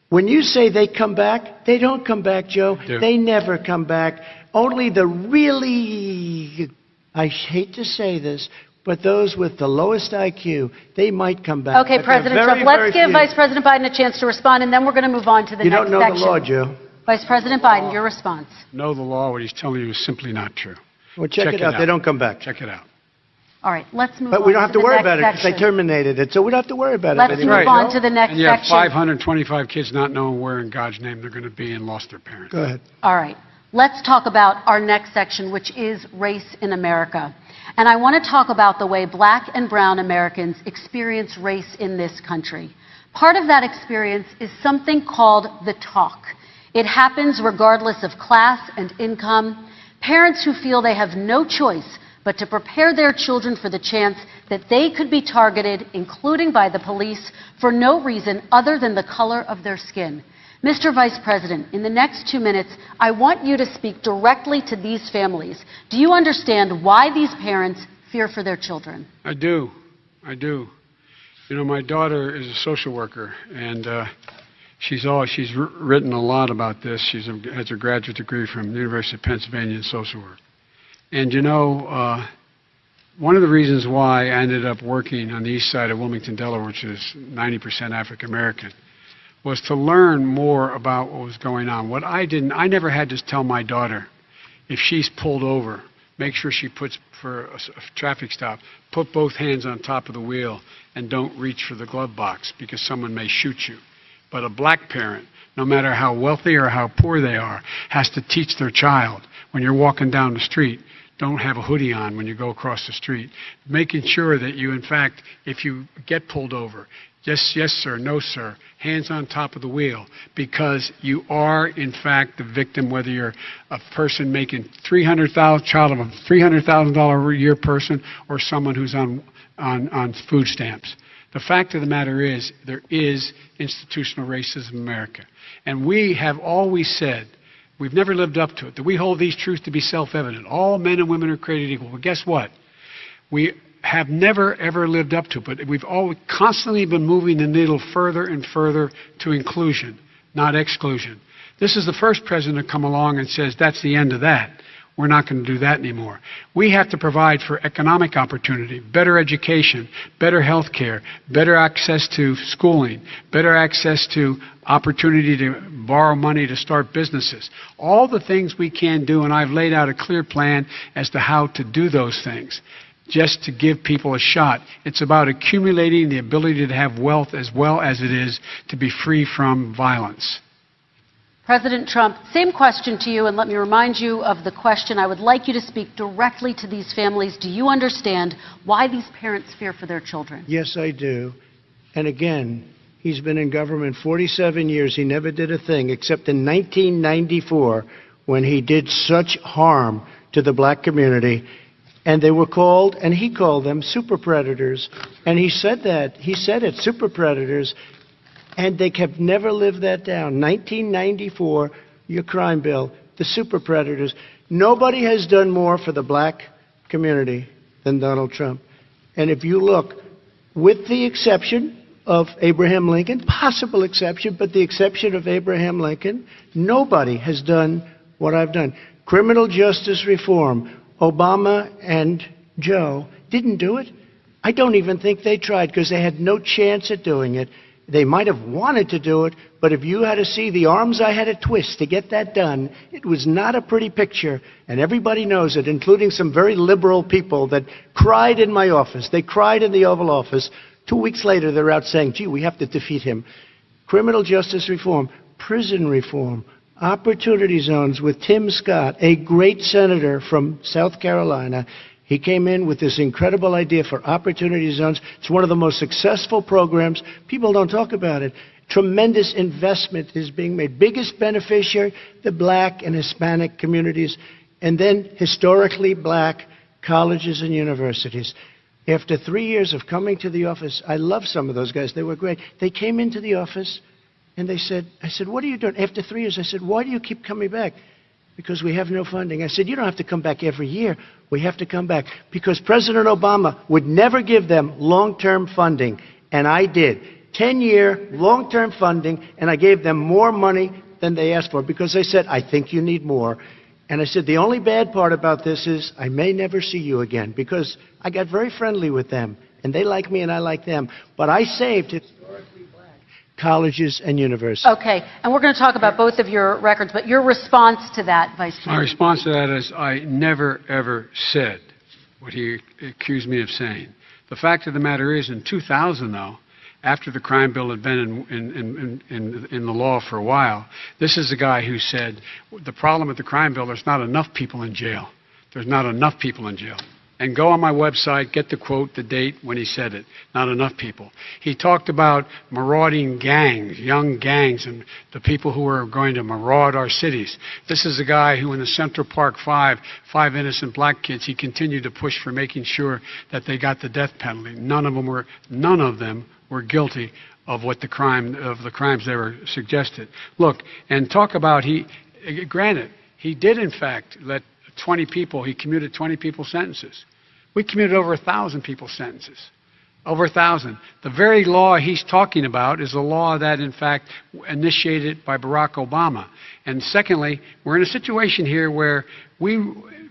When you say they come back, they don't come back, Joe. They never come back. Only the really, I hate to say this, but those with the lowest IQ, they might come back. Okay, But President they're Trump, very, let's very give few. Vice President Biden a chance to respond, and then we're going to move on to the You next don't know section. the law, Joe. Vice President Biden, your response. Know the law, what he's telling you is simply not true. Well, check it out. They don't come back. Check it out. All right, let's move on But we don't have to the worry next about it because they section. terminated it, so we don't have to worry about Let's it move anymore. on to the next And you have section. 525 kids not knowing where in God's name they're going to be and lost their parents. Go ahead. All right, let's talk about our next section, which is race in America. And I want to talk about the way black and brown Americans experience race in this country. Part of that experience is something called the talk. It happens regardless of class and income. Parents who feel they have no choice but to prepare their children for the chance that they could be targeted, including by the police, for no reason other than the color of their skin. Mr. Vice President, in the next 2 minutes, I want you to speak directly to these families. Do you understand why these parents fear for their children? I do. I do. You know, my daughter is a social worker, and she's written a lot about this. She has a graduate degree from the University of Pennsylvania in social work. And you know, one of the reasons why I ended up working on the east side of Wilmington, Delaware, which is 90% African American, was to learn more about what was going on. What I never had to tell my daughter, if she's pulled over make sure she puts, for a traffic stop, put both hands on top of the wheel and don't reach for the glove box because someone may shoot you. But a black parent, no matter how wealthy or how poor they are, has to teach their child when you're walking down the street, don't have a hoodie on when you go across the street. Making sure that you, in fact, if you get pulled over, yes, yes, sir, no, sir, hands on top of the wheel, because you are, in fact, the victim, whether you're a person making child of a $300,000 a year person or someone who's on food stamps. The fact of the matter is, there is institutional racism in America. And we have always said, we've never lived up to it, that we hold these truths to be self-evident. All men and women are created equal. But guess what? We have never, ever lived up to it, but we've always constantly been moving the needle further and further to inclusion, not exclusion. This is the first president to come along and says, that's the end of that. We're not going to do that anymore. We have to provide for economic opportunity, better education, better health care, better access to schooling, better access to opportunity to borrow money to start businesses. All the things we can do, and I've laid out a clear plan as to how to do those things, just to give people a shot. It's about accumulating the ability to have wealth as well as it is to be free from violence. President Trump, same question to you, and let me remind you of the question. I would like you to speak directly to these families. Do you understand why these parents fear for their children? Yes, I do. And again, he's been in government 47 years. He never did a thing except in 1994 when he did such harm to the black community. And they were called, and he called them super predators. And he said that. He said it, super predators. And they have never lived that down. 1994, your crime bill, the super predators. Nobody has done more for the black community than Donald Trump. And if you look, with the exception of Abraham Lincoln, possible exception, but the exception of Abraham Lincoln, nobody has done what I've done. Criminal justice reform, Obama and Joe didn't do it. I don't even think they tried because they had no chance at doing it. They might have wanted to do it, but if you had to see the arms I had to twist to get that done, it was not a pretty picture, and everybody knows it, including some very liberal people that cried in my office. They cried in the Oval Office. 2 weeks later, they're out saying, gee, we have to defeat him. Criminal justice reform, prison reform, opportunity zones with Tim Scott, a great senator from South Carolina. He came in with this incredible idea for opportunity zones. It's one of the most successful programs. People don't talk about it. Tremendous investment is being made. Biggest beneficiary, the black and Hispanic communities, and then historically black colleges and universities. After 3 years of coming to the office, I love some of those guys. They were great. They came into the office and they said, I said, what are you doing? After 3 years, I said, why do you keep coming back? Because we have no funding. I said, you don't have to come back every year. We have to come back. Because President Obama would never give them long-term funding, and I did. 10-year long-term funding, and I gave them more money than they asked for because they said, I think you need more. And I said, the only bad part about this is I may never see you again because I got very friendly with them, and they like me and I like them. But I saved historically black colleges and universities. Okay, and we're going to talk about both of your records, but your response to that, Vice Chairman. My response to that is I never, ever said what he accused me of saying. The fact of the matter is, in 2000, though, after the crime bill had been in the law for a while, this is the guy who said, the problem with the crime bill, there's not enough people in jail. There's not enough people in jail. And go on my website, get the quote, the date when he said it. Not enough people. He talked about marauding gangs, young gangs, and the people who are going to maraud our cities. This is a guy who in the Central Park five innocent black kids, he continued to push for making sure that they got the death penalty. None of them were guilty of the crimes they were suggested. Look, and talk about granted, he did in fact let 20 people, he commuted 20 people's sentences. We commuted over 1,000 people's sentences. Over 1,000. The very law he's talking about is a law that, in fact, initiated by Barack Obama. And secondly, we're in a situation here where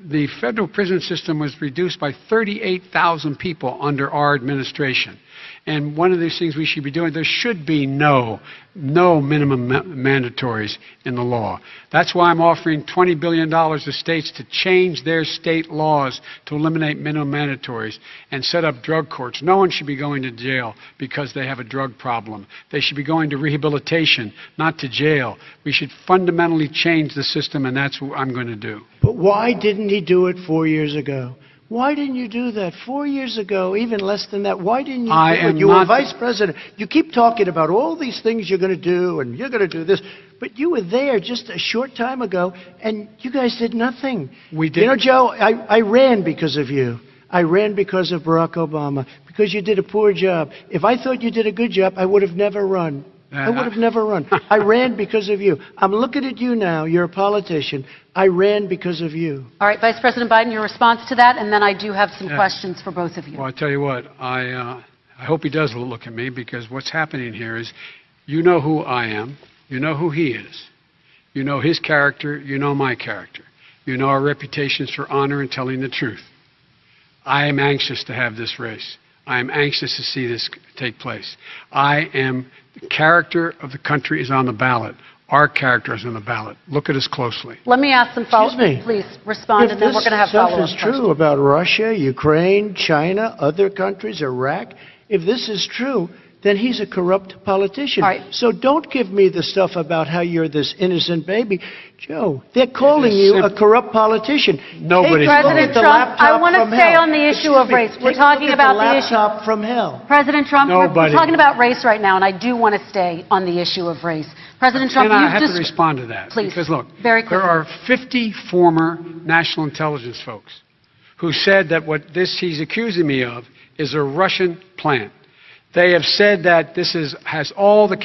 the federal prison system was reduced by 38,000 people under our administration. And one of these things we should be doing, there should be no minimum mandatories in the law. That's why I'm offering $20 billion to states to change their state laws to eliminate minimum mandatories and set up drug courts. No one should be going to jail because they have a drug problem. They should be going to rehabilitation, not to jail. We should fundamentally change the system, and that's what I'm going to do. But why didn't he do it 4 years ago? Why didn't you do that 4 years ago, even less than that? Why didn't you do it? You were vice president. You keep talking about all these things you're going to do, and you're going to do this. But you were there just a short time ago, and you guys did nothing. We did. You know, Joe, I ran because of you. I ran because of Barack Obama, because you did a poor job. If I thought you did a good job, I would have never run. I would have never run. I ran because of you. I'm looking at you now. You're a politician. I ran because of you. All right, Vice President Biden, your response to that, and then I do have some questions for both of you. Well, I tell you what, I hope he does look at me, because what's happening here is, you know who I am, you know who he is, you know his character, you know my character, you know our reputations for honor and telling the truth. I am anxious to have this race. I am anxious to see this take place. The character of the country is on the ballot. Our character is on the ballot. Look at us closely. Let me ask some follow-up. Please respond, and then we're going to have follow-up If this stuff is true about Russia, Ukraine, China, other countries, Iraq, if this is true, then he's a corrupt politician. So don't give me the stuff about how you're this innocent baby. Joe, they're calling you a corrupt politician. Nobody's President Trump, I want to stay on the issue of race. We're talking about the issue. Laptop from hell. President Trump, we're talking about race right now, and I do want to stay on the issue of race. President Trump, I have to respond to that. Please, because look, very quickly. There are 50 former national intelligence folks who said that what he's accusing me of is a Russian plant. They have said that this has all the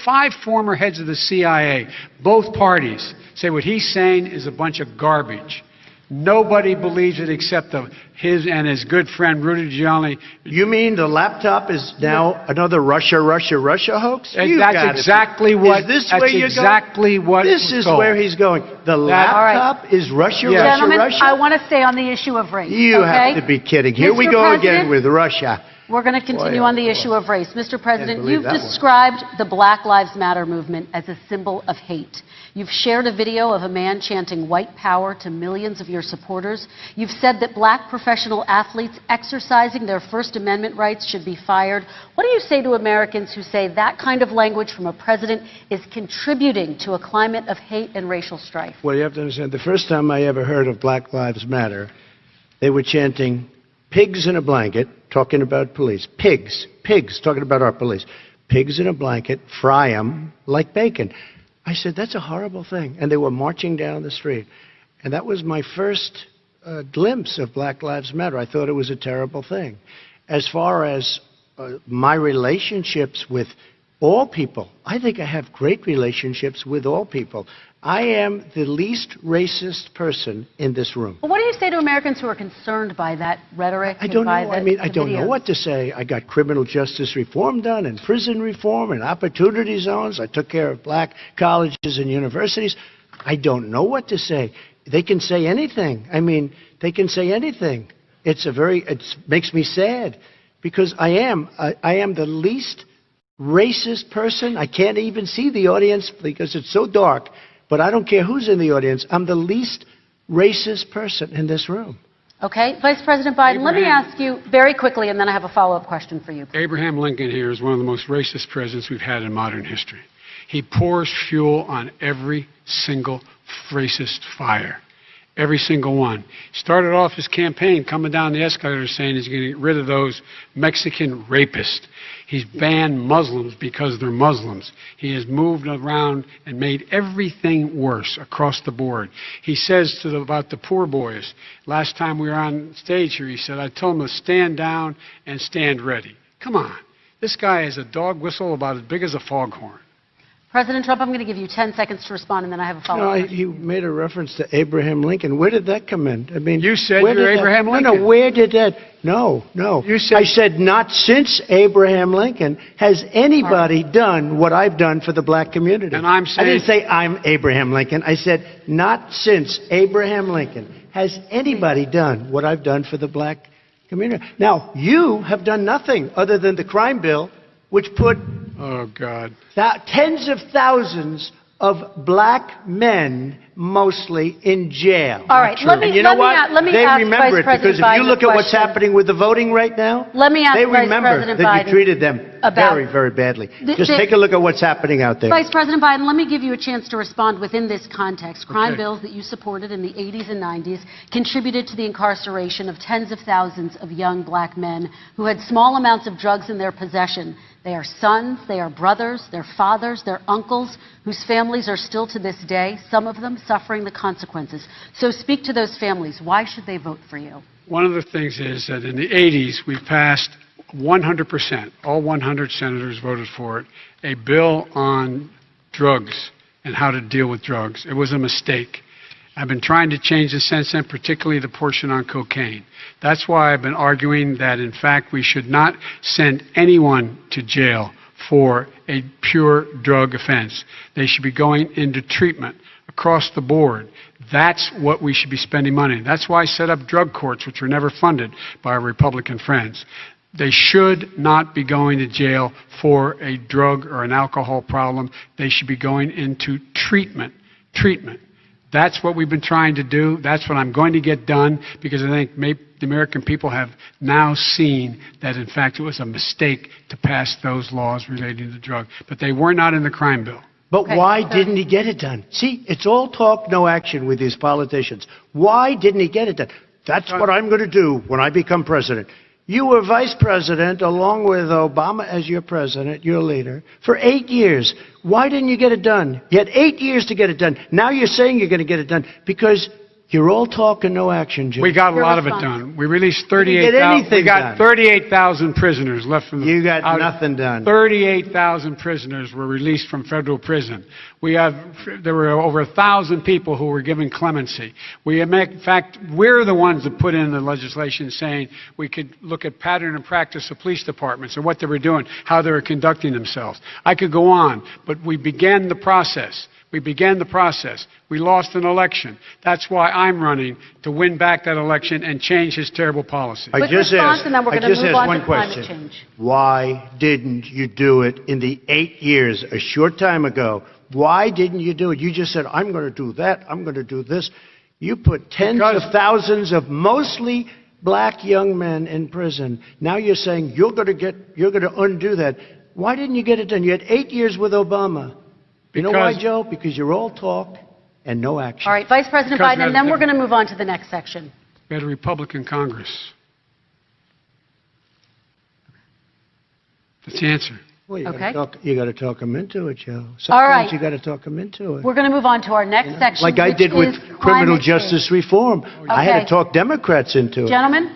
five former heads of the CIA, both parties, say what he's saying is a bunch of garbage. Nobody believes it except his and his good friend Rudy Giuliani. You mean the laptop is now another Russia hoax? That's exactly what. Is this where you're going? This is where he's going. The laptop is Russia. Gentlemen, I want to stay on the issue of race. You have to be kidding. Here we go again with Russia. We're going to continue on the issue of race. Mr. President, you've described the Black Lives Matter movement as a symbol of hate. You've shared a video of a man chanting white power to millions of your supporters. You've said that black professional athletes exercising their First Amendment rights should be fired. What do you say to Americans who say that kind of language from a president is contributing to a climate of hate and racial strife? Well, you have to understand, the first time I ever heard of Black Lives Matter, they were chanting pigs in a blanket, talking about police. Pigs, talking about our police. Pigs in a blanket, fry them like bacon. I said, that's a horrible thing. And they were marching down the street. And that was my first glimpse of Black Lives Matter. I thought it was a terrible thing. As far as my relationships with all people, I think I have great relationships with all people. I am the least racist person in this room. Well, what do you say to Americans who are concerned by that rhetoric? I don't know. I don't know what to say. I got criminal justice reform done and prison reform and opportunity zones. I took care of black colleges and universities. I don't know what to say. They can say anything. They can say anything. It makes me sad because I am the least racist person. I can't even see the audience because it's so dark. But I don't care who's in the audience. I'm the least racist person in this room. Okay. Vice President Biden, let me ask you very quickly, and then I have a follow-up question for you. Abraham Lincoln here is one of the most racist presidents we've had in modern history. He pours fuel on every single racist fire. Every single one. He started off his campaign coming down the escalator saying he's going to get rid of those Mexican rapists. He's banned Muslims because they're Muslims. He has moved around and made everything worse across the board. He says about the poor boys, last time we were on stage here, he said, I told them to stand down and stand ready. Come on. This guy has a dog whistle about as big as a foghorn. President Trump, I'm going to give you 10 seconds to respond, and then I have a follow-up. You made a reference to Abraham Lincoln. Where did that come in? You said you're Abraham Lincoln. No, where did that? No. I said not since Abraham Lincoln has anybody done what I've done for the black community. And I'm saying, I didn't say I'm Abraham Lincoln. I said not since Abraham Lincoln Has anybody done what I've done for the black community? Now, you have done nothing other than the crime bill, which put Oh, God. tens of thousands of black men, mostly, in jail. All right, let me, And you know let me, what? let me They ask remember Vice it, President because if you Biden look a at what's question. happening with the voting right now, Let me ask they Vice remember President that Biden you treated them about- very, very badly. Just the- take a look at what's happening out there. Vice President Biden, let me give you a chance to respond within this context. Crime Okay. bills that you supported in the 80s and 90s contributed to the incarceration of tens of thousands of young black men who had small amounts of drugs in their possession. They are sons, they are brothers, they're fathers, they're uncles, whose families are still to this day, some of them suffering the consequences. So speak to those families. Why should they vote for you? One of the things is that in the 80s, we passed 100%, all 100 senators voted for it, a bill on drugs and how to deal with drugs. It was a mistake. I've been trying to change the since then, particularly the portion on cocaine. That's why I've been arguing that, in fact, we should not send anyone to jail for a pure drug offense. They should be going into treatment across the board. That's what we should be spending money. That's why I set up drug courts, which were never funded by our Republican friends. They should not be going to jail for a drug or an alcohol problem. They should be going into treatment. Treatment. That's what we've been trying to do. That's what I'm going to get done, because I think maybe the American people have now seen that, in fact, it was a mistake to pass those laws relating to drugs. But they were not in the crime bill. But why didn't he get it done? See, it's all talk, no action with these politicians. Why didn't he get it done? That's what I'm going to do when I become president. You were vice president along with Obama as your president, your leader, for 8 years. Why didn't you get it done? You had 8 years to get it done. Now you're saying you're going to get it done because you're all talk and no action, Joe. We got a lot of it done. We released You didn't get 38,000. anything We got done. 38,000 prisoners left from the. You got nothing done. 38,000 prisoners were released from federal prison. There were over 1,000 people who were given clemency. In fact, we're the ones that put in the legislation saying we could look at pattern and practice of police departments and what they were doing, how they were conducting themselves. I could go on, but we began the process. We began the process. We lost an election. That's why I'm running to win back that election and change his terrible policy. I just asked one climate question. change. Why didn't you do it in the 8 years, a short time ago? Why didn't you do it? You just said, I'm going to do that, I'm going to do this. You put tens of thousands of mostly black young men in prison. Now you're saying you're going to undo that. Why didn't you get it done? You had 8 years with Obama. You know why, Joe? Because you're all talk and no action. All right, Vice President Biden, and then we're going to move on to the next section. We had a Republican Congress. That's the answer. Well, Okay. you got to talk them into it, Joe. Sometimes All right. you got to talk them into it. We're going to move on to our next section, Like I which did with is criminal climate justice change. reform. I had Okay. to talk Democrats into it. Gentlemen,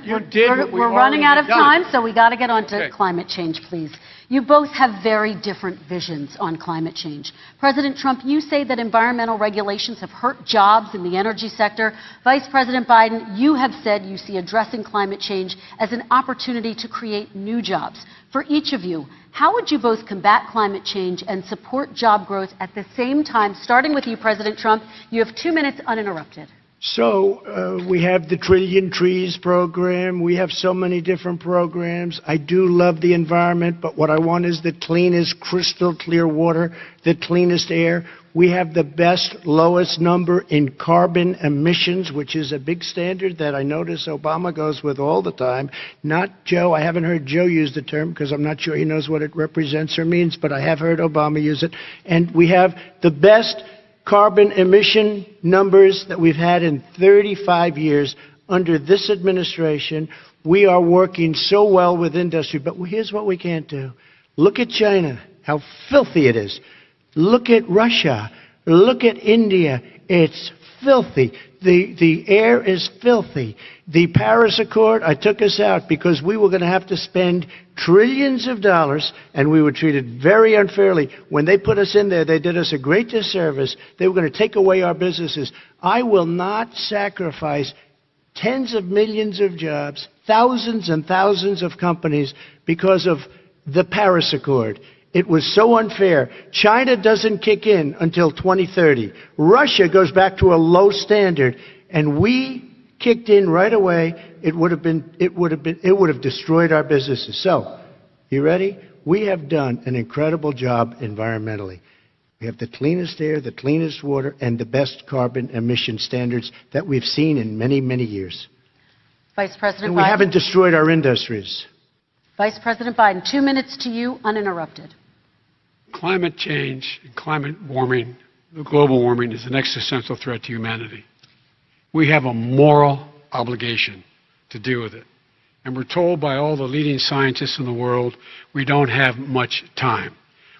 we're running out of time, so we got to get on to climate change, please. You both have very different visions on climate change. President Trump, you say that environmental regulations have hurt jobs in the energy sector. Vice President Biden, you have said you see addressing climate change as an opportunity to create new jobs. For each of you, how would you both combat climate change and support job growth at the same time? Starting with you, President Trump, you have 2 minutes uninterrupted. So we have the Trillion Trees program. We have so many different programs. I do love the environment, but what I want is the cleanest, crystal clear water, the cleanest air. We have the best, lowest number in carbon emissions, which is a big standard that I notice Obama goes with all the time. Not Joe. I haven't heard Joe use the term because I'm not sure he knows what it represents or means, but I have heard Obama use it. And we have the best carbon emission numbers that we've had in 35 years under this administration. We are working so well with industry, but here's what we can't do. Look at China, how filthy it is. Look at Russia. Look at India. It's filthy. The air is filthy. The Paris Accord, I took us out because we were going to have to spend trillions of dollars, and we were treated very unfairly. When they put us in there, they did us a great disservice. They were going to take away our businesses. I will not sacrifice tens of millions of jobs, thousands and thousands of companies because of the Paris Accord. It was so unfair. China doesn't kick in until 2030. Russia goes back to a low standard. And we kicked in right away, it would have destroyed our businesses. So, you ready? We have done an incredible job environmentally. We have the cleanest air, the cleanest water, and the best carbon emission standards that we've seen in many, many years. Vice President And we Biden. haven't destroyed our industries. Vice President Biden, 2 minutes to you, uninterrupted. Climate change and climate warming, the global warming, is an existential threat to humanity. We have a moral obligation to deal with it. And we're told by all the leading scientists in the world we don't have much time.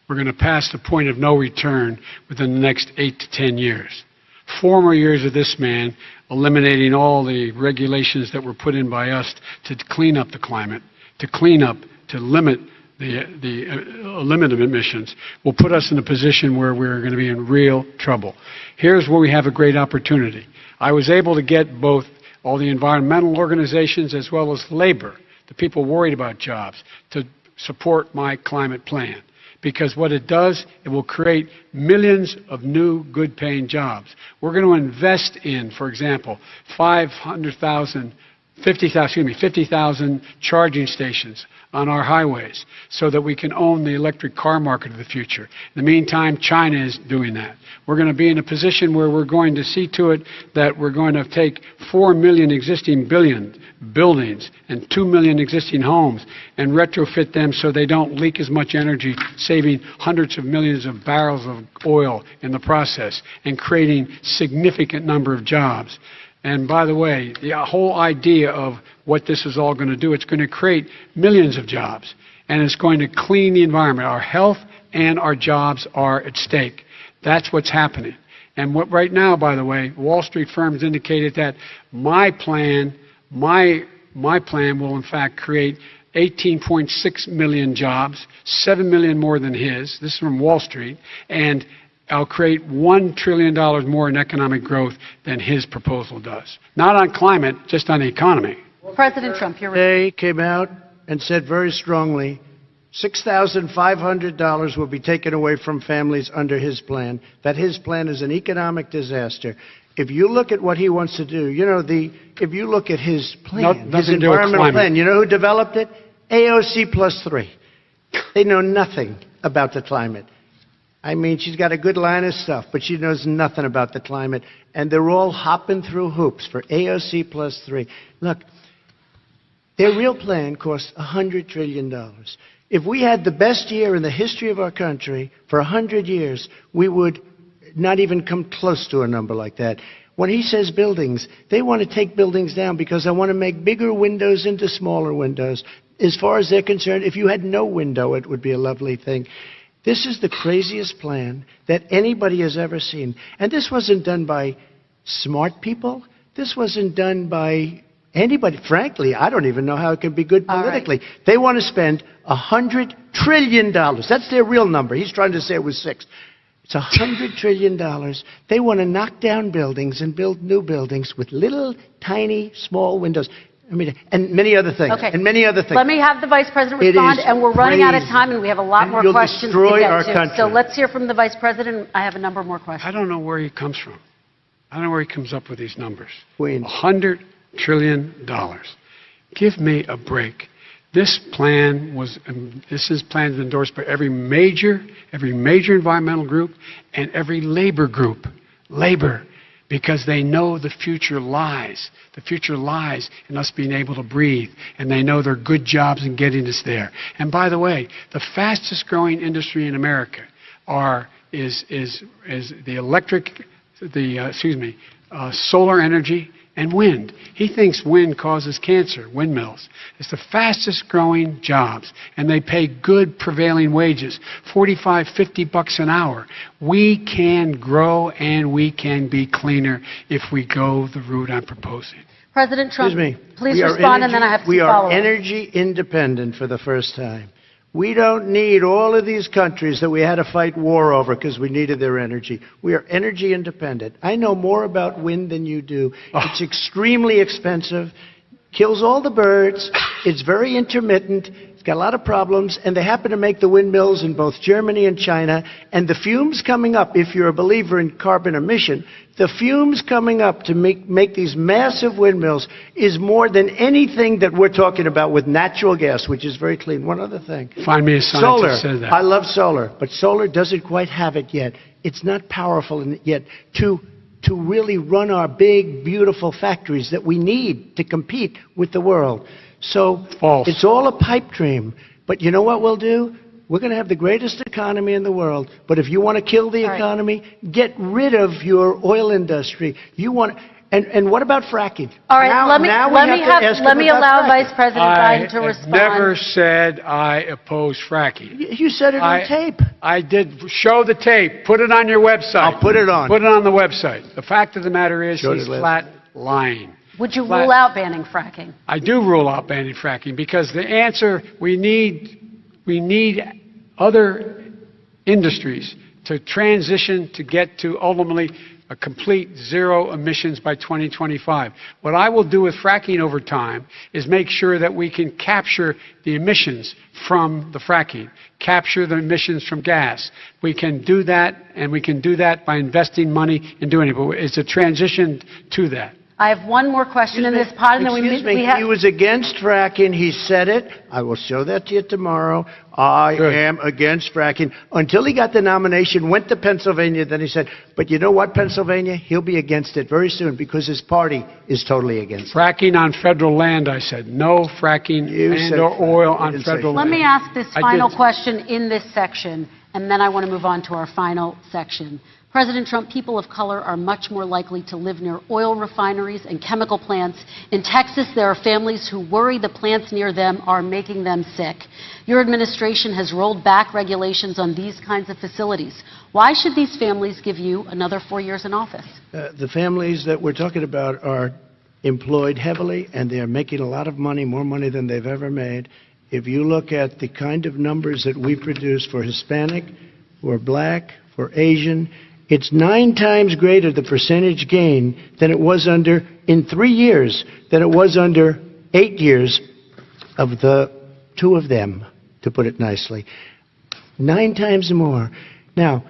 We're going to pass the point of no return within the next 8 to 10 years. 4 more years of this man eliminating all the regulations that were put in by us to clean up the climate, to limit emissions, will put us in a position where we're going to be in real trouble. Here's where we have a great opportunity. I was able to get both all the environmental organizations as well as labor, the people worried about jobs, to support my climate plan. Because what it does, it will create millions of new good-paying jobs. We're going to invest in, for example, 50,000 charging stations on our highways so that we can own the electric car market of the future. In the meantime, China is doing that. We're going to be in a position where we're going to see to it that we're going to take 4 million existing buildings and 2 million existing homes and retrofit them so they don't leak as much energy, saving hundreds of millions of barrels of oil in the process and creating significant number of jobs. And by the way, the whole idea of what this is all going to do, it's going to create millions of jobs, and it's going to clean the environment. Our health and our jobs are at stake. That's what's happening. And what right now, by the way, Wall Street firms indicated that my plan will in fact create 18.6 million jobs, 7 million more than his. This is from Wall Street. And I'll create $1 trillion more in economic growth than his proposal does. Not on climate, just on the economy. President Trump, you're They came out and said very strongly, $6,500 will be taken away from families under his plan, that his plan is an economic disaster. If you look at what he wants to do, if you look at his plan, his environmental plan, you know who developed it? AOC +3. They know nothing about the climate. I mean, she's got a good line of stuff, but she knows nothing about the climate. And they're all hopping through hoops for AOC +3. Look, their real plan costs $100 trillion. If we had the best year in the history of our country for 100 years, we would not even come close to a number like that. When he says buildings, they want to take buildings down because they want to make bigger windows into smaller windows. As far as they're concerned, if you had no window, it would be a lovely thing. This is the craziest plan that anybody has ever seen. And this wasn't done by smart people. This wasn't done by anybody. Frankly, I don't even know how it can be good politically. Right. They want to spend $100 trillion. That's their real number. He's trying to say it was 6. It's $100 trillion. They want to knock down buildings and build new buildings with little, tiny, small windows. I mean, and many other things. Okay. And many other things. Let me have the Vice President respond, and we're running out of time, and we have a lot more questions to get to. Country. So let's hear from the Vice President. I have a number more questions. I don't know where he comes from. I don't know where he comes up with these numbers. Queens. $100 trillion. Give me a break. This plan is endorsed by every major environmental group and every labor group. Labor. Because they know the future lies. The future lies in us being able to breathe, and they know there are good jobs in getting us there. And by the way, the fastest growing industry in America is solar energy and wind. He thinks wind causes cancer, windmills. It's the fastest growing jobs, and they pay good prevailing wages, $45, $50 an hour. We can grow and we can be cleaner if we go the route I'm proposing. President Trump, please We respond, and then I have to We follow are energy independent for the first time. We don't need all of these countries that we had to fight war over because we needed their energy. We are energy independent. I know more about wind than you do. It's extremely expensive. kills all the birds, it's very intermittent, it's got a lot of problems, and they happen to make the windmills in both Germany and China, and the fumes coming up, if you're a believer in carbon emission, the fumes coming up to make these massive windmills is more than anything that we're talking about with natural gas, which is very clean. One other thing. Find me a scientist Solar. that says that. I love solar, but solar doesn't quite have it yet. It's not powerful yet to really run our big, beautiful factories that we need to compete with the world. So it's all a pipe dream. But you know what we'll do? We're going to have the greatest economy in the world. But if you want to kill the economy, get rid of your oil industry. And what about fracking? All right, Now- let me now we have to ask let me him about allow fracking. Vice President Biden to respond. Never said I oppose fracking. You said it on tape. I did. Show the tape. Put it on your website. I'll put it on. Put it on the website. The fact of the matter is Showed he's it last flat lying. Would you rule out banning fracking? I do rule out banning fracking because the answer, we need other industries to transition to get to ultimately a complete zero emissions by 2025. What I will do with fracking over time is make sure that we can capture the emissions from the fracking, capture the emissions from gas. We can do that, and we can do that by investing money in doing it. But it's a transition to that. I have one more question in this pod, and then Excuse we me, have. he was against fracking. He said it. I will show that to you tomorrow. I am against fracking. Until he got the nomination, went to Pennsylvania, then he said, but you know what, Pennsylvania? He'll be against it very soon because his party is totally against it. Fracking on federal land, I said. No fracking and or oil on federal Let land. me ask this I final did. question in this section, and then I want to move on to our final section. President Trump, people of color are much more likely to live near oil refineries and chemical plants. In Texas, there are families who worry the plants near them are making them sick. Your administration has rolled back regulations on these kinds of facilities. Why should these families give you another 4 years in office? The families that we're talking about are employed heavily, and they're making a lot of money, more money than they've ever made. If you look at the kind of numbers that we produce for Hispanic, for Black, for Asian, it's 9 times greater, the percentage gain, than it was in 3 years, than it was under 8 years of the two of them, to put it nicely. 9 times more. Now,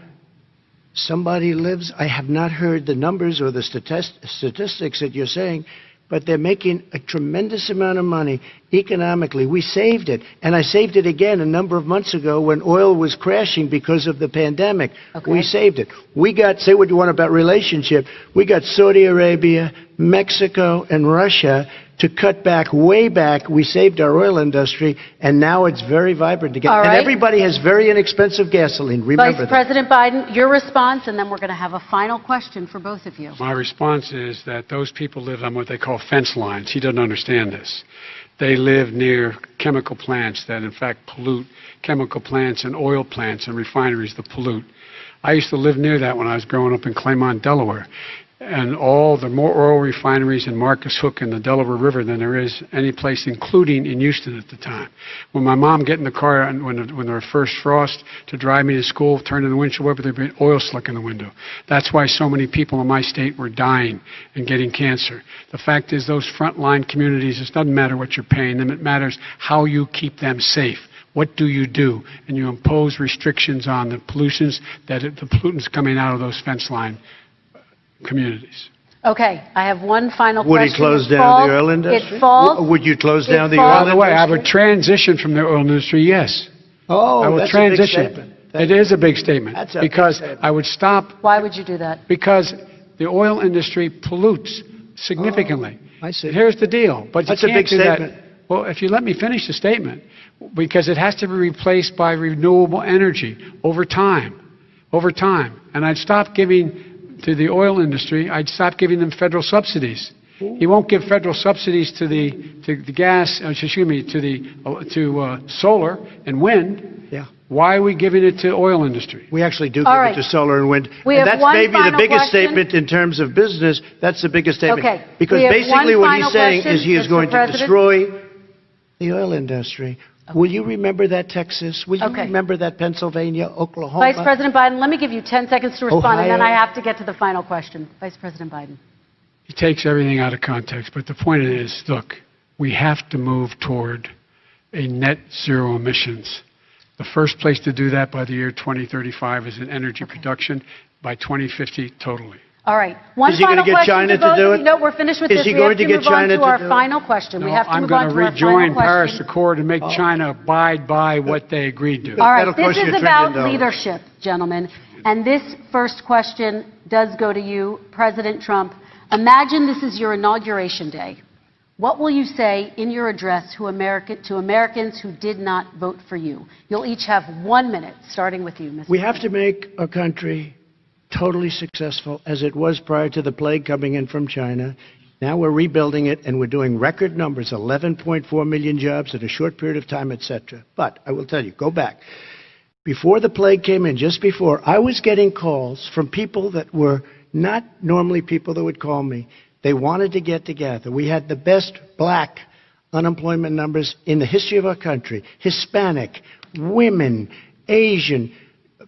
somebody lives, I have not heard the numbers or the statistics that you're saying, but they're making a tremendous amount of money economically. We saved it, and I saved it again a number of months ago when oil was crashing because of the pandemic. We saved it. We got, say what you want about relationship, we got Saudi Arabia, Mexico, and Russia to cut back, way back. We saved our oil industry, and now it's very vibrant again. All right. And everybody has very inexpensive gasoline. Remember Vice President Biden, your response, and then we're going to have a final question for both of you. My response is that those people live on what they call fence lines. He doesn't understand this. They live near chemical plants that, in fact, pollute, chemical plants and oil plants and refineries that pollute. I used to live near that when I was growing up in Claymont, Delaware. And the more oil refineries in Marcus Hook and the Delaware River than there is any place, including in Houston at the time. When my mom get in the car and when there was first frost to drive me to school, turn in the windshield wiper, there'd be oil slick in the window. That's why so many people in my state were dying and getting cancer. The fact is, those frontline communities, it doesn't matter what you're paying them, it matters how you keep them safe. What do? And you impose restrictions on the pollutants the pollutants coming out of those fence line communities. Okay, I have one final Would question. he close It down falls- the oil industry? It falls. Would you close it down the falls- oil By the way, I industry? would transition from the oil industry, yes. Oh, I would that's transition. a big statement. It is a big statement. That's a big because statement. I would stop. Why would you do that? Because the oil industry pollutes significantly. I see. Here's the deal. But That's you a can't big do that. statement. Well, if you let me finish the statement, because it has to be replaced by renewable energy over time. And I'd stop giving to the oil industry, I'd stop giving them federal subsidies. He won't give federal subsidies to the gas, to solar and wind. Yeah. Why are we giving it to oil industry? We actually do All give right. it to solar and wind. We And have that's one maybe the final biggest question. statement in terms of business. That's the biggest statement. Okay. Because We have basically one what he's final saying question, is he is Mr. going to President. destroy the oil industry. Will you remember that, Texas? Will you Okay. remember that, Pennsylvania, Oklahoma? Vice President Biden, let me give you 10 seconds to respond, and then Ohio. I have to get to the final question. Vice President Biden. He takes everything out of context, but the point is, look, we have to move toward a net zero emissions. The first place to do that by the year 2035 is in energy production, by 2050 totally. All right. One Is he going final to get question China both to do of it? you. No, we're finished with Is this. he We going have to to get move on China to to our do it? final question. No, We have to I'm move going on to to our rejoin final Paris question. Accord and make China abide by what they agreed to. All right, That'll cost this you is $1 about trillion. leadership, gentlemen. And this first question does go to you, President Trump. Imagine this is your inauguration day. What will you say in your address to Americans who did not vote for you? You'll each have 1 minute, starting with you, Mr. We have to make our country totally successful as it was prior to the plague coming in from China. Now we're rebuilding it, and we're doing record numbers, 11.4 million jobs in a short period of time, etc. But I will tell you, go back. Before the plague came in, just before, I was getting calls from people that were not normally people that would call me. They wanted to get together. We had the best black unemployment numbers in the history of our country. Hispanic, women, Asian,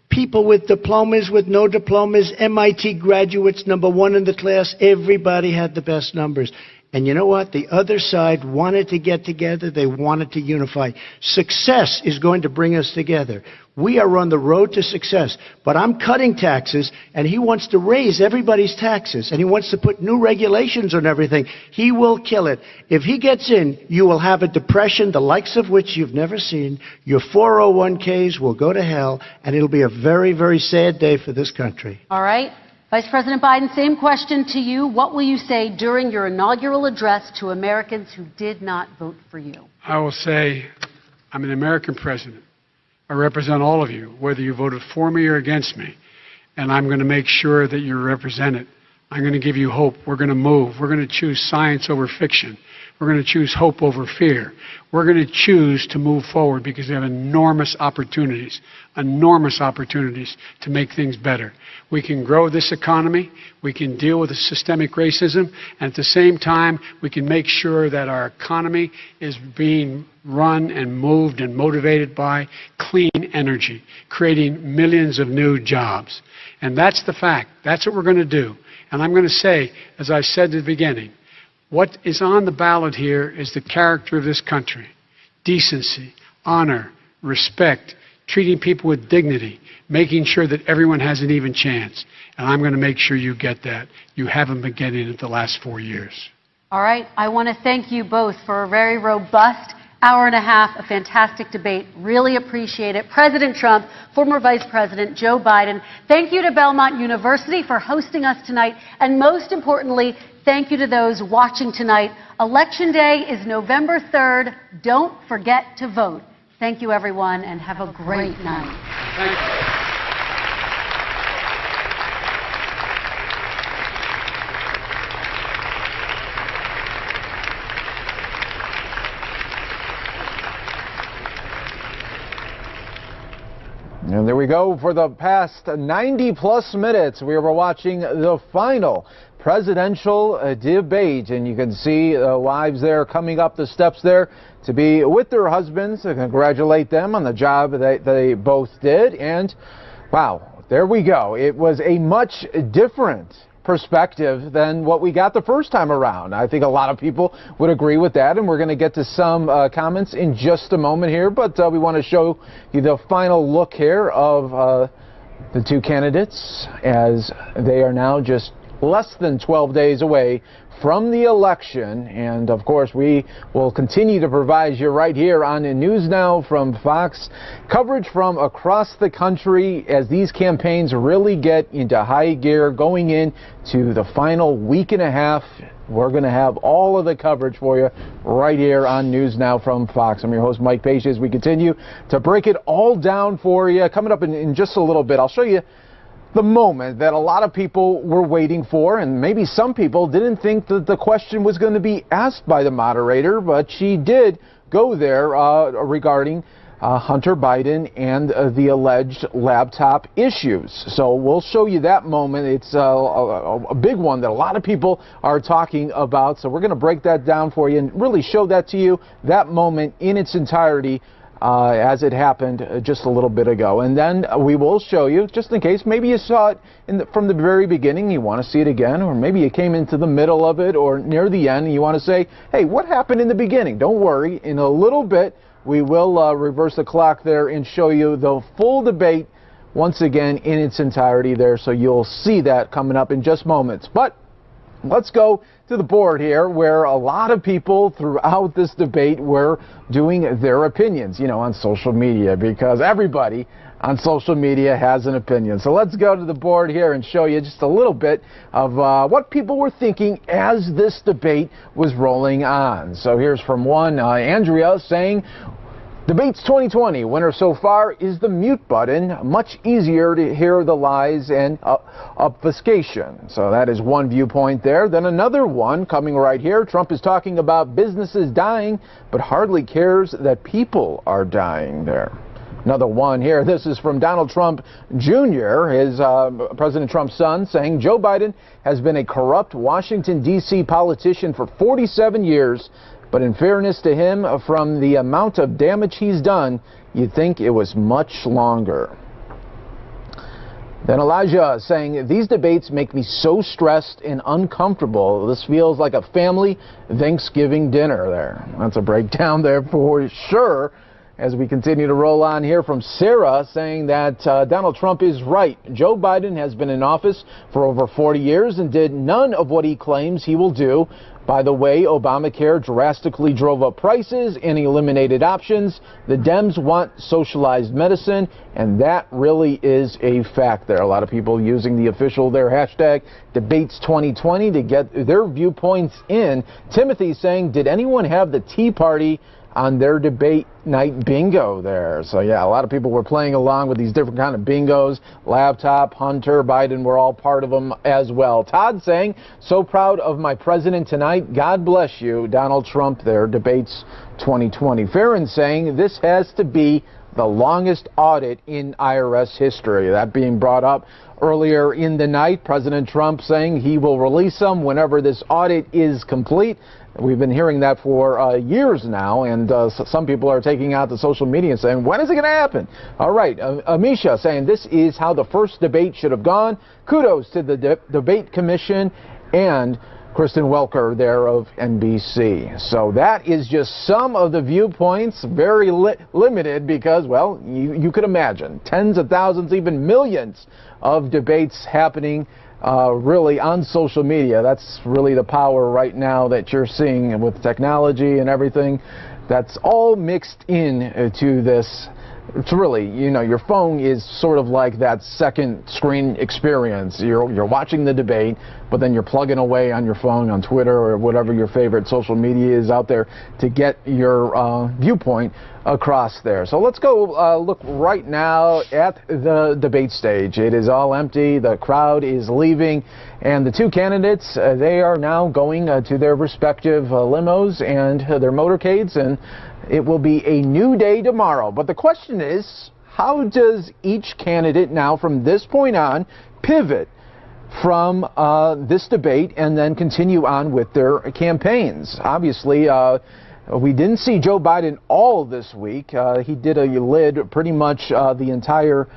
people with diplomas, with no diplomas, MIT graduates, #1 in the class. Everybody had the best numbers. And you know what? The other side wanted to get together. They wanted to unify. Success is going to bring us together. We are on the road to success. But I'm cutting taxes, and he wants to raise everybody's taxes, and he wants to put new regulations on everything. He will kill it. If he gets in, you will have a depression, the likes of which you've never seen. Your 401ks will go to hell, and it'll be a very, very sad day for this country. All right. Vice President Biden, same question to you. What will you say during your inaugural address to Americans who did not vote for you? I will say, I'm an American president. I represent all of you, whether you voted for me or against me. And I'm going to make sure that you're represented. I'm going to give you hope. We're going to move. We're going to choose science over fiction. We're going to choose hope over fear. We're going to choose to move forward because we have enormous opportunities to make things better. We can grow this economy. We can deal with the systemic racism. And at the same time, we can make sure that our economy is being run and moved and motivated by clean energy, creating millions of new jobs. And that's the fact. That's what we're going to do. And I'm going to say, as I said at the beginning, what is on the ballot here is the character of this country. Decency, honor, respect, treating people with dignity, making sure that everyone has an even chance. And I'm going to make sure you get that. You haven't been getting it the last 4 years. All right. I want to thank you both for a very robust hour and a half, a fantastic debate. Really appreciate it. President Trump, former Vice President Joe Biden, thank you to Belmont University for hosting us tonight. And most importantly, thank you to those watching tonight. Election Day is November 3rd. Don't forget to vote. Thank you, everyone, and have a great night. Thank you. And there we go. For the past 90-plus minutes, we were watching the final presidential debate, and you can see wives there coming up the steps there to be with their husbands, to congratulate them on the job that they both did. And wow, there we go. It was a much different perspective than what we got the first time around. I think a lot of people would agree with that, and we're going to get to some comments in just a moment here, but we want to show you the final look here of the two candidates as they are now just less than 12 days away from the election. And of course, we will continue to provide you right here on NewsNOW from Fox coverage from across the country as these campaigns really get into high gear going into the final week and a half. We're going to have all of the coverage for you right here on NewsNOW from Fox. I'm your host, Mike Page, as we continue to break it all down for you. Coming up in just a little bit, I'll show you the moment that a lot of people were waiting for, and maybe some people didn't think that the question was going to be asked by the moderator, but she did go there regarding Hunter Biden and the alleged laptop issues. So we'll show you that moment. It's a big one that a lot of people are talking about. So we're going to break that down for you and really show that to you, that moment in its entirety, as it happened just a little bit ago. And then we will show you, just in case, maybe you saw it from the very beginning, you want to see it again, or maybe you came into the middle of it or near the end and you want to say, hey, what happened in the beginning? Don't worry, in a little bit we will reverse the clock there and show you the full debate once again in its entirety there, so you'll see that coming up in just moments. But let's go to the board here, where a lot of people throughout this debate were doing their opinions, on social media, because everybody on social media has an opinion. So let's go to the board here and show you just a little bit of what people were thinking as this debate was rolling on. So here's from one, Andrea, saying, Debates 2020 winner so far is the mute button. Much easier to hear the lies and obfuscation. So that is one viewpoint there. Then another one coming right here. Trump is talking about businesses dying, but hardly cares that people are dying there. Another one here. This is from Donald Trump Jr., his President Trump's son, saying Joe Biden has been a corrupt Washington, D.C. politician for 47 years. But in fairness to him, from the amount of damage he's done, you'd think it was much longer. Then Elijah saying, these debates make me so stressed and uncomfortable. This feels like a family Thanksgiving dinner there. That's a breakdown there for sure. As we continue to roll on here from Sarah saying that Donald Trump is right. Joe Biden has been in office for over 40 years and did none of what he claims he will do. By the way, Obamacare drastically drove up prices and eliminated options. The Dems want socialized medicine, and that really is a fact there. A lot of people using the official their hashtag debates 2020 to get their viewpoints in. Timothy saying, did anyone have the Tea Party on their debate night bingo there? So yeah, a lot of people were playing along with these different kind of bingos. Laptop, Hunter, Biden were all part of them as well. Todd saying, so proud of my president tonight. God bless you, Donald Trump there, debates 2020. Farron saying, this has to be the longest audit in IRS history. That being brought up earlier in the night. President Trump saying he will release them whenever this audit is complete. We've been hearing that for years now, and some people are taking out the social media and saying, when is it going to happen? All right, Amisha saying this is how the first debate should have gone. Kudos to the debate commission and Kristen Welker there of NBC. So that is just some of the viewpoints, very limited because, well, you could imagine tens of thousands, even millions of debates happening really on social media. That's really the power right now that you're seeing with technology and everything. That's all mixed in to this. It's really, your phone is sort of like that second screen experience. You're watching the debate, but then you're plugging away on your phone, on Twitter, or whatever your favorite social media is out there to get your viewpoint across there. So let's go look right now at the debate stage. It is all empty. The crowd is leaving, and the two candidates, they are now going to their respective limos and their motorcades, and it will be a new day tomorrow. But the question is, how does each candidate now from this point on pivot from this debate and then continue on with their campaigns? Obviously, we didn't see Joe Biden all this week. He did a lid pretty much the entire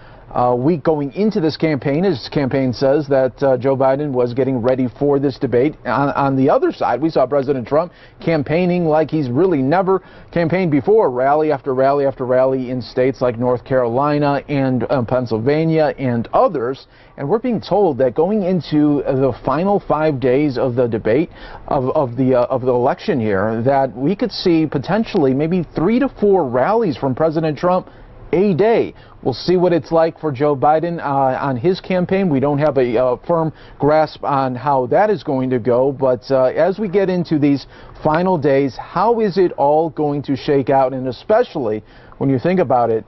week going into this campaign. His campaign says that Joe Biden was getting ready for this debate. On the other side, we saw President Trump campaigning like he's really never campaigned before, rally after rally after rally in states like North Carolina and Pennsylvania and others. And we're being told that going into the final 5 days of the debate of the election here, that we could see potentially maybe 3 to 4 rallies from President Trump a day. We'll see what it's like for Joe Biden on his campaign. We don't have a firm grasp on how that is going to go, but as we get into these final days, how is it all going to shake out? And especially when you think about it,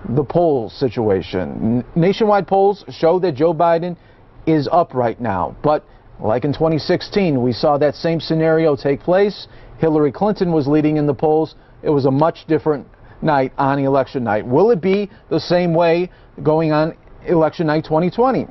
the poll situation. Nationwide polls show that Joe Biden is up right now, but like in 2016, we saw that same scenario take place. Hillary Clinton was leading in the polls. It was a much different night on election night. Will it be the same way going on election night 2020?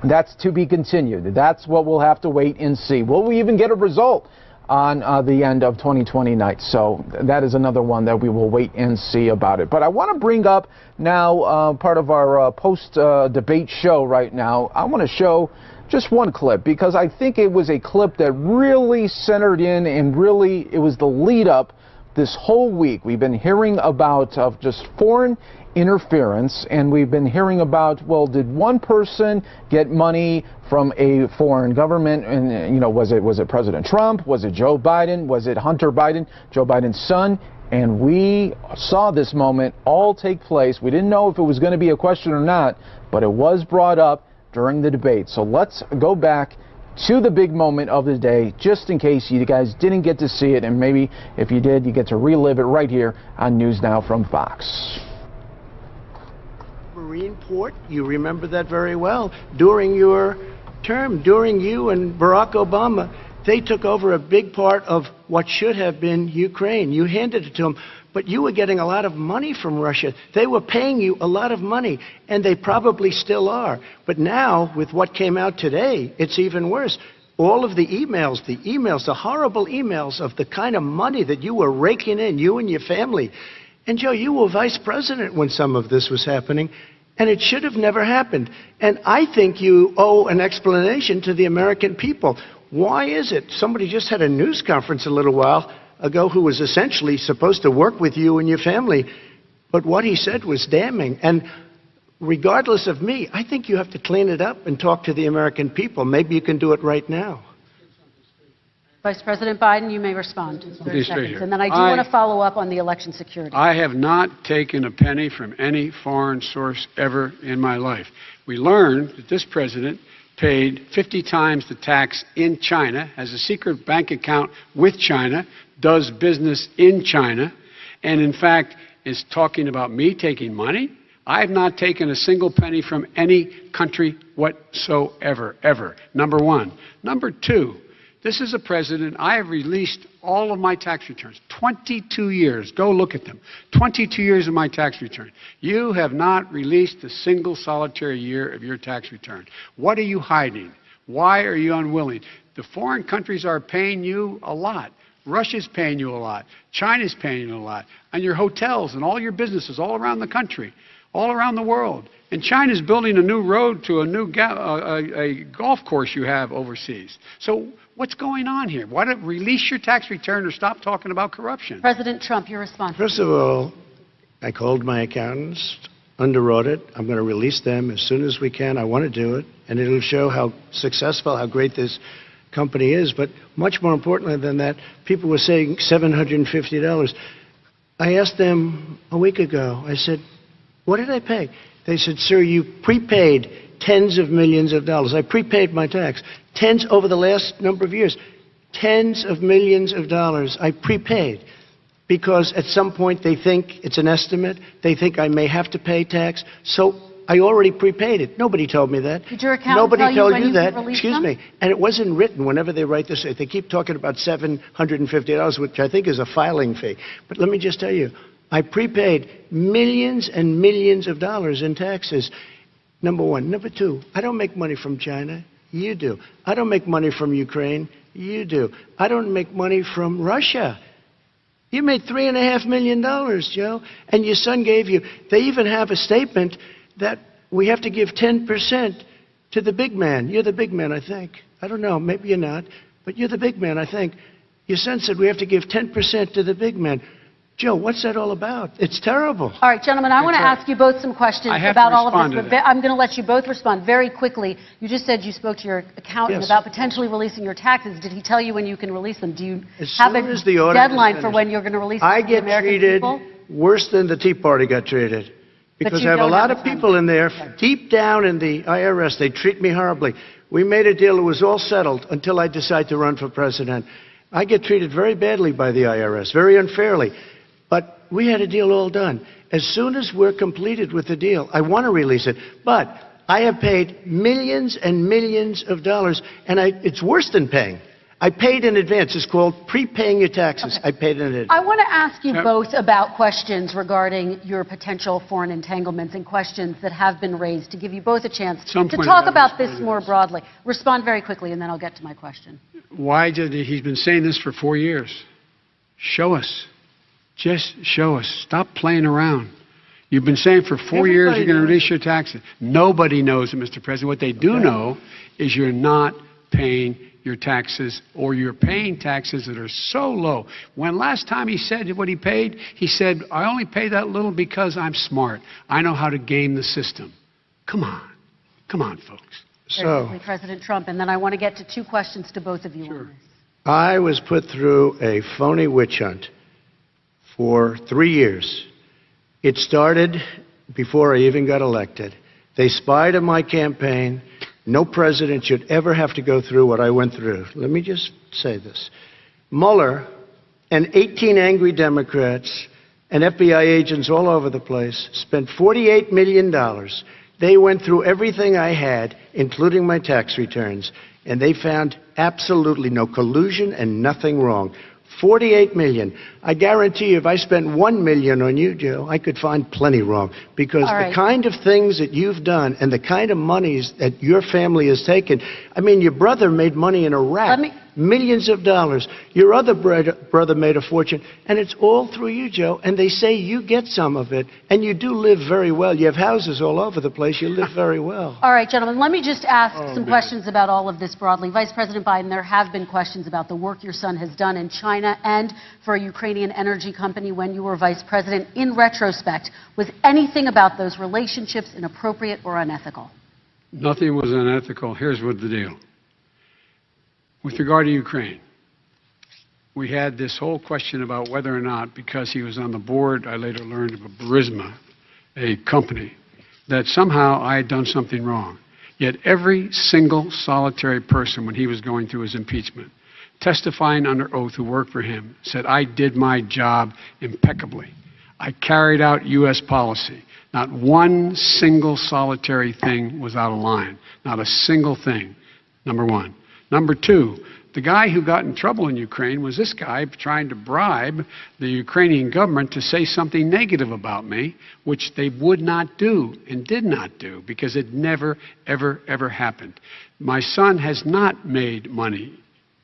That's to be continued. That's what we'll have to wait and see. Will we even get a result on the end of 2020 night. So that is another one that we will wait and see about it. But I want to bring up now part of our post-debate show right now. I want to show just one clip because I think it was a clip that really centered in and really it was the lead up this whole week. We've been hearing about just foreign interference, and we've been hearing about, well, did one person get money from a foreign government? And, you know, was it President Trump? Was it Joe Biden? Was it Hunter Biden, Joe Biden's son? And we saw this moment all take place. We didn't know if it was going to be a question or not, but it was brought up during the debate. So let's go back to the big moment of the day, just in case you guys didn't get to see it, and maybe if you did, you get to relive it right here on News Now from Fox. Marine port, you remember that very well. During your term, during you and Barack Obama, they took over a big part of what should have been Ukraine. You handed it to them, but you were getting a lot of money from Russia. They were paying you a lot of money, and they probably still are. But now, with what came out today, it's even worse. All of the emails, the horrible emails of the kind of money that you were raking in, you and your family. And Joe, you were vice president when some of this was happening, and it should have never happened. And I think you owe an explanation to the American people. Why is it? Somebody just had a news conference a little while ago who was essentially supposed to work with you and your family, but what he said was damning. And regardless of me, I think you have to clean it up and talk to the American people. Maybe you can do it right now. Vice President Biden, you may respond. 30 Please stay seconds. here. And then I do want to follow up on the election security. I have not taken a penny from any foreign source ever in my life. We learned that this president paid 50 times the tax in China, has a secret bank account with China, does business in China, and in fact is talking about me taking money. I have not taken a single penny from any country whatsoever, ever. Number one. Number two, this is a president, I have released all of my tax returns, 22 years. Go look at them. 22 years of my tax return. You have not released a single solitary year of your tax return. What are you hiding? Why are you unwilling? The foreign countries are paying you a lot. Russia's paying you a lot. China's paying you a lot. And your hotels and all your businesses all around the country, all around the world. And China's building a new road to a new a golf course you have overseas. So what's going on here? Why don't release your tax return or stop talking about corruption? President Trump, your response. First of all, I called my accountants under audit. I'm going to release them as soon as we can. I want to do it, and it'll show how successful, how great this company is. But much more importantly than that, people were saying $750. I asked them a week ago, I said, what did I pay? They said, sir, you prepaid tens of millions of dollars. I prepaid my tax. Tens over the last number of years. Tens of millions of dollars I prepaid. Because at some point they think it's an estimate. They think I may have to pay tax. So I already prepaid it. Nobody told me that. Did your accountant Nobody tell you told when you you that. could release Excuse them? me. And it wasn't written whenever they write this. They keep talking about $750, which I think is a filing fee. But let me just tell you, I prepaid millions and millions of dollars in taxes. Number one. Number two, I don't make money from China. You do. I don't make money from Ukraine. You do. I don't make money from Russia. You made $3.5 million, Joe, and your son gave you. They even have a statement that we have to give 10% to the big man. You're the big man, I think. I don't know. Maybe you're not, but you're the big man, I think. Your son said we have to give 10% to the big man. Joe, what's that all about? It's terrible. All right, gentlemen, I want to ask you both some questions about all of this. I'm going to let you both respond very quickly. You just said you spoke to your accountant about potentially releasing your taxes. Did he tell you when you can release them? Do you have a deadline for when you're going to release them to the American people? I get treated worse than the Tea Party got treated. Because I have a lot of people in there, deep down in the IRS, they treat me horribly. We made a deal, it was all settled until I decide to run for president. I get treated very badly by the IRS, very unfairly. But we had a deal all done. As soon as we're completed with the deal, I want to release it. But I have paid millions and millions of dollars, and it's worse than paying. I paid in advance. It's called prepaying your taxes. I paid in advance. I want to ask you both about questions regarding your potential foreign entanglements and questions that have been raised to give you both a chance to talk about this more broadly. Respond very quickly, and then I'll get to my question. why did he's been saying this for 4 years? Show us. Just show us. Stop playing around. You've been saying for 4 years you're going to reduce your taxes. Nobody knows it, Mr. President. What they do know is you're not paying your taxes, or you're paying taxes that are so low. When last time he said what he paid, he said, I only pay that little because I'm smart. I know how to game the system. Come on. Come on, folks. Very quickly, President Trump, and then I want to get to two questions to both of you on this. I was put through a phony witch hunt for 3 years. It started before I even got elected. They spied on my campaign. No president should ever have to go through what I went through. Let me just say this. Mueller and 18 angry Democrats and FBI agents all over the place spent $48 million. They went through everything I had, including my tax returns, and they found absolutely no collusion and nothing wrong. $48 million. I guarantee you, if I spent $1 million on you, Joe, I could find plenty wrong. Because the kind of things that you've done and the kind of monies that your family has taken, I mean, your brother made money in Iraq, millions of dollars. Your other brother made a fortune, and it's all through you, Joe. And they say you get some of it, and you do live very well. You have houses all over the place. You live very well. All right, gentlemen, let me just ask some questions about all of this broadly. Vice President Biden, there have been questions about the work your son has done in China and for a Ukrainian energy company when you were vice president. In retrospect, was anything about those relationships inappropriate or unethical? Nothing was unethical. Here's what the deal. With regard to Ukraine, we had this whole question about whether or not, because he was on the board, I later learned of a Burisma, a company, that somehow I had done something wrong. Yet every single solitary person, when he was going through his impeachment, testifying under oath who worked for him, said, I did my job impeccably. I carried out U.S. policy. Not one single solitary thing was out of line. Not a single thing, number one. Number two, the guy who got in trouble in Ukraine was this guy trying to bribe the Ukrainian government to say something negative about me, which they would not do and did not do because it never, ever, ever happened. My son has not made money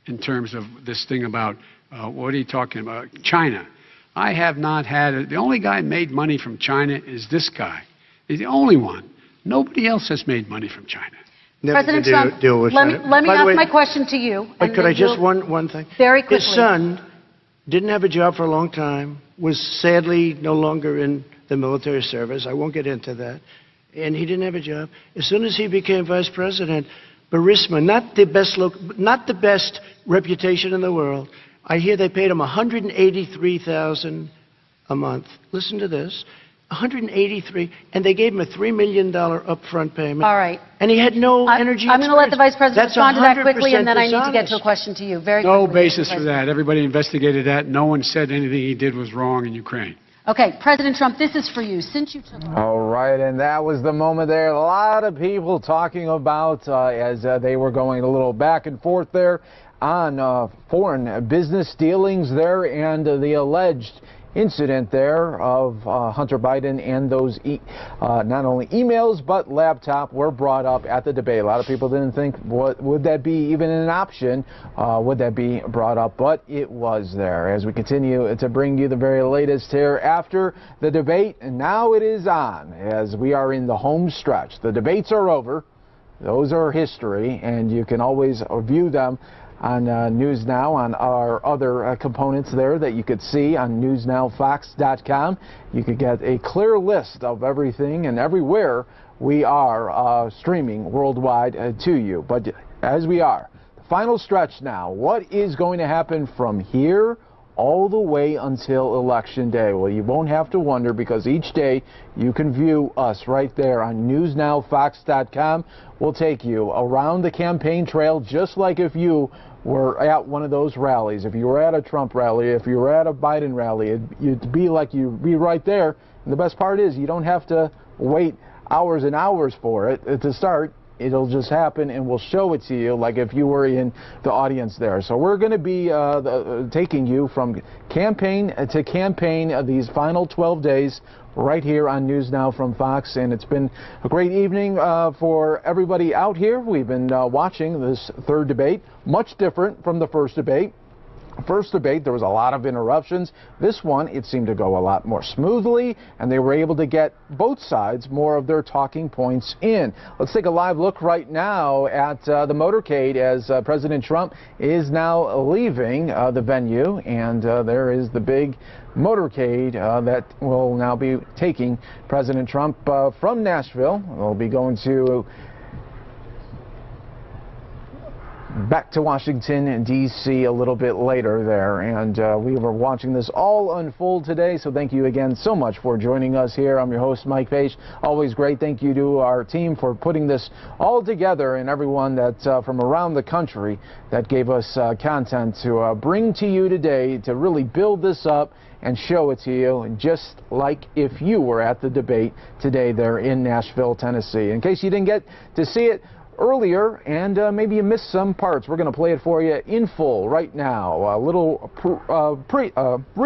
in terms of this thing about, what are you talking about, China. I have not had it. The only guy who made money from China is this guy. He's the only one. Nobody else has made money from China. President Trump, let me ask my question to you. But could I just one thing? Very quickly. His son didn't have a job for a long time, was sadly no longer in the military service. I won't get into that. And he didn't have a job. As soon as he became vice president, Burisma, not the best reputation in the world. I hear they paid him $183,000 a month. Listen to this. $183,000, and they gave him a $3 million upfront payment. All right. And he had no energy. I'm going to let the Vice President respond to that quickly, and then I need to get dishonest. to a question to you. Very No quickly. basis for that. Everybody investigated that. No one said anything he did was wrong in Ukraine. Okay, President Trump, this is for you. Since you took All right, and that was the moment there. A lot of people talking about as they were going a little back and forth there on foreign business dealings there and the alleged incident there of Hunter Biden and those not only emails but laptop were brought up at the debate. A lot of people didn't think would that be even an option, would that be brought up, but it was there. As we continue to bring you the very latest here after the debate, and now it is on as we are in the home stretch. The debates are over. Those are history, and you can always view them on NewsNOW, on our other components there that you could see on NewsNOWFox.com. You could get a clear list of everything and everywhere we are streaming worldwide to you. But as we are, the final stretch now, what is going to happen from here all the way until Election Day? Well, you won't have to wonder, because each day you can view us right there on NewsNOWFox.com. We'll take you around the campaign trail just like if you were at one of those rallies. If you were at a Trump rally, if you were at a Biden rally, it'd be like you'd be right there. And the best part is you don't have to wait hours and hours for it to start. It'll just happen, and we'll show it to you like if you were in the audience there. So we're going to be taking you from campaign to campaign these final 12 days right here on News Now from Fox, and it's been a great evening for everybody out here. We've been watching this third debate, much different from the first debate. First debate, there was a lot of interruptions. This one, it seemed to go a lot more smoothly, and they were able to get both sides more of their talking points in. Let's take a live look right now at the motorcade as President Trump is now leaving the venue, and there is the big motorcade that will now be taking President Trump from Nashville. They'll be going to back to Washington, D.C. a little bit later there, and we were watching this all unfold today, so thank you again so much for joining us here. I'm your host, Mike Page. Always great. Thank you to our team for putting this all together, and everyone that from around the country that gave us content to bring to you today to really build this up and show it to you, just like if you were at the debate today there in Nashville, Tennessee. In case you didn't get to see it earlier and maybe you missed some parts, we're going to play it for you in full right now. A little